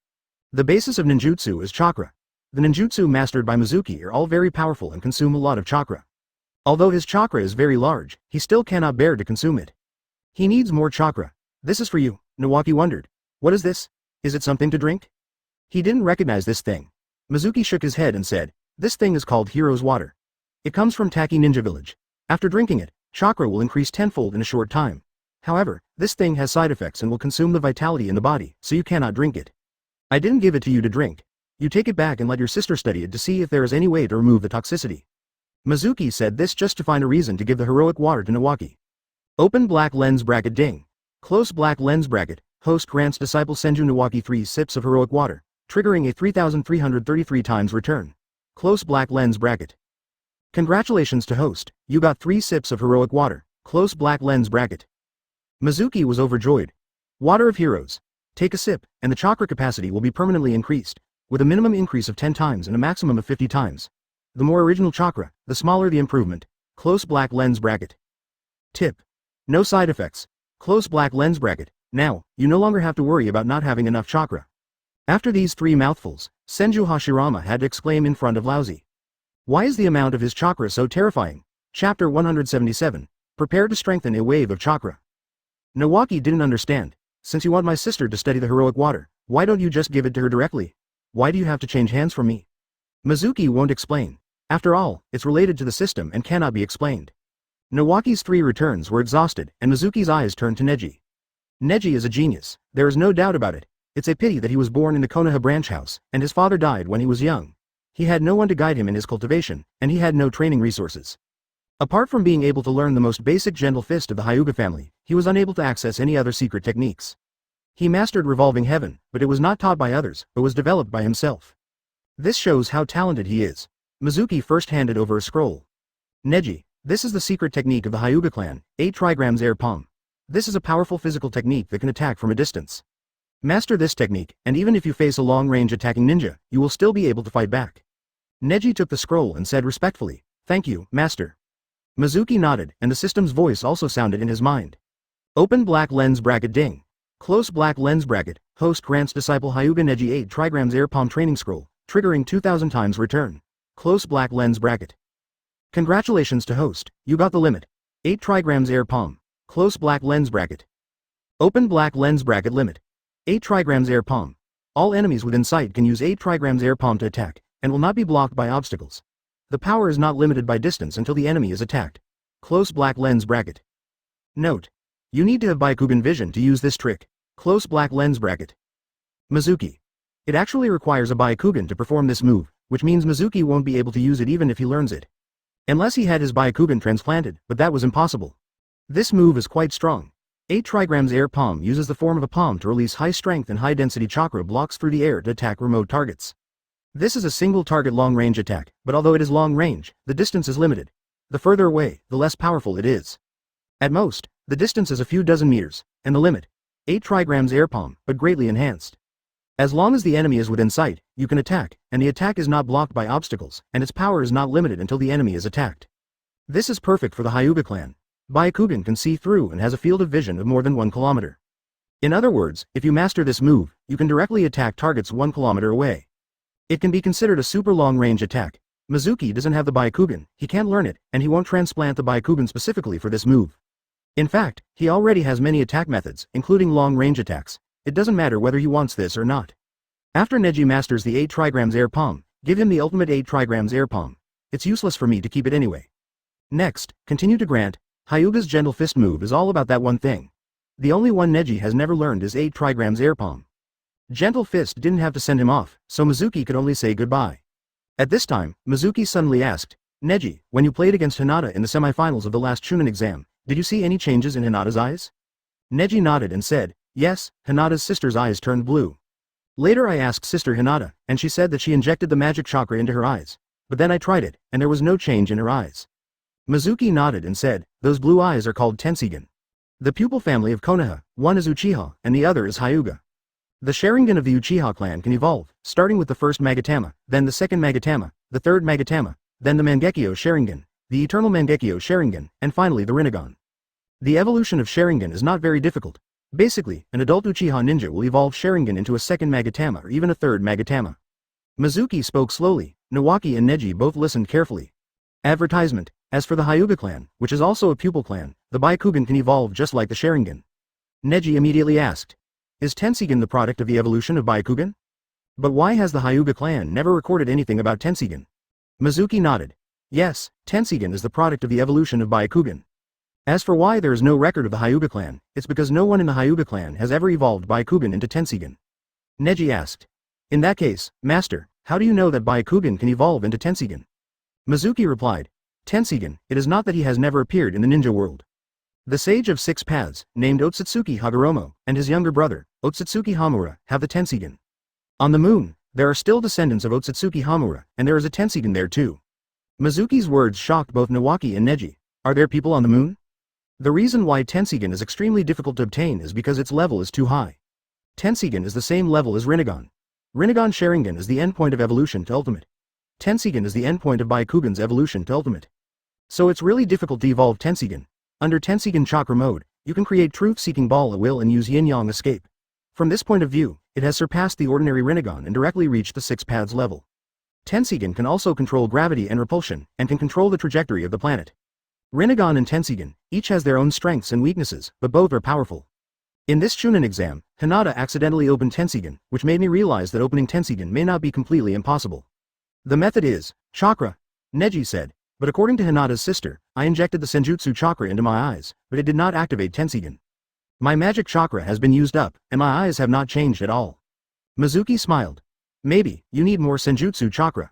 Speaker 1: The basis of ninjutsu is chakra. The ninjutsu mastered by Mizuki are all very powerful and consume a lot of chakra. Although his chakra is very large, he still cannot bear to consume it. He needs more chakra. "This is for you," Nawaki wondered. "What is this? Is it something to drink?" He didn't recognize this thing. Mizuki shook his head and said, "This thing is called Hero's Water. It comes from Taki Ninja Village. After drinking it, chakra will increase tenfold in a short time. However, this thing has side effects and will consume the vitality in the body, so you cannot drink it. I didn't give it to you to drink. You take it back and let your sister study it to see if there is any way to remove the toxicity." Mizuki said this just to find a reason to give the heroic water to Nawaki. Open black lens bracket ding. Close black lens bracket. Host grants disciple Senju Nawaki 3 sips of heroic water, triggering a 3,333 times return. Close black lens bracket. Congratulations to host, you got 3 sips of heroic water, close black lens bracket. Mizuki was overjoyed. Water of heroes. Take a sip, and the chakra capacity will be permanently increased, with a minimum increase of 10 times and a maximum of 50 times. The more original chakra, the smaller the improvement. Close black lens bracket. Tip. No side effects. Close black lens bracket. Now, you no longer have to worry about not having enough chakra. After these 3 mouthfuls, Senju Hashirama had to exclaim in front of Lousy. Why is the amount of his chakra so terrifying? Chapter 177. Prepare to strengthen a wave of chakra. Nawaki didn't understand. Since you want my sister to study the heroic water, why don't you just give it to her directly? Why do you have to change hands from me? Mizuki won't explain. After all, it's related to the system and cannot be explained. Nawaki's 3 returns were exhausted, and Mizuki's eyes turned to Neji. Neji is a genius, there is no doubt about it. It's a pity that he was born in the Konoha branch house, and his father died when he was young. He had no one to guide him in his cultivation, and he had no training resources. Apart from being able to learn the most basic gentle fist of the Hyuga family, he was unable to access any other secret techniques. He mastered revolving heaven, but it was not taught by others, but was developed by himself. This shows how talented he is. Mizuki first handed over a scroll. Neji, this is the secret technique of the Hyuga clan, 8 trigrams air palm. This is a powerful physical technique that can attack from a distance. Master this technique, and even if you face a long-range attacking ninja, you will still be able to fight back. Neji took the scroll and said respectfully, "Thank you, master." Mizuki nodded, and the system's voice also sounded in his mind. Open black lens bracket ding. Close black lens bracket. Host grants disciple Hyuga Neji 8 trigrams air palm training scroll, triggering 2,000 times return. Close black lens bracket. Congratulations to host, you got the limit. 8 trigrams air palm. Close black lens bracket. Open black lens bracket limit. 8 trigrams air palm. All enemies within sight can use 8 trigrams air palm to attack, and will not be blocked by obstacles. The power is not limited by distance until the enemy is attacked. Close black lens bracket. Note. You need to have Byakugan vision to use this trick. Close black lens bracket. Mizuki. It actually requires a Byakugan to perform this move, which means Mizuki won't be able to use it even if he learns it. Unless he had his Byakugan transplanted, but that was impossible. This move is quite strong. 8 trigrams air palm uses the form of a palm to release high strength and high density chakra blocks through the air to attack remote targets. This is a single target long range attack, but although it is long range, the distance is limited. The further away, the less powerful it is. At most, the distance is a few dozen meters, and the limit. 8 trigrams air palm, but greatly enhanced. As long as the enemy is within sight, you can attack, and the attack is not blocked by obstacles, and its power is not limited until the enemy is attacked. This is perfect for the Hyuga clan. Byakugan can see through and has a field of vision of more than 1 kilometer. In other words, if you master this move, you can directly attack targets 1 kilometer away. It can be considered a super long-range attack. Mizuki doesn't have the Byakugan, he can't learn it, and he won't transplant the Byakugan specifically for this move. In fact, he already has many attack methods, including long-range attacks. It doesn't matter whether he wants this or not. After Neji masters the 8 trigrams air palm, give him the ultimate 8 trigrams air palm. It's useless for me to keep it anyway. Next, continue to grant. Hyuga's gentle fist move is all about that one thing. The only one Neji has never learned is 8 trigrams air palm. Gentle fist didn't have to send him off, so Mizuki could only say goodbye. At this time, Mizuki suddenly asked, Neji, when you played against Hinata in the semifinals of the last Chunin exam, did you see any changes in Hinata's eyes? Neji nodded and said, yes, Hinata's sister's eyes turned blue. Later I asked Sister Hinata, and she said that she injected the magic chakra into her eyes. But then I tried it, and there was no change in her eyes. Mizuki nodded and said, those blue eyes are called Tenseigan. The pupil family of Konoha, one is Uchiha, and the other is Hyuga. The Sharingan of the Uchiha clan can evolve, starting with the first Magatama, then the second Magatama, the third Magatama, then the Mangekyo Sharingan, the Eternal Mangekyo Sharingan, and finally the Rinnegan. The evolution of Sharingan is not very difficult. Basically, an adult Uchiha ninja will evolve Sharingan into a second Magatama or even a third Magatama. Mizuki spoke slowly, Nawaki and Neji both listened carefully. Advertisement. As for the Hyuga clan, which is also a pupil clan, the Byakugan can evolve just like the Sharingan. Neji immediately asked, is Tenseigan the product of the evolution of Byakugan? But why has the Hyuga clan never recorded anything about Tenseigan? Mizuki nodded. Yes, Tenseigan is the product of the evolution of Byakugan. As for why there is no record of the Hyuga clan, it's because no one in the Hyuga clan has ever evolved Byakugan into Tenseigan. Neji asked. In that case, Master, how do you know that Byakugan can evolve into Tenseigan? Mizuki replied. Tenseigan, it is not that he has never appeared in the ninja world. The Sage of Six Paths, named Otsutsuki Hagoromo, and his younger brother, Otsutsuki Hamura, have the Tenseigan. On the moon, there are still descendants of Otsutsuki Hamura, and there is a Tenseigan there too. Mizuki's words shocked both Nawaki and Neji. Are there people on the moon? The reason why Tenseigan is extremely difficult to obtain is because its level is too high. Tenseigan is the same level as Rinnegan. Rinnegan Sharingan is the endpoint of evolution to ultimate. Tenseigan is the endpoint of Byakugan's evolution to ultimate. So it's really difficult to evolve Tenseigan. Under Tenseigan Chakra mode, you can create truth-seeking ball at will and use yin-yang escape. From this point of view, it has surpassed the ordinary Rinnegan and directly reached the 6 paths level. Tenseigan can also control gravity and repulsion, and can control the trajectory of the planet. Rinnegan and Tenseigan, each has their own strengths and weaknesses, but both are powerful. In this Chunin exam, Hinata accidentally opened Tenseigan, which made me realize that opening Tenseigan may not be completely impossible. The method is Chakra, Neji said, but according to Hinata's sister, I injected the Senjutsu Chakra into my eyes, but it did not activate Tenseigan. My magic chakra has been used up, and my eyes have not changed at all. Mizuki smiled. Maybe, you need more Senjutsu Chakra.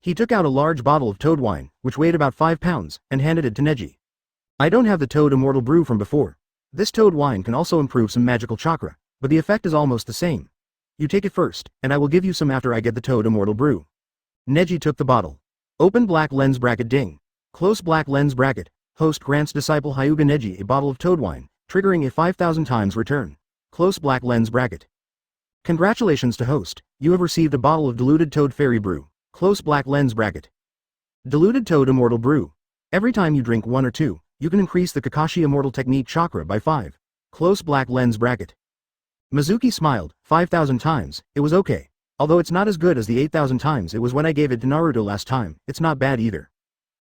Speaker 1: He took out a large bottle of toad wine, which weighed about 5 pounds, and handed it to Neji. I don't have the Toad Immortal Brew from before. This toad wine can also improve some magical chakra, but the effect is almost the same. You take it first, and I will give you some after I get the Toad Immortal Brew. Neji took the bottle. Open black lens bracket ding. Close black lens bracket. Host grants disciple Hyuga Neji a bottle of toad wine, triggering a 5,000 times return. Close black lens bracket. Congratulations to host, you have received a bottle of diluted toad fairy brew. Close black lens bracket. Diluted toad immortal brew. Every time you drink 1 or 2, you can increase the Kakashi immortal technique chakra by 5. Close black lens bracket. Mizuki smiled. 5,000 times, it was okay. Although it's not as good as the 8,000 times it was when I gave it to Naruto last time, it's not bad either.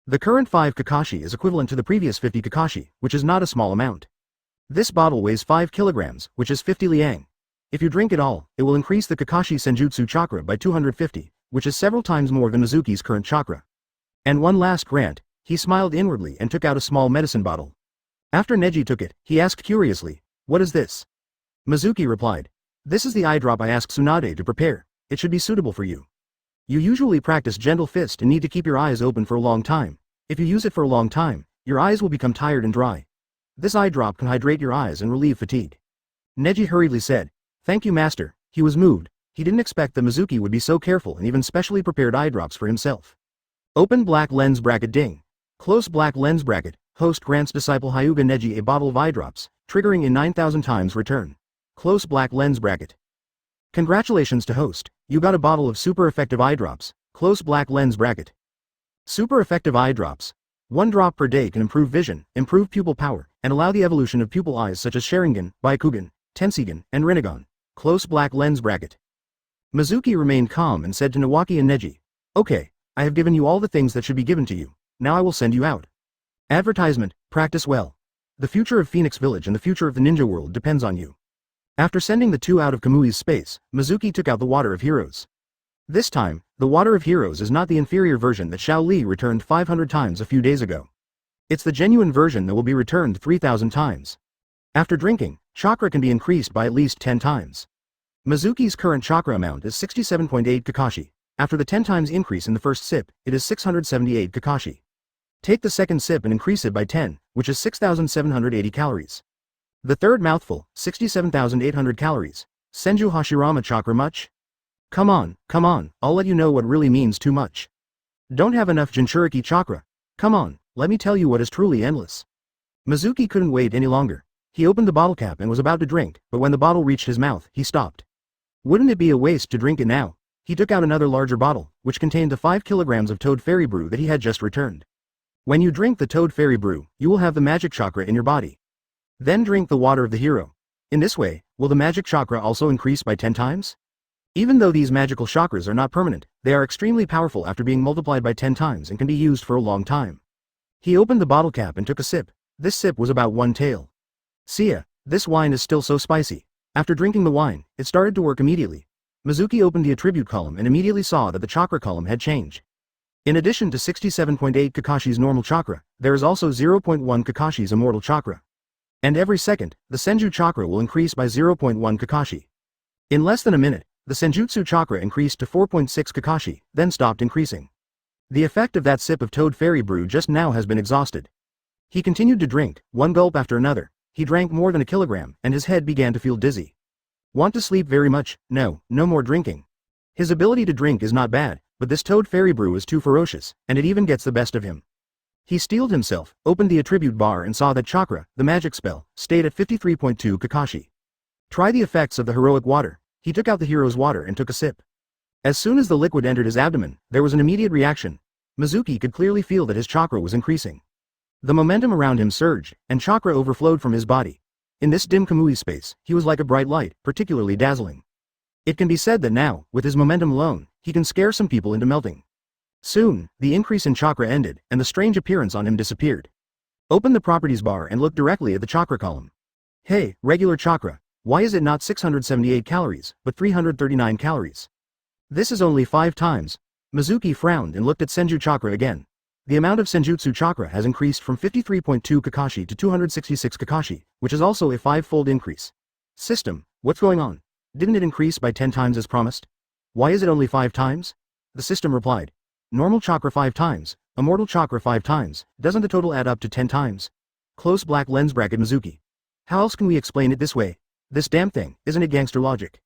Speaker 1: The current 5 Kakashi is equivalent to the previous 50 Kakashi, which is not a small amount. This bottle weighs 5 kilograms, which is 50 liang. If you drink it all, it will increase the Kakashi Senjutsu chakra by 250, which is several times more than Mizuki's current chakra. And one last grant, he smiled inwardly and took out a small medicine bottle. After Neji took it, he asked curiously, "What is this?" Mizuki replied, "This is the eye drop I asked Tsunade to prepare. It should be suitable for you. You usually practice gentle fist and need to keep your eyes open for a long time. If you use it for a long time, your eyes will become tired and dry. This eye drop can hydrate your eyes and relieve fatigue." Neji hurriedly said, "Thank you, master." He was moved. He didn't expect that Mizuki would be so careful and even specially prepared eye drops for himself. Open black lens bracket ding. Close black lens bracket. Host grants disciple Hyuga Neji a bottle of eye drops, triggering a 9,000 times return. Close black lens bracket. Congratulations to host, you got a bottle of super effective eye drops. Close black lens bracket. Super effective eye drops. 1 drop per day can improve vision, improve pupil power, and allow the evolution of pupil eyes such as Sharingan, Byakugan, Tenseigan, and Rinnegan. Close black lens bracket. Mizuki remained calm and said to Nawaki and Neji, "Okay, I have given you all the things that should be given to you, now I will send you out. Advertisement, practice well. The future of Phoenix Village and the future of the ninja world depends on you." After sending the two out of Kamui's space, Mizuki took out the Water of Heroes. This time, the Water of Heroes is not the inferior version that Xiao Li returned 500 times a few days ago. It's the genuine version that will be returned 3,000 times. After drinking, chakra can be increased by at least 10 times. Mizuki's current chakra amount is 67.8 Kakashi. After the 10 times increase in the first sip, it is 678 Kakashi. Take the second sip and increase it by 10, which is 6,780 calories. The third mouthful, 67,800 calories. Senju Hashirama chakra much? Come on, I'll let you know what really means too much. Don't have enough Jinchuriki chakra? Come on, let me tell you what is truly endless. Mizuki couldn't wait any longer. He opened the bottle cap and was about to drink, but when the bottle reached his mouth, he stopped. Wouldn't it be a waste to drink it now? He took out another larger bottle, which contained the 5 kilograms of Toad Fairy Brew that he had just returned. When you drink the Toad Fairy Brew, you will have the magic chakra in your body. Then drink the Water of the Hero. In this way, will the magic chakra also increase by 10 times? Even though these magical chakras are not permanent, they are extremely powerful after being multiplied by 10 times and can be used for a long time. He opened the bottle cap and took a sip. This sip was about 1 tael. "Sia, this wine is still so spicy." After drinking the wine, it started to work immediately. Mizuki opened the attribute column and immediately saw that the chakra column had changed. In addition to 67.8 Kakashi's normal chakra, there is also 0.1 Kakashi's immortal chakra. And every second, the Senju chakra will increase by 0.1 Kakashi. In less than a minute, the Senjutsu chakra increased to 4.6 Kakashi, then stopped increasing. The effect of that sip of Toad Fairy Brew just now has been exhausted. He continued to drink, one gulp after another. He drank more than a kilogram, and his head began to feel dizzy. Want to sleep very much? No more drinking. His ability to drink is not bad, but this Toad Fairy Brew is too ferocious, and it even gets the best of him. He steeled himself, opened the attribute bar and saw that chakra, the magic spell, stayed at 53.2 Kakashi. Try the effects of the heroic water. He took out the hero's water and took a sip. As soon as the liquid entered his abdomen, there was an immediate reaction. Mizuki could clearly feel that his chakra was increasing. The momentum around him surged, and chakra overflowed from his body. In this dim Kamui space, he was like a bright light, particularly dazzling. It can be said that now, with his momentum alone, he can scare some people into melting. Soon, the increase in chakra ended, and the strange appearance on him disappeared. Open the properties bar and look directly at the chakra column. Hey, regular chakra, why is it not 678 calories, but 339 calories? This is only 5 times. Mizuki frowned and looked at Senju chakra again. The amount of Senjutsu chakra has increased from 53.2 Kakashi to 266 Kakashi, which is also a 5-fold increase. System, what's going on? Didn't it increase by 10 times as promised? Why is it only 5 times? The system replied. Normal chakra 5 times, immortal chakra 5 times, doesn't the total add up to 10 times? Close black lens bracket Mizuki. How else can we explain it this way? This damn thing, isn't it gangster logic?